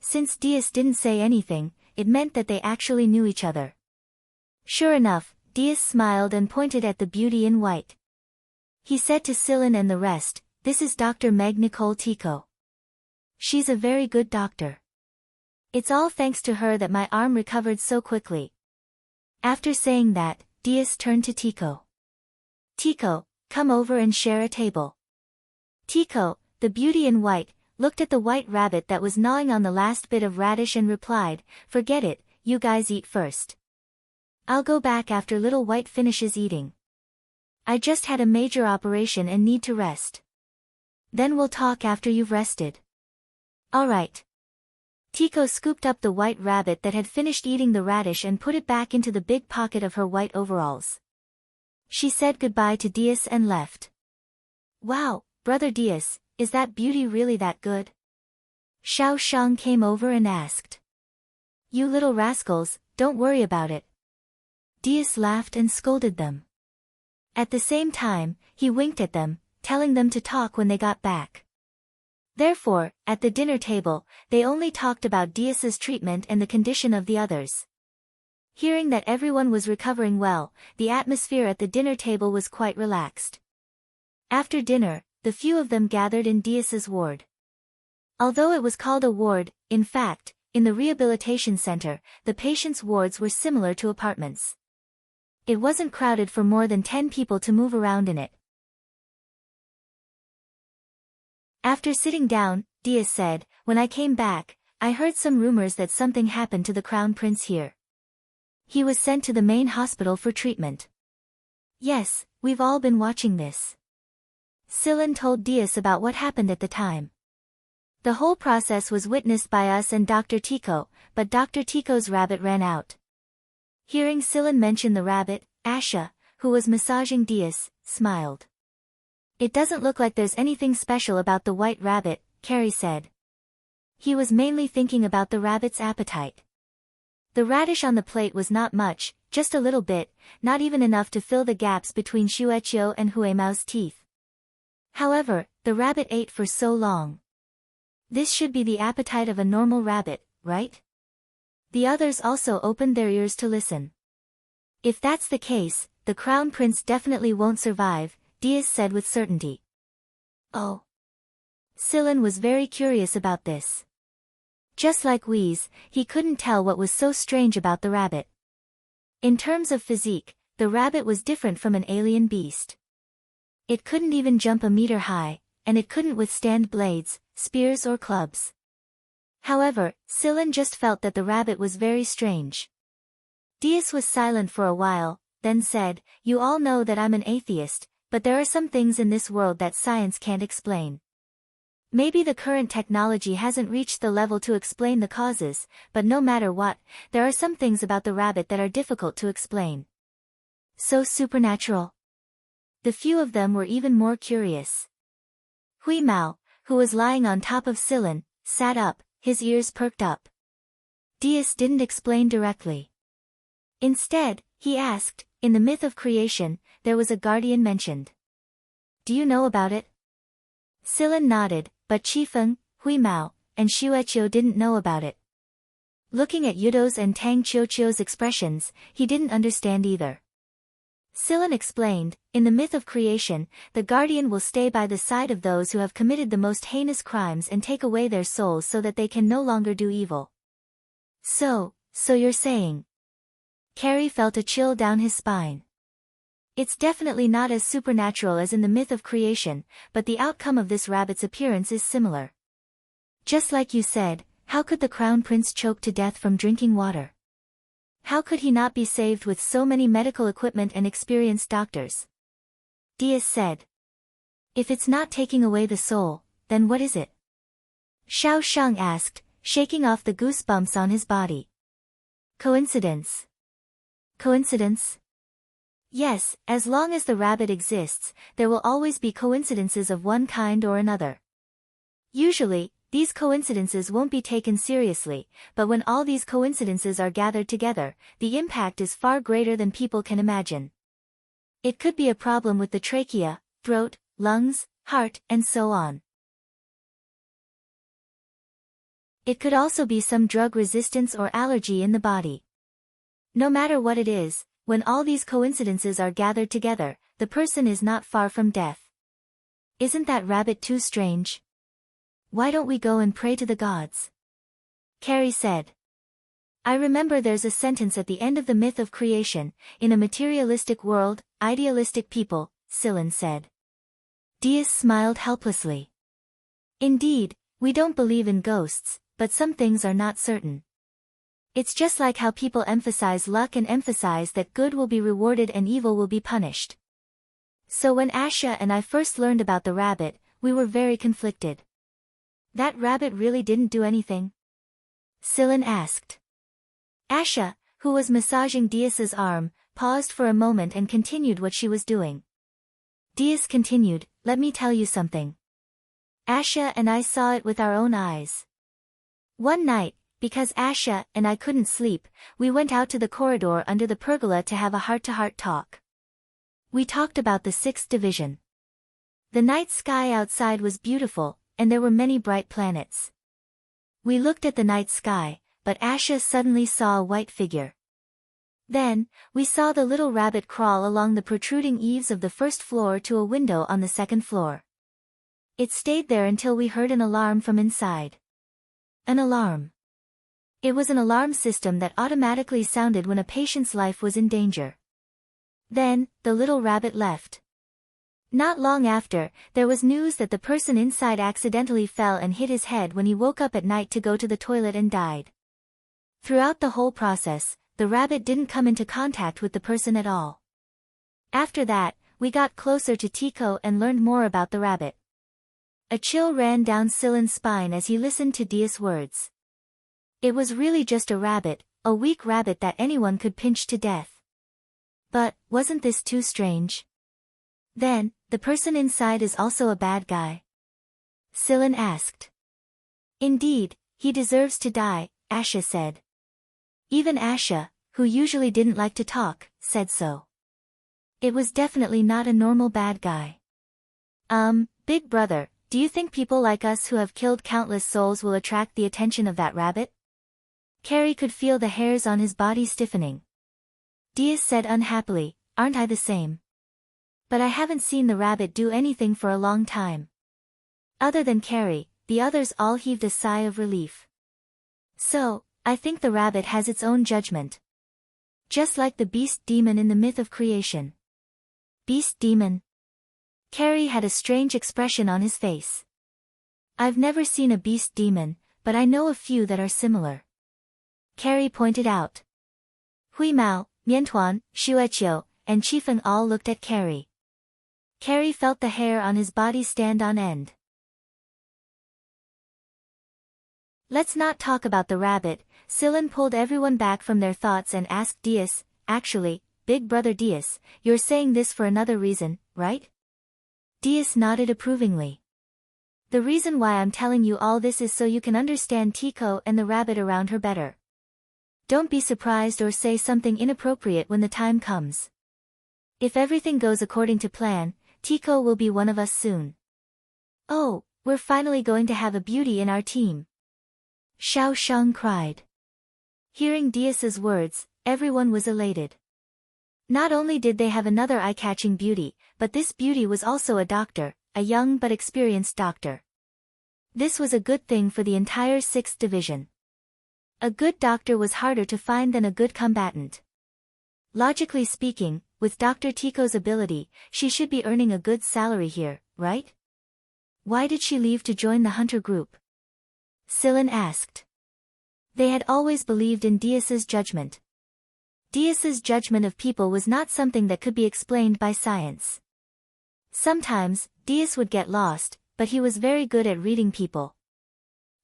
Since Dias didn't say anything, it meant that they actually knew each other. Sure enough, Dias smiled and pointed at the beauty in white. He said to Silen and the rest, "This is Dr. Meg Nicole Tico. She's a very good doctor. It's all thanks to her that my arm recovered so quickly." After saying that, Dias turned to Tico. "Tico, come over and share a table." Tico, the beauty in white, looked at the white rabbit that was gnawing on the last bit of radish and replied, "Forget it, you guys eat first. I'll go back after Little White finishes eating. I just had a major operation and need to rest. Then we'll talk after you've rested." "Alright." Tico scooped up the white rabbit that had finished eating the radish and put it back into the big pocket of her white overalls. She said goodbye to Dias and left. "Wow, brother Dias, is that beauty really that good?" Xiao Shang came over and asked. "You little rascals, don't worry about it." Dias laughed and scolded them. At the same time, he winked at them, telling them to talk when they got back. Therefore, at the dinner table, they only talked about Dias's treatment and the condition of the others. Hearing that everyone was recovering well, the atmosphere at the dinner table was quite relaxed. After dinner, the few of them gathered in Dias's ward. Although it was called a ward, in fact, in the rehabilitation center, the patients' wards were similar to apartments. It wasn't crowded for more than 10 people to move around in it. After sitting down, Dias said, "When I came back, I heard some rumors that something happened to the Crown Prince here. He was sent to the main hospital for treatment." "Yes, we've all been watching this." Silen told Dias about what happened at the time. "The whole process was witnessed by us and Dr. Tico, but Dr. Tico's rabbit ran out." Hearing Silen mention the rabbit, Asha, who was massaging Dias, smiled. "It doesn't look like there's anything special about the white rabbit," Carrie said. He was mainly thinking about the rabbit's appetite. The radish on the plate was not much, just a little bit, not even enough to fill the gaps between Shueqiu and Huimao's teeth. However, the rabbit ate for so long. This should be the appetite of a normal rabbit, right? The others also opened their ears to listen. "If that's the case, the Crown Prince definitely won't survive," Dias said with certainty. "Oh." Silen was very curious about this. Just like Wheeze, he couldn't tell what was so strange about the rabbit. In terms of physique, the rabbit was different from an alien beast. It couldn't even jump a meter high, and it couldn't withstand blades, spears or clubs. However, Silen just felt that the rabbit was very strange. Dias was silent for a while, then said, "You all know that I'm an atheist, but there are some things in this world that science can't explain. Maybe the current technology hasn't reached the level to explain the causes, but no matter what, there are some things about the rabbit that are difficult to explain." So supernatural. The few of them were even more curious. Hui Mao, who was lying on top of Silen, sat up, his ears perked up. Dias didn't explain directly. Instead, he asked, in the myth of creation, there was a guardian mentioned. Do you know about it? Silen nodded, but Qifeng, Huimao, and Xueqiu didn't know about it. Looking at Yudo's and Tang Qiuqiu's expressions, he didn't understand either. Silen explained, in the myth of creation, the guardian will stay by the side of those who have committed the most heinous crimes and take away their souls so that they can no longer do evil. So you're saying? Carrie felt a chill down his spine. It's definitely not as supernatural as in the myth of creation, but the outcome of this rabbit's appearance is similar. Just like you said, how could the crown prince choke to death from drinking water? How could he not be saved with so many medical equipment and experienced doctors? Dias said. If it's not taking away the soul, then what is it? Xiao Sheng asked, shaking off the goosebumps on his body. Coincidence. Coincidence? Yes, as long as the rabbit exists, there will always be coincidences of one kind or another. Usually, these coincidences won't be taken seriously, but when all these coincidences are gathered together, the impact is far greater than people can imagine. It could be a problem with the trachea, throat, lungs, heart, and so on. It could also be some drug resistance or allergy in the body. No matter what it is, when all these coincidences are gathered together, the person is not far from death. Isn't that rabbit too strange? Why don't we go and pray to the gods? Carrie said. I remember there's a sentence at the end of the myth of creation, in a materialistic world, idealistic people, Silen said. Dias smiled helplessly. Indeed, we don't believe in ghosts, but some things are not certain. It's just like how people emphasize luck and emphasize that good will be rewarded and evil will be punished. So when Asha and I first learned about the rabbit, we were very conflicted. That rabbit really didn't do anything? Silen asked. Asha, who was massaging Dias's arm, paused for a moment and continued what she was doing. Dias continued, let me tell you something. Asha and I saw it with our own eyes. One night, because Asha and I couldn't sleep, we went out to the corridor under the pergola to have a heart-to-heart talk. We talked about the 6th division. The night sky outside was beautiful, and there were many bright planets. We looked at the night sky, but Asha suddenly saw a white figure. Then, we saw the little rabbit crawl along the protruding eaves of the 1st floor to a window on the 2nd floor. It stayed there until we heard an alarm from inside. An alarm. It was an alarm system that automatically sounded when a patient's life was in danger. Then, the little rabbit left. Not long after, there was news that the person inside accidentally fell and hit his head when he woke up at night to go to the toilet and died. Throughout the whole process, the rabbit didn't come into contact with the person at all. After that, we got closer to Tico and learned more about the rabbit. A chill ran down Silen's spine as he listened to Dias' words. It was really just a rabbit, a weak rabbit that anyone could pinch to death. But, wasn't this too strange? Then, the person inside is also a bad guy? Silen asked. Indeed, he deserves to die, Asha said. Even Asha, who usually didn't like to talk, said so. It was definitely not a normal bad guy. Big brother, do you think people like us who have killed countless souls will attract the attention of that rabbit? Carrie could feel the hairs on his body stiffening. Dias said unhappily, aren't I the same? But I haven't seen the rabbit do anything for a long time. Other than Carrie, the others all heaved a sigh of relief. So, I think the rabbit has its own judgment. Just like the beast demon in the myth of creation. Beast demon? Carrie had a strange expression on his face. I've never seen a beast demon, but I know a few that are similar. Carrie pointed out. Huimao, Miantuan, Xueqiu, and Qifeng all looked at Carrie. Carrie felt the hair on his body stand on end. Let's not talk about the rabbit. Silen pulled everyone back from their thoughts and asked Dias, actually, big brother Dias, you're saying this for another reason, right? Dias nodded approvingly. The reason why I'm telling you all this is so you can understand Tico and the rabbit around her better. Don't be surprised or say something inappropriate when the time comes. If everything goes according to plan, Tico will be one of us soon. Oh, we're finally going to have a beauty in our team. Xiao Shang cried. Hearing Dias's words, everyone was elated. Not only did they have another eye-catching beauty, but this beauty was also a doctor, a young but experienced doctor. This was a good thing for the entire 6th Division. A good doctor was harder to find than a good combatant. Logically speaking, with Dr. Tico's ability, she should be earning a good salary here, right? Why did she leave to join the hunter group? Sillin asked. They had always believed in Dias's judgment. Dias's judgment of people was not something that could be explained by science. Sometimes, Dias would get lost, but he was very good at reading people.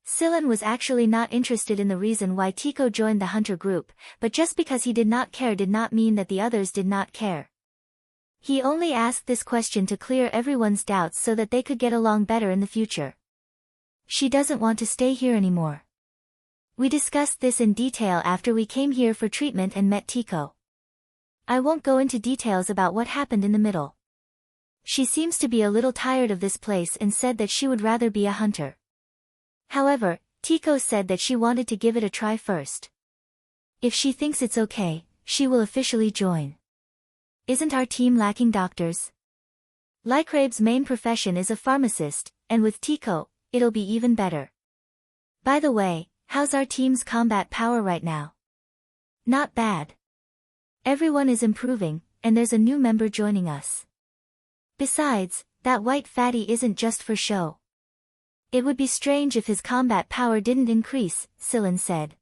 Sillin was actually not interested in the reason why Tico joined the hunter group, but just because he did not care did not mean that the others did not care. He only asked this question to clear everyone's doubts so that they could get along better in the future. She doesn't want to stay here anymore. We discussed this in detail after we came here for treatment and met Tico. I won't go into details about what happened in the middle. She seems to be a little tired of this place and said that she would rather be a hunter. However, Tico said that she wanted to give it a try first. If she thinks it's okay, she will officially join. Isn't our team lacking doctors? Lycrabe's main profession is a pharmacist, and with Tico, it'll be even better. By the way, how's our team's combat power right now? Not bad. Everyone is improving, and there's a new member joining us. Besides, that white fatty isn't just for show. It would be strange if his combat power didn't increase, Sillin said.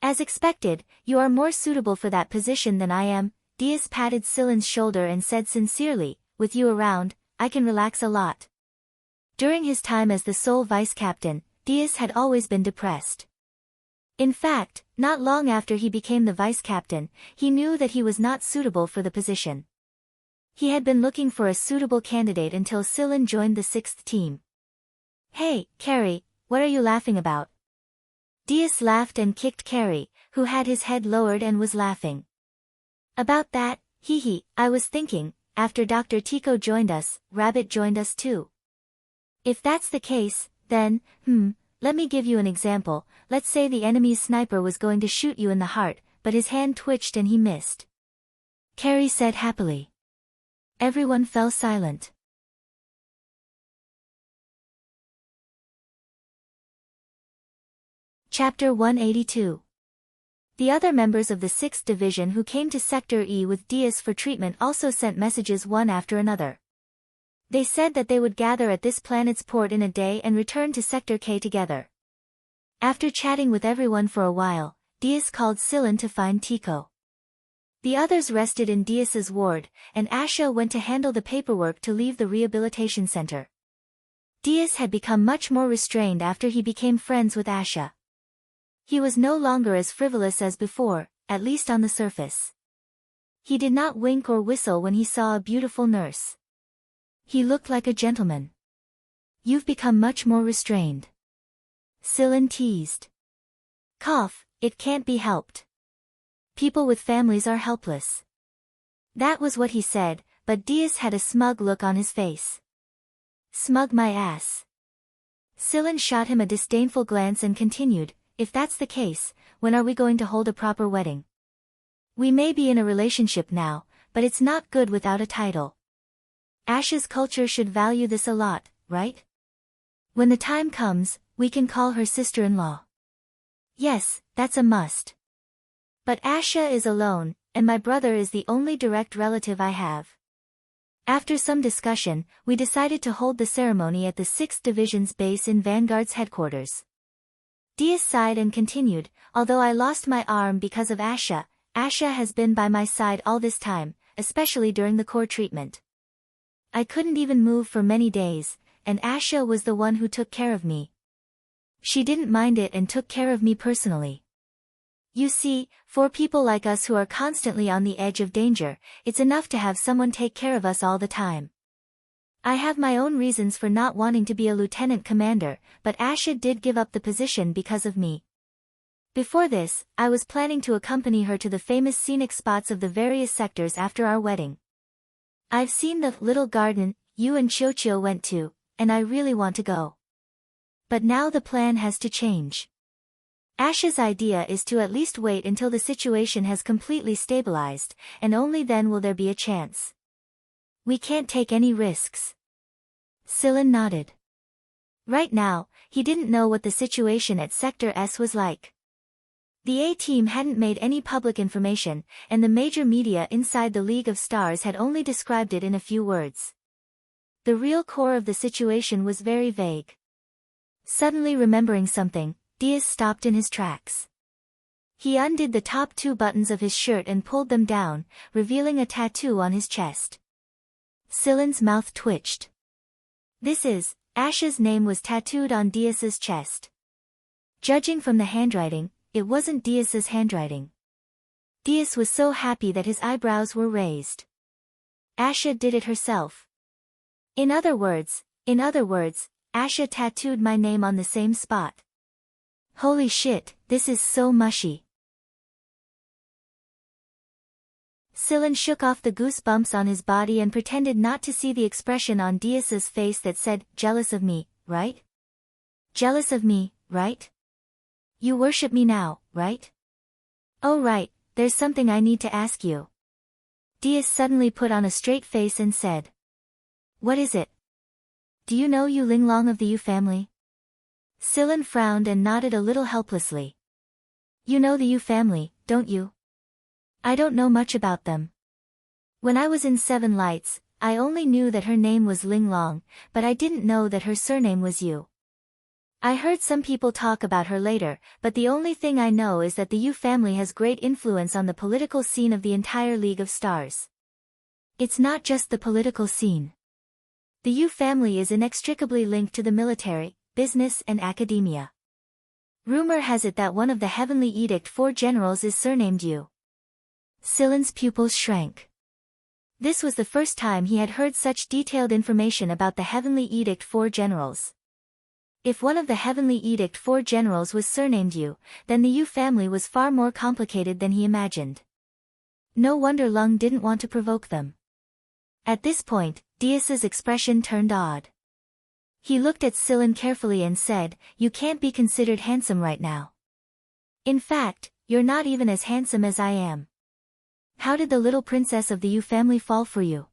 As expected, you are more suitable for that position than I am. Dias patted Sillin's shoulder and said sincerely, with you around, I can relax a lot. During his time as the sole vice-captain, Dias had always been depressed. In fact, not long after he became the vice-captain, he knew that he was not suitable for the position. He had been looking for a suitable candidate until Sillin joined the 6th team. Hey, Carrie, what are you laughing about? Dias laughed and kicked Carrie, who had his head lowered and was laughing. About that, I was thinking, after Dr. Tico joined us, Rabbit joined us too. If that's the case, then, let me give you an example. Let's say the enemy's sniper was going to shoot you in the heart, but his hand twitched and he missed. Carrie said happily. Everyone fell silent. Chapter 182. The other members of the 6th Division who came to Sector E with Dias for treatment also sent messages one after another. They said that they would gather at this planet's port in a day and return to Sector K together. After chatting with everyone for a while, Dias called Sillin to find Tico. The others rested in Dias's ward, and Asha went to handle the paperwork to leave the rehabilitation center. Dias had become much more restrained after he became friends with Asha. He was no longer as frivolous as before, at least on the surface. He did not wink or whistle when he saw a beautiful nurse. He looked like a gentleman. You've become much more restrained. Sillin teased. Cough, it can't be helped. People with families are helpless. That was what he said, but Dias had a smug look on his face. Smug my ass. Sillin shot him a disdainful glance and continued, if that's the case, when are we going to hold a proper wedding? We may be in a relationship now, but it's not good without a title. Ash's culture should value this a lot, right? When the time comes, we can call her sister-in-law. Yes, that's a must. But Asha is alone, and my brother is the only direct relative I have. After some discussion, we decided to hold the ceremony at the 6th Division's base in Vanguard's headquarters. Dias sighed and continued, although I lost my arm because of Asha, Asha has been by my side all this time, especially during the core treatment. I couldn't even move for many days, and Asha was the one who took care of me. She didn't mind it and took care of me personally. You see, for people like us who are constantly on the edge of danger, it's enough to have someone take care of us all the time. I have my own reasons for not wanting to be a lieutenant commander, but Asha did give up the position because of me. Before this, I was planning to accompany her to the famous scenic spots of the various sectors after our wedding. I've seen the little garden you and Chochio went to, and I really want to go. But now the plan has to change. Ash's idea is to at least wait until the situation has completely stabilized, and only then will there be a chance. We can't take any risks. Silen nodded. Right now, he didn't know what the situation at Sector S was like. The A-team hadn't made any public information, and the major media inside the League of Stars had only described it in a few words. The real core of the situation was very vague. Suddenly remembering something, Diaz stopped in his tracks. He undid the top 2 buttons of his shirt and pulled them down, revealing a tattoo on his chest. Silen's mouth twitched. Ash's name was tattooed on Diaz's chest. Judging from the handwriting, it wasn't Diaz's handwriting. Diaz was so happy that his eyebrows were raised. Asha did it herself. In other words, Asha tattooed my name on the same spot. Holy shit, this is so mushy. Silen shook off the goosebumps on his body and pretended not to see the expression on Diaz's face that said, "Jealous of me, right? Jealous of me, right? You worship me now, right? Oh right, there's something I need to ask you." Diaz suddenly put on a straight face and said. "What is it? Do you know Yu Linglong of the Yu family?" Silen frowned and nodded a little helplessly. "You know the Yu family, don't you?" "I don't know much about them. When I was in Seven Lights, I only knew that her name was Linglong, but I didn't know that her surname was Yu. I heard some people talk about her later, but the only thing I know is that the Yu family has great influence on the political scene of the entire League of Stars. It's not just the political scene. The Yu family is inextricably linked to the military, business and academia. Rumor has it that one of the Heavenly Edict 4 generals is surnamed Yu." Silen's pupils shrank. This was the first time he had heard such detailed information about the Heavenly Edict 4 generals. If one of the Heavenly Edict 4 generals was surnamed Yu, then the Yu family was far more complicated than he imagined. No wonder Lung didn't want to provoke them. At this point, Diaz's expression turned odd. He looked at Silen carefully and said, "You can't be considered handsome right now. In fact, you're not even as handsome as I am. How did the little princess of the Yu family fall for you?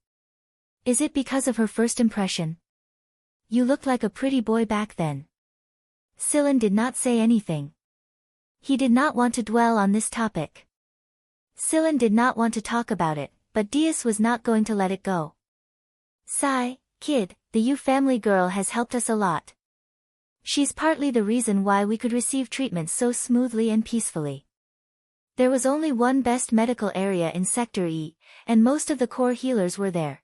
Is it because of her first impression? You looked like a pretty boy back then." Silen did not say anything. He did not want to dwell on this topic. Silen did not want to talk about it, but Diaz was not going to let it go. "Sigh, kid, the Yu family girl has helped us a lot. She's partly the reason why we could receive treatment so smoothly and peacefully. There was only one best medical area in Sector E, and most of the core healers were there.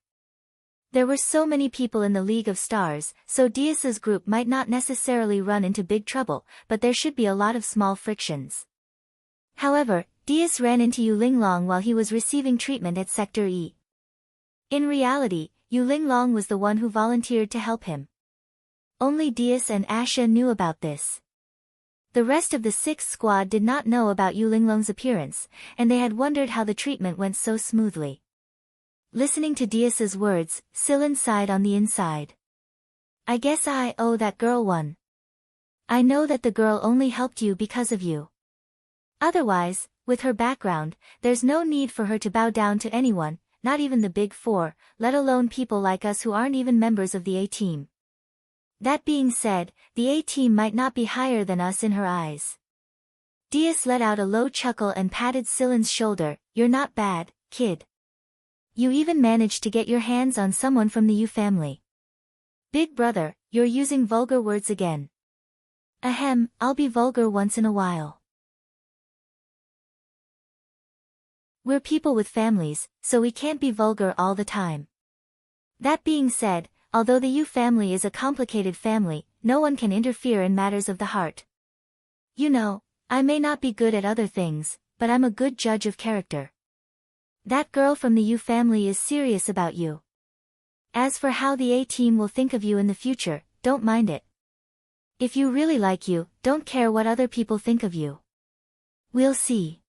There were so many people in the League of Stars, so Diaz's group might not necessarily run into big trouble, but there should be a lot of small frictions. However, Diaz ran into Yu Linglong while he was receiving treatment at Sector E. In reality, Yu Linglong was the one who volunteered to help him. Only Diaz and Asha knew about this. The rest of the 6th squad did not know about Yu Linglong's appearance, and they had wondered how the treatment went so smoothly. Listening to Diaz's words, Silen sighed on the inside. "I guess I owe that girl one. I know that the girl only helped you because of you. Otherwise, with her background, there's no need for her to bow down to anyone, not even the Big Four, let alone people like us who aren't even members of the A-team. That being said, the A-team might not be higher than us in her eyes." Diaz let out a low chuckle and patted Silen's shoulder. "You're not bad, kid. You even managed to get your hands on someone from the Yu family. Big brother, you're using vulgar words again." "Ahem, I'll be vulgar once in a while. We're people with families, so we can't be vulgar all the time. That being said, although the Yu family is a complicated family, no one can interfere in matters of the heart. You know, I may not be good at other things, but I'm a good judge of character. That girl from the Yu family is serious about you. As for how the A-team will think of you in the future, don't mind it. If you really like you, don't care what other people think of you. We'll see.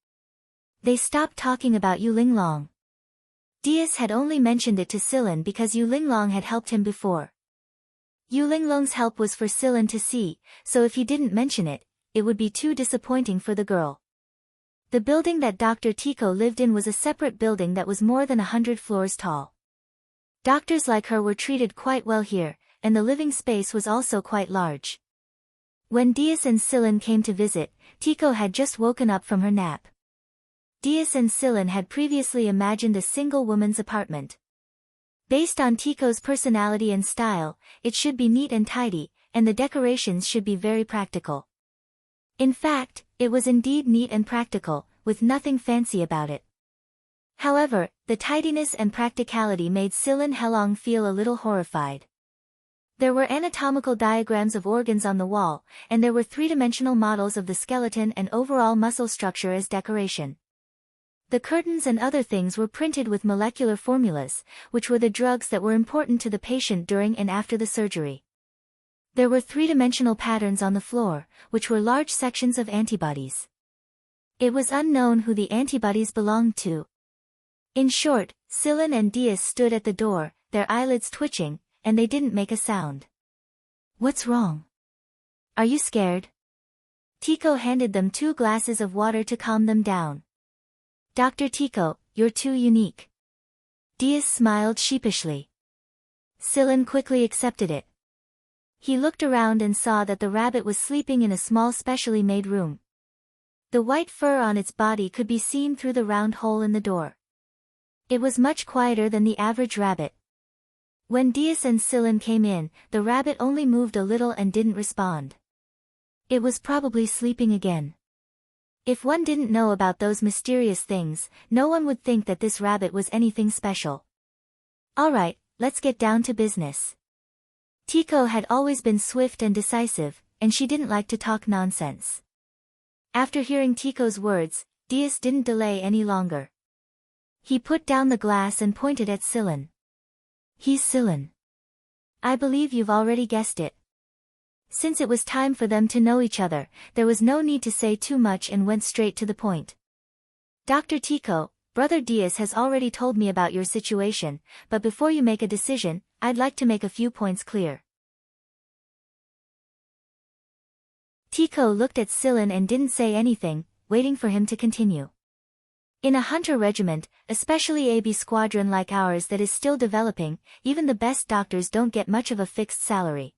They stopped talking about Yu Linglong. Diaz had only mentioned it to Silan because Yu Linglong had helped him before. Yu Linglong's help was for Silan to see, so if he didn't mention it, it would be too disappointing for the girl. The building that Dr. Tico lived in was a separate building that was more than 100 floors tall. Doctors like her were treated quite well here, and the living space was also quite large. When Diaz and Silan came to visit, Tico had just woken up from her nap. Diaz and Silan had previously imagined a single woman's apartment. Based on Tico's personality and style, it should be neat and tidy, and the decorations should be very practical. In fact, it was indeed neat and practical, with nothing fancy about it. However, the tidiness and practicality made Silan Helong feel a little horrified. There were anatomical diagrams of organs on the wall, and there were three-dimensional models of the skeleton and overall muscle structure as decoration. The curtains and other things were printed with molecular formulas, which were the drugs that were important to the patient during and after the surgery. There were three-dimensional patterns on the floor, which were large sections of antibodies. It was unknown who the antibodies belonged to. In short, Silan and Diaz stood at the door, their eyelids twitching, and they didn't make a sound. What's wrong? Are you scared? Tico handed them 2 glasses of water to calm them down. Dr. Tico, you're too unique. Diaz smiled sheepishly. Silan quickly accepted it. He looked around and saw that the rabbit was sleeping in a small specially made room. The white fur on its body could be seen through the round hole in the door. It was much quieter than the average rabbit. When Diaz and Silan came in, the rabbit only moved a little and didn't respond. It was probably sleeping again. If one didn't know about those mysterious things, no one would think that this rabbit was anything special. Alright, let's get down to business. Tico had always been swift and decisive, and she didn't like to talk nonsense. After hearing Tico's words, Diaz didn't delay any longer. He put down the glass and pointed at Silan. He's Silan. I believe you've already guessed it. Since it was time for them to know each other, there was no need to say too much and went straight to the point. Dr. Tico, Brother Diaz has already told me about your situation, but before you make a decision, I'd like to make a few points clear. Tico looked at Silan and didn't say anything, waiting for him to continue. In a hunter regiment, especially a B squadron like ours that is still developing, even the best doctors don't get much of a fixed salary.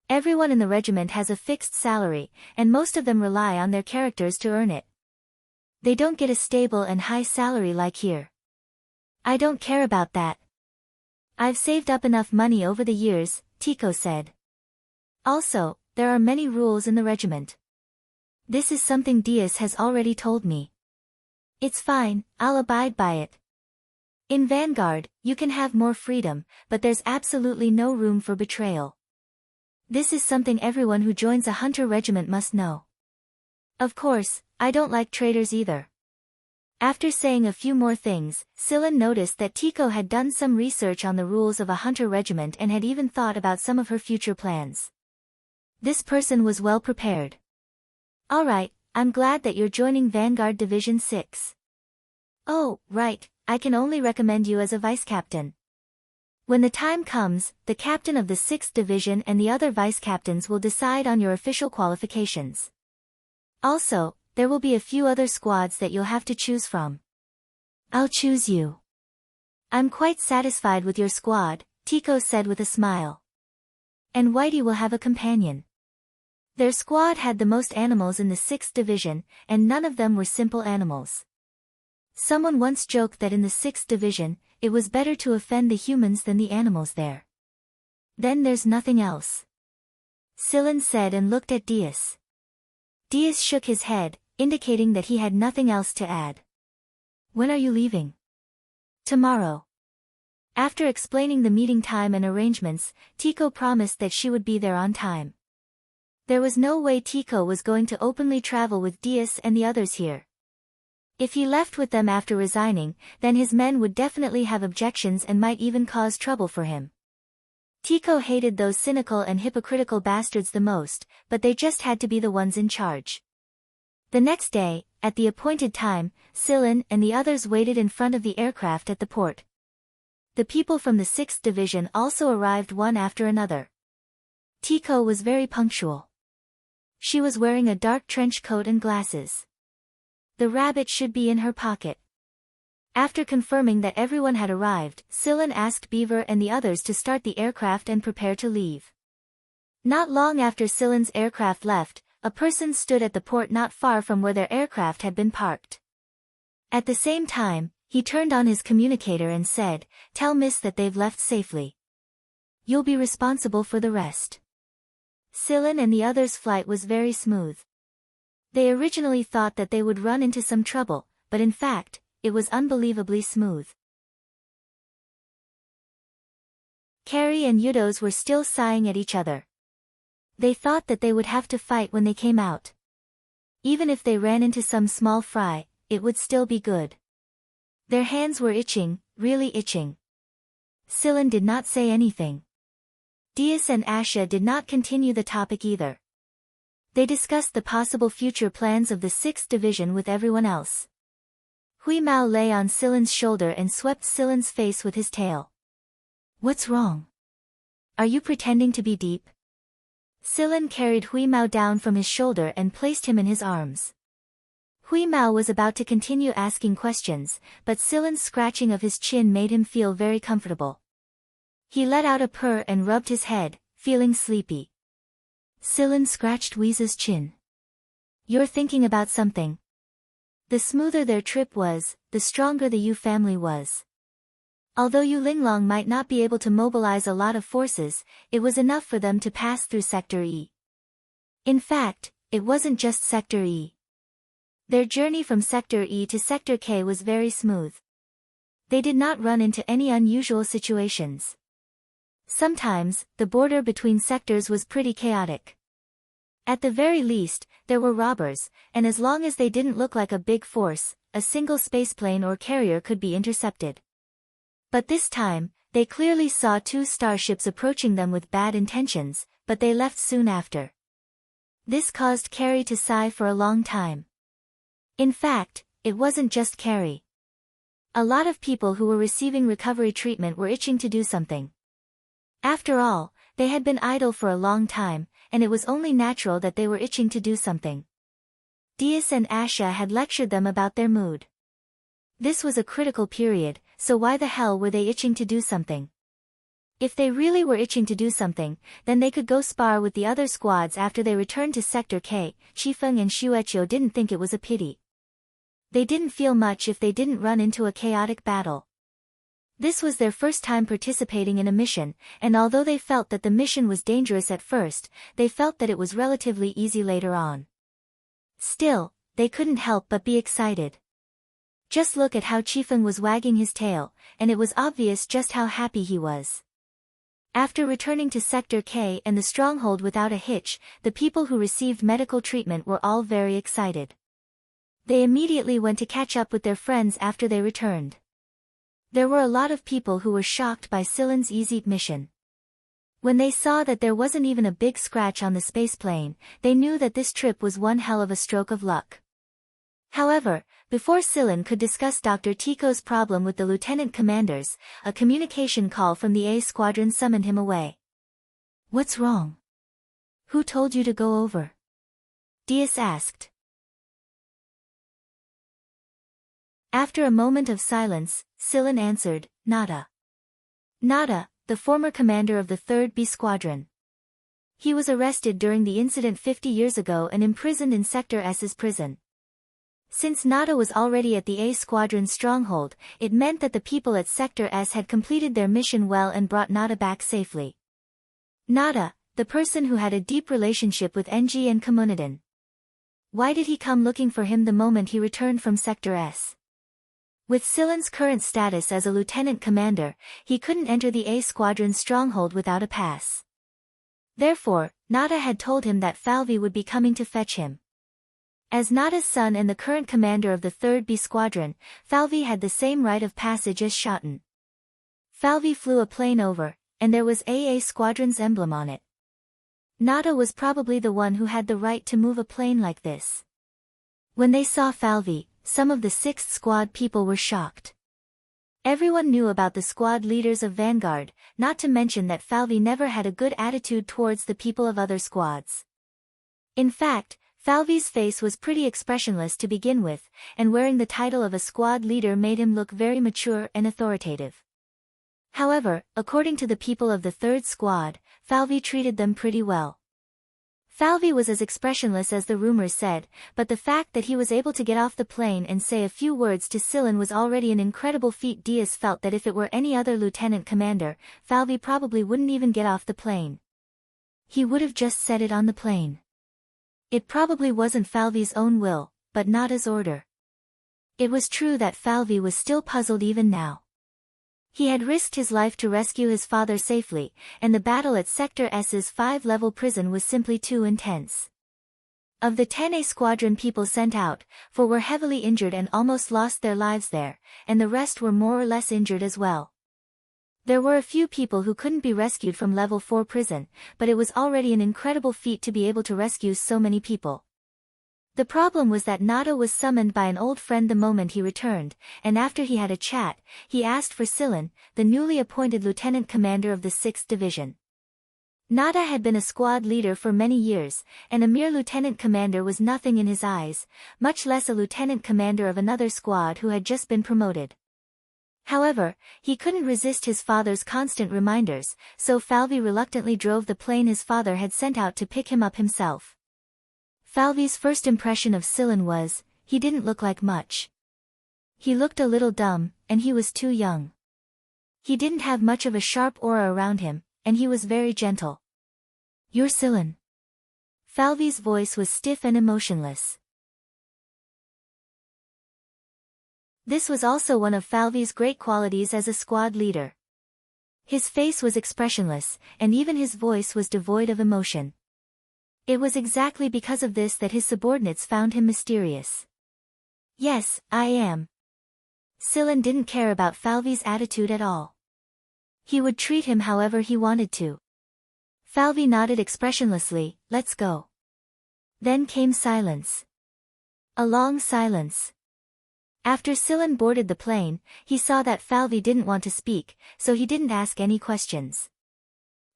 Everyone in the regiment has a fixed salary, and most of them rely on their characters to earn it. They don't get a stable and high salary like here. I don't care about that. I've saved up enough money over the years, Tico said. Also, there are many rules in the regiment. This is something Diaz has already told me. It's fine, I'll abide by it. In Vanguard, you can have more freedom, but there's absolutely no room for betrayal. This is something everyone who joins a hunter regiment must know. Of course, I don't like traitors either. After saying a few more things, Silan noticed that Tico had done some research on the rules of a hunter regiment and had even thought about some of her future plans. This person was well prepared. Alright, I'm glad that you're joining Vanguard Division 6. Oh, right, I can only recommend you as a vice-captain. When the time comes, the captain of the 6th Division and the other vice-captains will decide on your official qualifications. Also, there will be a few other squads that you'll have to choose from. I'll choose you. I'm quite satisfied with your squad, Tico said with a smile. And Whitey will have a companion. Their squad had the most animals in the 6th Division, and none of them were simple animals. Someone once joked that in the 6th Division, it was better to offend the humans than the animals there. Then there's nothing else. Silan said and looked at Diaz. Diaz shook his head, indicating that he had nothing else to add. When are you leaving? Tomorrow. After explaining the meeting time and arrangements, Tico promised that she would be there on time. There was no way Tico was going to openly travel with Diaz and the others here. If he left with them after resigning, then his men would definitely have objections and might even cause trouble for him. Tico hated those cynical and hypocritical bastards the most, but they just had to be the ones in charge. The next day, at the appointed time, Sillin and the others waited in front of the aircraft at the port. The people from the 6th Division also arrived one after another. Tico was very punctual. She was wearing a dark trench coat and glasses. The rabbit should be in her pocket. After confirming that everyone had arrived, Sillin asked Beaver and the others to start the aircraft and prepare to leave. Not long after Sillin's aircraft left, a person stood at the port not far from where their aircraft had been parked. At the same time, he turned on his communicator and said, "Tell Miss that they've left safely. You'll be responsible for the rest." Sillin and the others' flight was very smooth. They originally thought that they would run into some trouble, but in fact, it was unbelievably smooth. Carrie and Yudos were still sighing at each other. They thought that they would have to fight when they came out. Even if they ran into some small fry, it would still be good. Their hands were itching, really itching. Sillin did not say anything. Diaz and Asha did not continue the topic either. They discussed the possible future plans of the 6th Division with everyone else. Hui Mao lay on Sillin's shoulder and swept Sillin's face with his tail. "What's wrong? Are you pretending to be deep?" Sillin carried Hui Mao down from his shoulder and placed him in his arms. Hui Mao was about to continue asking questions, but Sillin's scratching of his chin made him feel very comfortable. He let out a purr and rubbed his head, feeling sleepy. Sillin scratched Hui's chin. "You're thinking about something." The smoother their trip was, the stronger the Yu family was. Although Yu Linglong might not be able to mobilize a lot of forces, it was enough for them to pass through Sector E. In fact, it wasn't just Sector E. Their journey from Sector E to Sector K was very smooth. They did not run into any unusual situations. Sometimes, the border between sectors was pretty chaotic. At the very least, there were robbers, and as long as they didn't look like a big force, a single spaceplane or carrier could be intercepted. But this time, they clearly saw 2 starships approaching them with bad intentions, but they left soon after. This caused Carrie to sigh for a long time. In fact, it wasn't just Carrie. A lot of people who were receiving recovery treatment were itching to do something. After all, they had been idle for a long time, and it was only natural that they were itching to do something. Diaz and Asha had lectured them about their mood. This was a critical period, so why the hell were they itching to do something? If they really were itching to do something, then they could go spar with the other squads after they returned to Sector K. Chifeng and Shueqiu didn't think it was a pity. They didn't feel much if they didn't run into a chaotic battle. This was their first time participating in a mission, and although they felt that the mission was dangerous at first, they felt that it was relatively easy later on. Still, they couldn't help but be excited. Just look at how Chifeng was wagging his tail, and it was obvious just how happy he was. After returning to Sector K and the stronghold without a hitch, the people who received medical treatment were all very excited. They immediately went to catch up with their friends after they returned. There were a lot of people who were shocked by Sillin's easy mission. When they saw that there wasn't even a big scratch on the spaceplane, they knew that this trip was one hell of a stroke of luck. However, before Sillin could discuss Dr. Tico's problem with the lieutenant commanders, a communication call from the A Squadron summoned him away. "What's wrong? Who told you to go over?" Diaz asked. After a moment of silence, Sillin answered, "Nada." Nada, the former commander of the 3rd B Squadron. He was arrested during the incident 50 years ago and imprisoned in Sector S's prison. Since Nada was already at the A Squadron stronghold, it meant that the people at Sector S had completed their mission well and brought Nada back safely. Nada, the person who had a deep relationship with NG and Komunidin. Why did he come looking for him the moment he returned from Sector S? With Sillin's current status as a lieutenant commander, he couldn't enter the A Squadron stronghold without a pass. Therefore, Nada had told him that Falvi would be coming to fetch him. As Nada's son and the current commander of the 3rd B Squadron, Falvi had the same right of passage as Shoten. Falvi flew a plane over, and there was AA Squadron's emblem on it. Nada was probably the one who had the right to move a plane like this. When they saw Falvey, some of the 6th Squad people were shocked. Everyone knew about the squad leaders of Vanguard, not to mention that Falvey never had a good attitude towards the people of other squads. In fact, Falvey's face was pretty expressionless to begin with, and wearing the title of a squad leader made him look very mature and authoritative. However, according to the people of the 3rd Squad, Falvey treated them pretty well. Falvey was as expressionless as the rumors said, but the fact that he was able to get off the plane and say a few words to Scylla was already an incredible feat. Diaz felt that if it were any other lieutenant commander, Falvey probably wouldn't even get off the plane. He would have just said it on the plane. It probably wasn't Falvey's own will, but Nada's order. It was true that Falvey was still puzzled even now. He had risked his life to rescue his father safely, and the battle at Sector S's 5-level prison was simply too intense. Of the 10A Squadron people sent out, 4 were heavily injured and almost lost their lives there, and the rest were more or less injured as well. There were a few people who couldn't be rescued from Level 4 prison, but it was already an incredible feat to be able to rescue so many people. The problem was that Nada was summoned by an old friend the moment he returned, and after he had a chat, he asked for Scylla, the newly appointed lieutenant commander of the 6th Division. Nada had been a squad leader for many years, and a mere lieutenant commander was nothing in his eyes, much less a lieutenant commander of another squad who had just been promoted. However, he couldn't resist his father's constant reminders, so Falvey reluctantly drove the plane his father had sent out to pick him up himself. Falvey's first impression of Scylla was, he didn't look like much. He looked a little dumb, and he was too young. He didn't have much of a sharp aura around him, and he was very gentle. "You're Scylla." Falvey's voice was stiff and emotionless. This was also one of Falvey's great qualities as a squad leader. His face was expressionless, and even his voice was devoid of emotion. It was exactly because of this that his subordinates found him mysterious. "Yes, I am." Scylla didn't care about Falvey's attitude at all. He would treat him however he wanted to. Falvey nodded expressionlessly, "Let's go." Then came silence. A long silence. After Scylla boarded the plane, he saw that Falvey didn't want to speak, so he didn't ask any questions.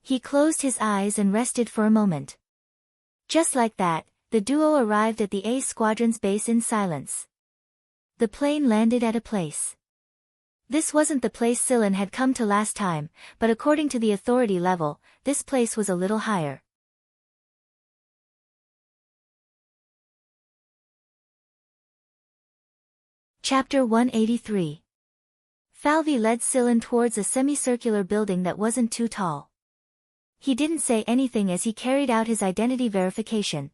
He closed his eyes and rested for a moment. Just like that, the duo arrived at the A Squadron's base in silence. The plane landed at a place. This wasn't the place Scylla had come to last time, but according to the authority level, this place was a little higher. Chapter 183. Falvey led Scylla towards a semicircular building that wasn't too tall. He didn't say anything as he carried out his identity verification.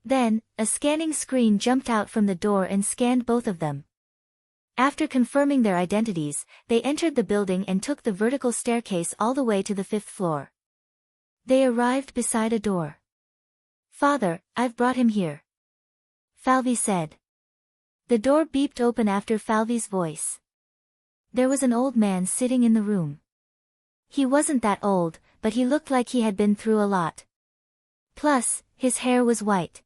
Then, a scanning screen jumped out from the door and scanned both of them. After confirming their identities, they entered the building and took the vertical staircase all the way to the 5th floor. They arrived beside a door. "Father, I've brought him here," Falvey said. The door beeped open after Falvey's voice. There was an old man sitting in the room. He wasn't that old, but he looked like he had been through a lot. Plus, his hair was white.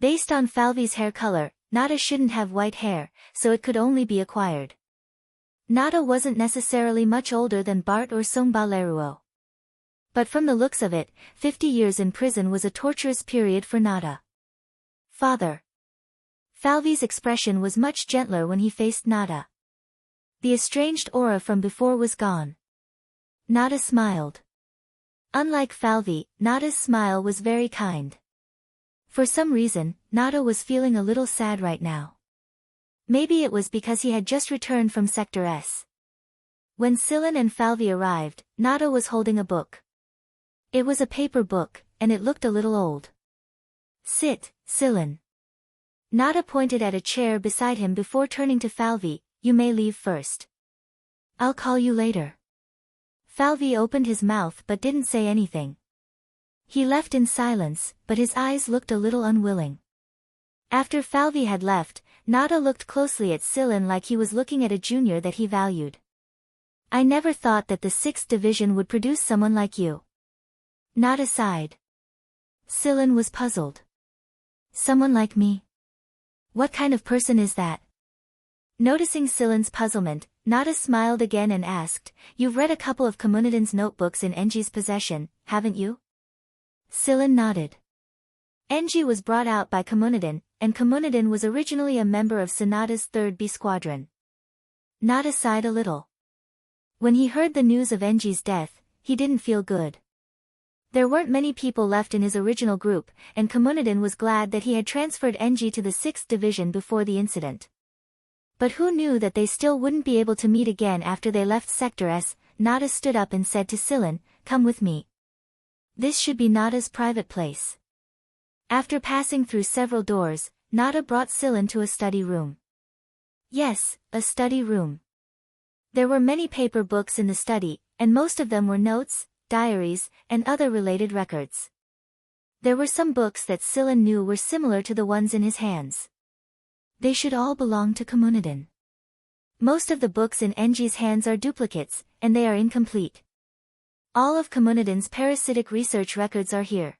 Based on Falvey's hair color, Nada shouldn't have white hair, so it could only be acquired. Nada wasn't necessarily much older than Bart or Songba Leruo. But from the looks of it, 50 years in prison was a torturous period for Nada. "Father." Falvey's expression was much gentler when he faced Nada. The estranged aura from before was gone. Nada smiled. Unlike Falvey, Nada's smile was very kind. For some reason, Nada was feeling a little sad right now. Maybe it was because he had just returned from Sector S. When Scylla and Falvey arrived, Nada was holding a book. It was a paper book, and it looked a little old. "Sit, Scylla." Nada pointed at a chair beside him before turning to Falvey, "You may leave first. I'll call you later." Falvey opened his mouth but didn't say anything. He left in silence, but his eyes looked a little unwilling. After Falvey had left, Nada looked closely at Scylla like he was looking at a junior that he valued. "I never thought that the 6th Division would produce someone like you." Nada sighed. Scylla was puzzled. "Someone like me?" What kind of person is that? Noticing Silen's puzzlement, Nada smiled again and asked, "You've read a couple of Communidan's notebooks in Enji's possession, haven't you?" Silen nodded. Enji was brought out by Communidan, and Communidan was originally a member of Sonata's 3rd B Squadron. Nada sighed a little. When he heard the news of Enji's death, he didn't feel good. There weren't many people left in his original group, and Communidan was glad that he had transferred Enji to the 6th Division before the incident. But who knew that they still wouldn't be able to meet again after they left Sector S? Nada stood up and said to Silen, "Come with me. This should be Nada's private place." After passing through several doors, Nada brought Silen to a study room. Yes, a study room. There were many paper books in the study, and most of them were notes, diaries, and other related records. There were some books that Silen knew were similar to the ones in his hands. They should all belong to Communidan. Most of the books in Enji's hands are duplicates, and they are incomplete. All of Communidan's parasitic research records are here.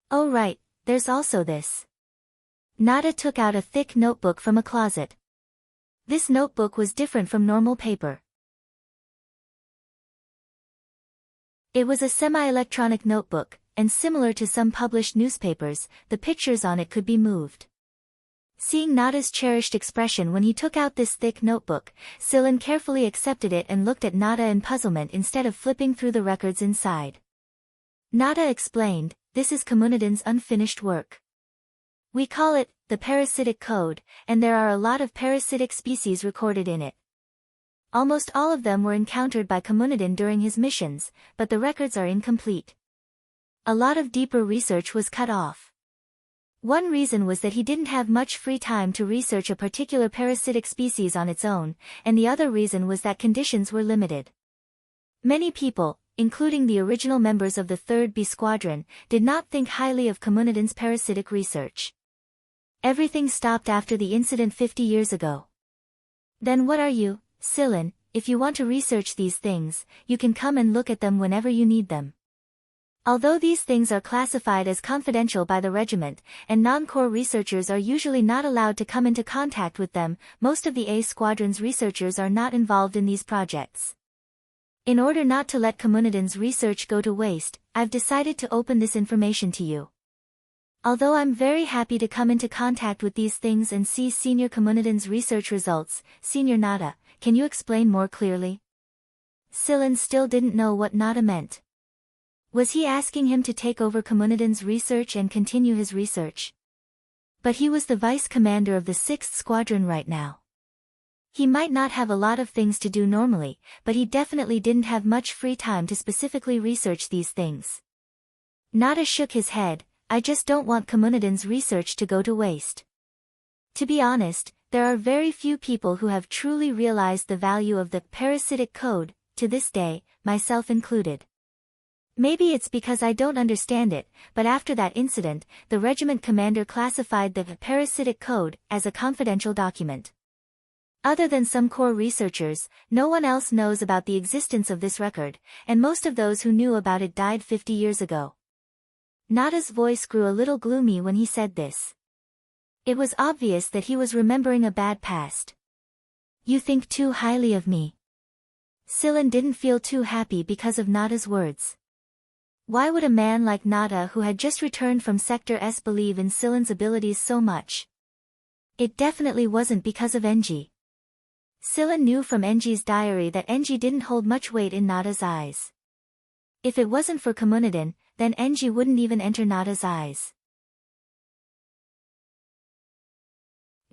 Oh right, there's also this. Nada took out a thick notebook from a closet. This notebook was different from normal paper. It was a semi-electronic notebook, and similar to some published newspapers, the pictures on it could be moved. Seeing Nada's cherished expression when he took out this thick notebook, Silen carefully accepted it and looked at Nada in puzzlement instead of flipping through the records inside. Nada explained, "This is Communidan's unfinished work. We call it, the Parasitic Code, and there are a lot of parasitic species recorded in it. Almost all of them were encountered by Communidan during his missions, but the records are incomplete. A lot of deeper research was cut off. One reason was that he didn't have much free time to research a particular parasitic species on its own, and the other reason was that conditions were limited. Many people, including the original members of the 3rd B Squadron, did not think highly of Communidan's parasitic research. Everything stopped after the incident 50 years ago. Then what are you, Silen? If you want to research these things, you can come and look at them whenever you need them. Although these things are classified as confidential by the regiment, and non-core researchers are usually not allowed to come into contact with them, most of the A Squadron's researchers are not involved in these projects. In order not to let Communidan's research go to waste, I've decided to open this information to you. Although I'm very happy to come into contact with these things and see Senior Communidan's research results, Senior Nada, can you explain more clearly?" Silen still didn't know what Nada meant. Was he asking him to take over Communidan's research and continue his research? But he was the vice commander of the 6th Squadron right now. He might not have a lot of things to do normally, but he definitely didn't have much free time to specifically research these things. Nada shook his head. "I just don't want Communidan's research to go to waste. To be honest, there are very few people who have truly realized the value of the parasitic code, to this day, myself included. Maybe it's because I don't understand it, but after that incident, the regiment commander classified the parasitic code as a confidential document. Other than some core researchers, no one else knows about the existence of this record, and most of those who knew about it died 50 years ago." Nada's voice grew a little gloomy when he said this. It was obvious that he was remembering a bad past. "You think too highly of me." Silen didn't feel too happy because of Nada's words. Why would a man like Nada who had just returned from Sector S believe in Silen's abilities so much? It definitely wasn't because of Enji. Silen knew from Enji's diary that Enji didn't hold much weight in Nada's eyes. If it wasn't for Communidan, then Enji wouldn't even enter Nada's eyes.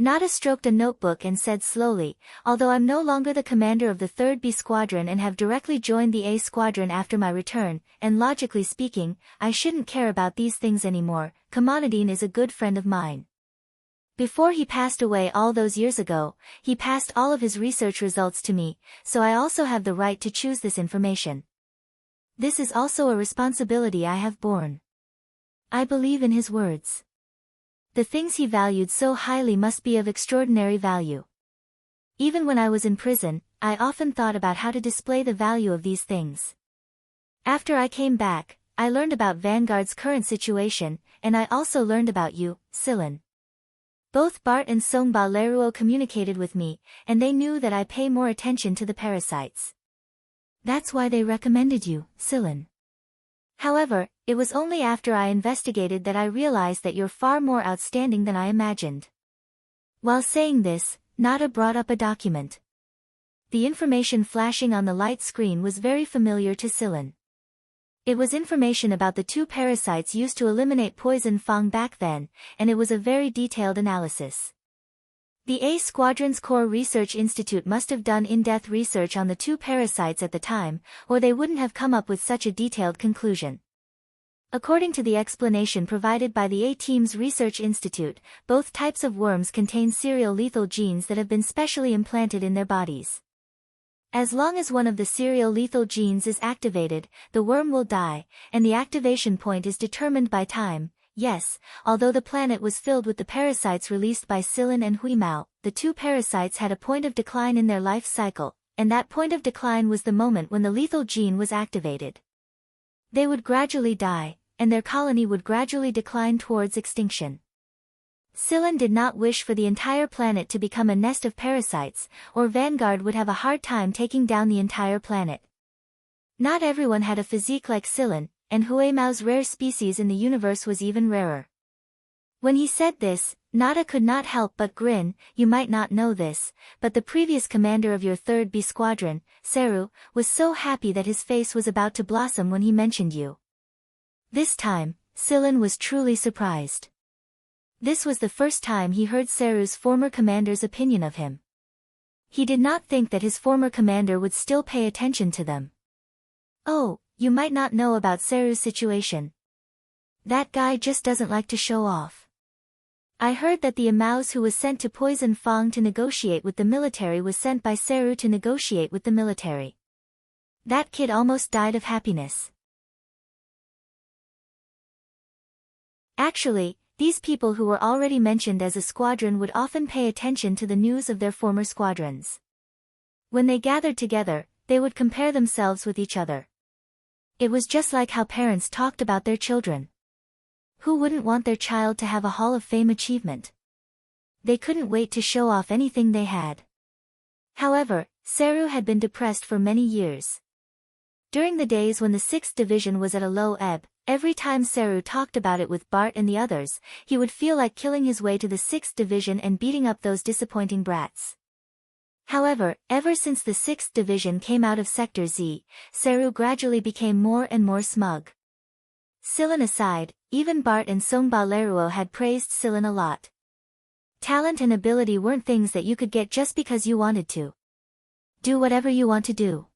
Nada stroked a notebook and said slowly, "Although I'm no longer the commander of the 3rd B Squadron and have directly joined the A Squadron after my return, and logically speaking, I shouldn't care about these things anymore, Communidan is a good friend of mine. Before he passed away all those years ago, he passed all of his research results to me, so I also have the right to choose this information. This is also a responsibility I have borne." I believe in his words. The things he valued so highly must be of extraordinary value. Even when I was in prison, I often thought about how to display the value of these things. After I came back, I learned about Vanguard's current situation, and I also learned about you, Silen. Both Bart and Songba Leruo communicated with me, and they knew that I pay more attention to the parasites. That's why they recommended you, Silin. However, it was only after I investigated that I realized that you're far more outstanding than I imagined. While saying this, Nada brought up a document. The information flashing on the light screen was very familiar to Silin. It was information about the 2 parasites used to eliminate poison Fang back then, and it was a very detailed analysis. The A Squadron's Core Research Institute must have done in-depth research on the 2 parasites at the time, or they wouldn't have come up with such a detailed conclusion. According to the explanation provided by the A-Team's Research Institute, both types of worms contain serial lethal genes that have been specially implanted in their bodies. As long as one of the serial lethal genes is activated, the worm will die, and the activation point is determined by time. Yes, although the planet was filled with the parasites released by Silin and Huimao, the 2 parasites had a point of decline in their life cycle, and that point of decline was the moment when the lethal gene was activated. They would gradually die, and their colony would gradually decline towards extinction. Silin did not wish for the entire planet to become a nest of parasites, or Vanguard would have a hard time taking down the entire planet. Not everyone had a physique like Silin, and Huimao's rare species in the universe was even rarer. When he said this, Nada could not help but grin. You might not know this, but the previous commander of your 3rd B Squadron, Seru, was so happy that his face was about to blossom when he mentioned you. This time, Silin was truly surprised. This was the first time he heard Seru's former commander's opinion of him. He did not think that his former commander would still pay attention to them. Oh, you might not know about Seru's situation. That guy just doesn't like to show off. I heard that the Amaus who was sent to poison Fang to negotiate with the military was sent by Seru to negotiate with the military. That kid almost died of happiness. Actually, these people who were already mentioned as a squadron would often pay attention to the news of their former squadrons. When they gathered together, they would compare themselves with each other. It was just like how parents talked about their children. Who wouldn't want their child to have a Hall of Fame achievement? They couldn't wait to show off anything they had. However, Seru had been depressed for many years. During the days when the 6th Division was at a low ebb, every time Seru talked about it with Bart and the others, he would feel like killing his way to the 6th Division and beating up those disappointing brats. However, ever since the 6th Division came out of Sector Z, Seru gradually became more and more smug. Silin aside, even Bart and Songba Leruo had praised Silin a lot. Talent and ability weren't things that you could get just because you wanted to. Do whatever you want to do.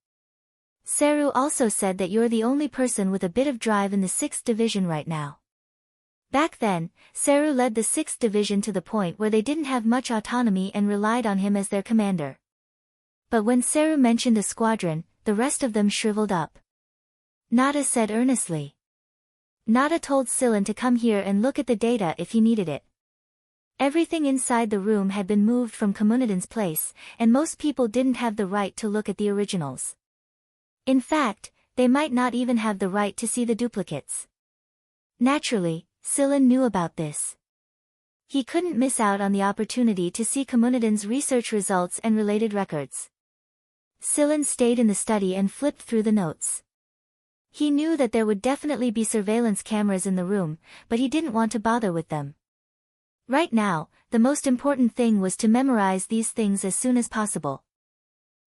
Seru also said that you're the only person with a bit of drive in the 6th Division right now. Back then, Seru led the 6th Division to the point where they didn't have much autonomy and relied on him as their commander. But when Seru mentioned a squadron, the rest of them shriveled up. Nada said earnestly. Nada told Silin to come here and look at the data if he needed it. Everything inside the room had been moved from Komunidin's place, and most people didn't have the right to look at the originals. In fact, they might not even have the right to see the duplicates. Naturally, Silin knew about this. He couldn't miss out on the opportunity to see Komunidin's research results and related records. Silin stayed in the study and flipped through the notes. He knew that there would definitely be surveillance cameras in the room, but he didn't want to bother with them. Right now, the most important thing was to memorize these things as soon as possible.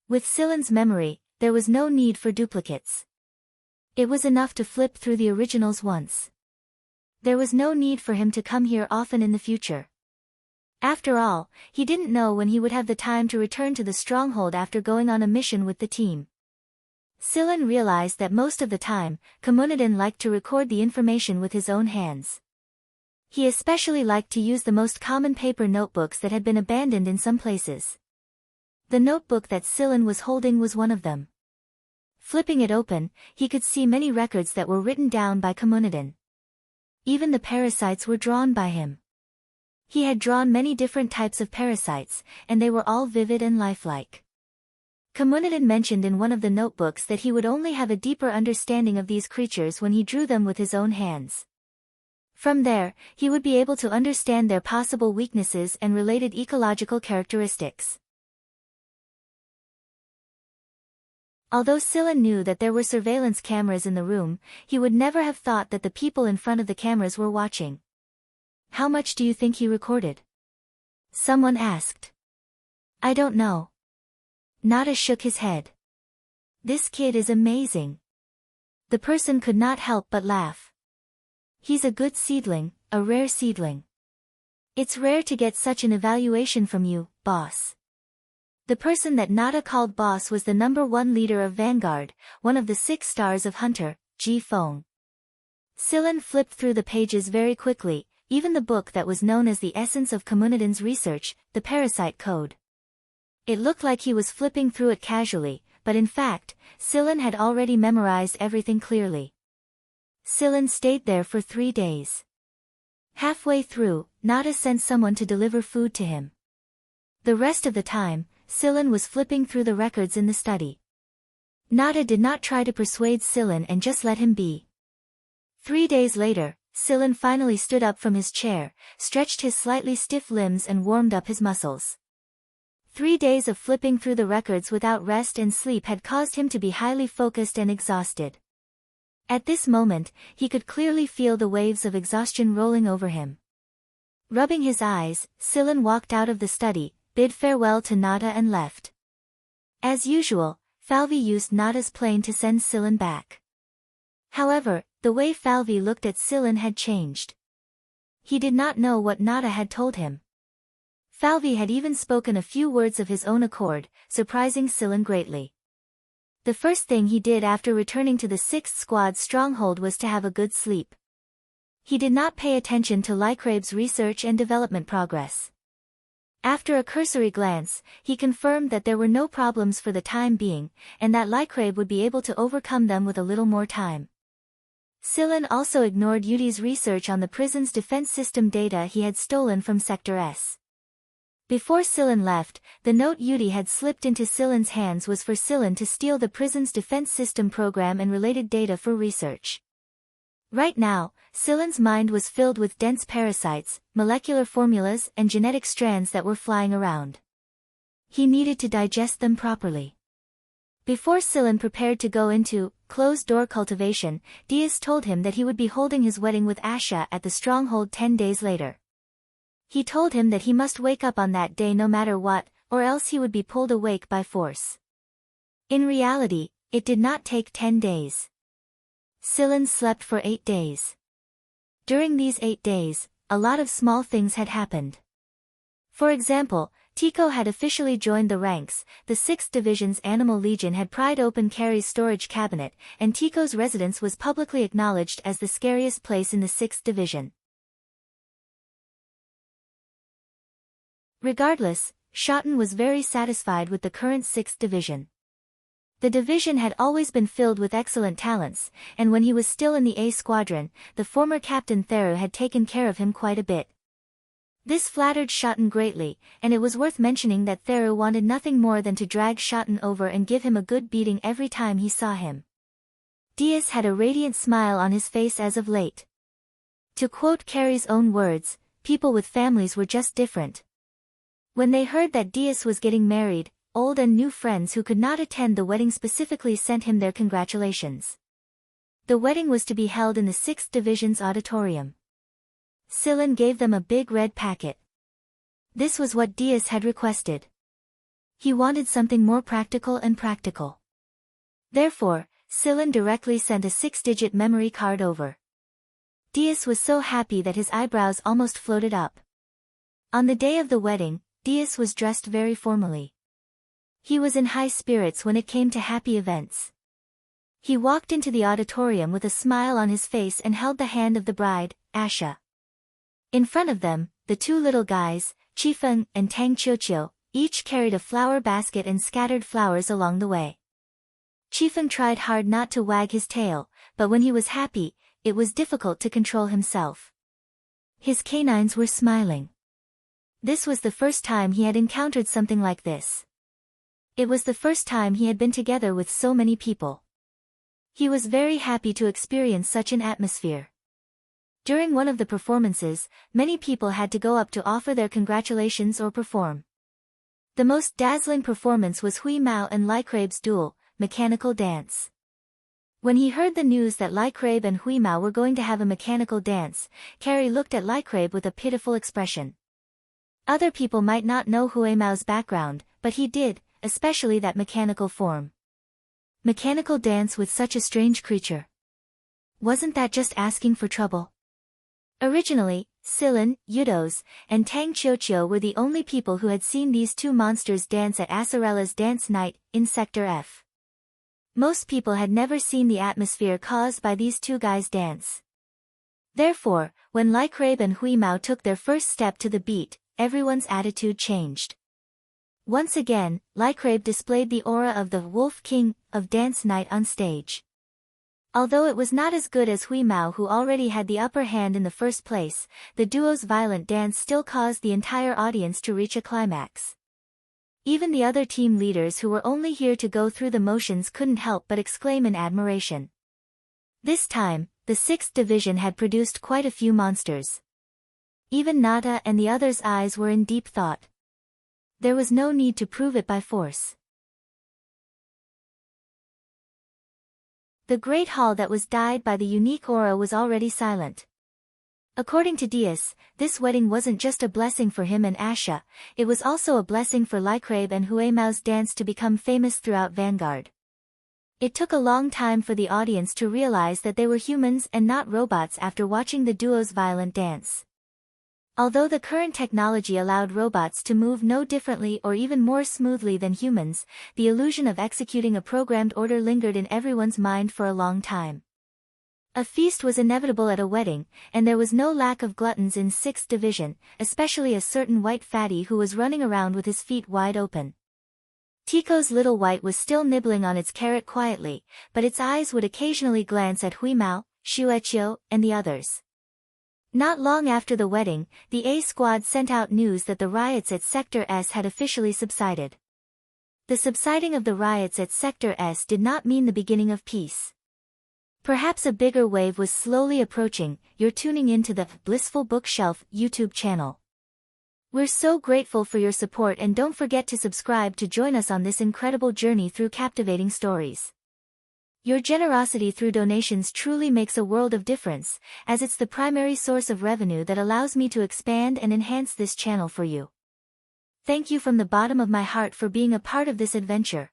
With Silin's memory, there was no need for duplicates. It was enough to flip through the originals once. There was no need for him to come here often in the future. After all, he didn't know when he would have the time to return to the stronghold after going on a mission with the team. Silin realized that most of the time, Komunidin liked to record the information with his own hands. He especially liked to use the most common paper notebooks that had been abandoned in some places. The notebook that Silin was holding was one of them. Flipping it open, he could see many records that were written down by Komunidin. Even the parasites were drawn by him. He had drawn many different types of parasites, and they were all vivid and lifelike. Komunidin mentioned in one of the notebooks that he would only have a deeper understanding of these creatures when he drew them with his own hands. From there, he would be able to understand their possible weaknesses and related ecological characteristics. Although Scylla knew that there were surveillance cameras in the room, he would never have thought that the people in front of the cameras were watching. "How much do you think he recorded?" someone asked. "I don't know." Nada shook his head. "This kid is amazing." The person could not help but laugh. "He's a good seedling, a rare seedling. It's rare to get such an evaluation from you, boss." The person that Nada called boss was the #1 leader of Vanguard, one of the 6 stars of Hunter, Ji Feng. Scylla flipped through the pages very quickly, even the book that was known as the essence of Communidan's research, the Parasite Code. It looked like he was flipping through it casually, but in fact, Scylla had already memorized everything clearly. Scylla stayed there for 3 days. Halfway through, Nada sent someone to deliver food to him. The rest of the time, Scylla was flipping through the records in the study. Nada did not try to persuade Scylla and just let him be. 3 days later, Scylla finally stood up from his chair, stretched his slightly stiff limbs and warmed up his muscles. 3 days of flipping through the records without rest and sleep had caused him to be highly focused and exhausted. At this moment, he could clearly feel the waves of exhaustion rolling over him. Rubbing his eyes, Scylla walked out of the study, bid farewell to Nada and left. As usual, Falvey used Nada's plane to send Scylla back. However, the way Falvey looked at Scylla had changed. He did not know what Nada had told him. Falvey had even spoken a few words of his own accord, surprising Scylla greatly. The first thing he did after returning to the 6th Squad's stronghold was to have a good sleep. He did not pay attention to Lycrabe's research and development progress. After a cursory glance, he confirmed that there were no problems for the time being, and that Lycrabe would be able to overcome them with a little more time. Scylla also ignored Yudi's research on the prison's defense system data he had stolen from Sector S. Before Scylla left, the note Yudi had slipped into Scylla's hands was for Scylla to steal the prison's defense system program and related data for research. Right now, Scylla's mind was filled with dense parasites, molecular formulas and genetic strands that were flying around. He needed to digest them properly. Before Scylla prepared to go into closed-door cultivation, Diaz told him that he would be holding his wedding with Asha at the stronghold 10 days later. He told him that he must wake up on that day no matter what, or else he would be pulled awake by force. In reality, it did not take 10 days. Scylla slept for 8 days. During these 8 days, a lot of small things had happened. For example, Tico had officially joined the ranks, the 6th Division's Animal Legion had pried open Carrie's storage cabinet, and Tico's residence was publicly acknowledged as the scariest place in the 6th Division. Regardless, Shotten was very satisfied with the current 6th Division. The division had always been filled with excellent talents, and when he was still in the A Squadron, the former Captain Theru had taken care of him quite a bit. This flattered Shotten greatly, and it was worth mentioning that Theru wanted nothing more than to drag Shotten over and give him a good beating every time he saw him. Diaz had a radiant smile on his face as of late. To quote Carrie's own words, people with families were just different. When they heard that Diaz was getting married, old and new friends who could not attend the wedding specifically sent him their congratulations. The wedding was to be held in the 6th Division's auditorium. Scylla gave them a big red packet. This was what Diaz had requested. He wanted something more practical and practical. Therefore, Scylla directly sent a 6-digit memory card over. Diaz was so happy that his eyebrows almost floated up. On the day of the wedding, Diaz was dressed very formally. He was in high spirits when it came to happy events. He walked into the auditorium with a smile on his face and held the hand of the bride, Asha. In front of them, the 2 little guys, Chifeng and Tang Qiuqiu, each carried a flower basket and scattered flowers along the way. Chifeng tried hard not to wag his tail, but when he was happy, it was difficult to control himself. His canines were smiling. This was the first time he had encountered something like this. It was the first time he had been together with so many people. He was very happy to experience such an atmosphere. During one of the performances, many people had to go up to offer their congratulations or perform. The most dazzling performance was Hui Mao and Lycrabe's duel, mechanical dance. When he heard the news that Lycrabe and Hui Mao were going to have a mechanical dance, Carrie looked at Lycrabe with a pitiful expression. Other people might not know Hui Mao's background, but he did, especially that mechanical form. Mechanical dance with such a strange creature. Wasn't that just asking for trouble? Originally, Silin, Yudos, and Tang Qiuqiu were the only people who had seen these two monsters dance at Acerella's dance night, in Sector F. Most people had never seen the atmosphere caused by these two guys dance. Therefore, when Lycrabe and Hui Mao took their first step to the beat, everyone's attitude changed. Once again, Lycrabe displayed the aura of the Wolf King of dance night on stage. Although it was not as good as Hui Mao, who already had the upper hand in the first place, the duo's violent dance still caused the entire audience to reach a climax. Even the other team leaders who were only here to go through the motions couldn't help but exclaim in admiration. This time, the 6th division had produced quite a few monsters. Even Nata and the others' eyes were in deep thought. There was no need to prove it by force. The great hall that was dyed by the unique aura was already silent. According to Dias, this wedding wasn't just a blessing for him and Asha, it was also a blessing for Lycrabe and Hui Mao's dance to become famous throughout Vanguard. It took a long time for the audience to realize that they were humans and not robots after watching the duo's violent dance. Although the current technology allowed robots to move no differently or even more smoothly than humans, the illusion of executing a programmed order lingered in everyone's mind for a long time. A feast was inevitable at a wedding, and there was no lack of gluttons in 6th Division, especially a certain white fatty who was running around with his feet wide open. Tico's little white was still nibbling on its carrot quietly, but its eyes would occasionally glance at Hui Mao, Xueqiu, and the others. Not long after the wedding, the A Squad sent out news that the riots at Sector S had officially subsided. The subsiding of the riots at Sector S did not mean the beginning of peace. Perhaps a bigger wave was slowly approaching. You're tuning into the Blissful Bookshelf YouTube channel. We're so grateful for your support, and don't forget to subscribe to join us on this incredible journey through captivating stories. Your generosity through donations truly makes a world of difference, as it's the primary source of revenue that allows me to expand and enhance this channel for you. Thank you from the bottom of my heart for being a part of this adventure.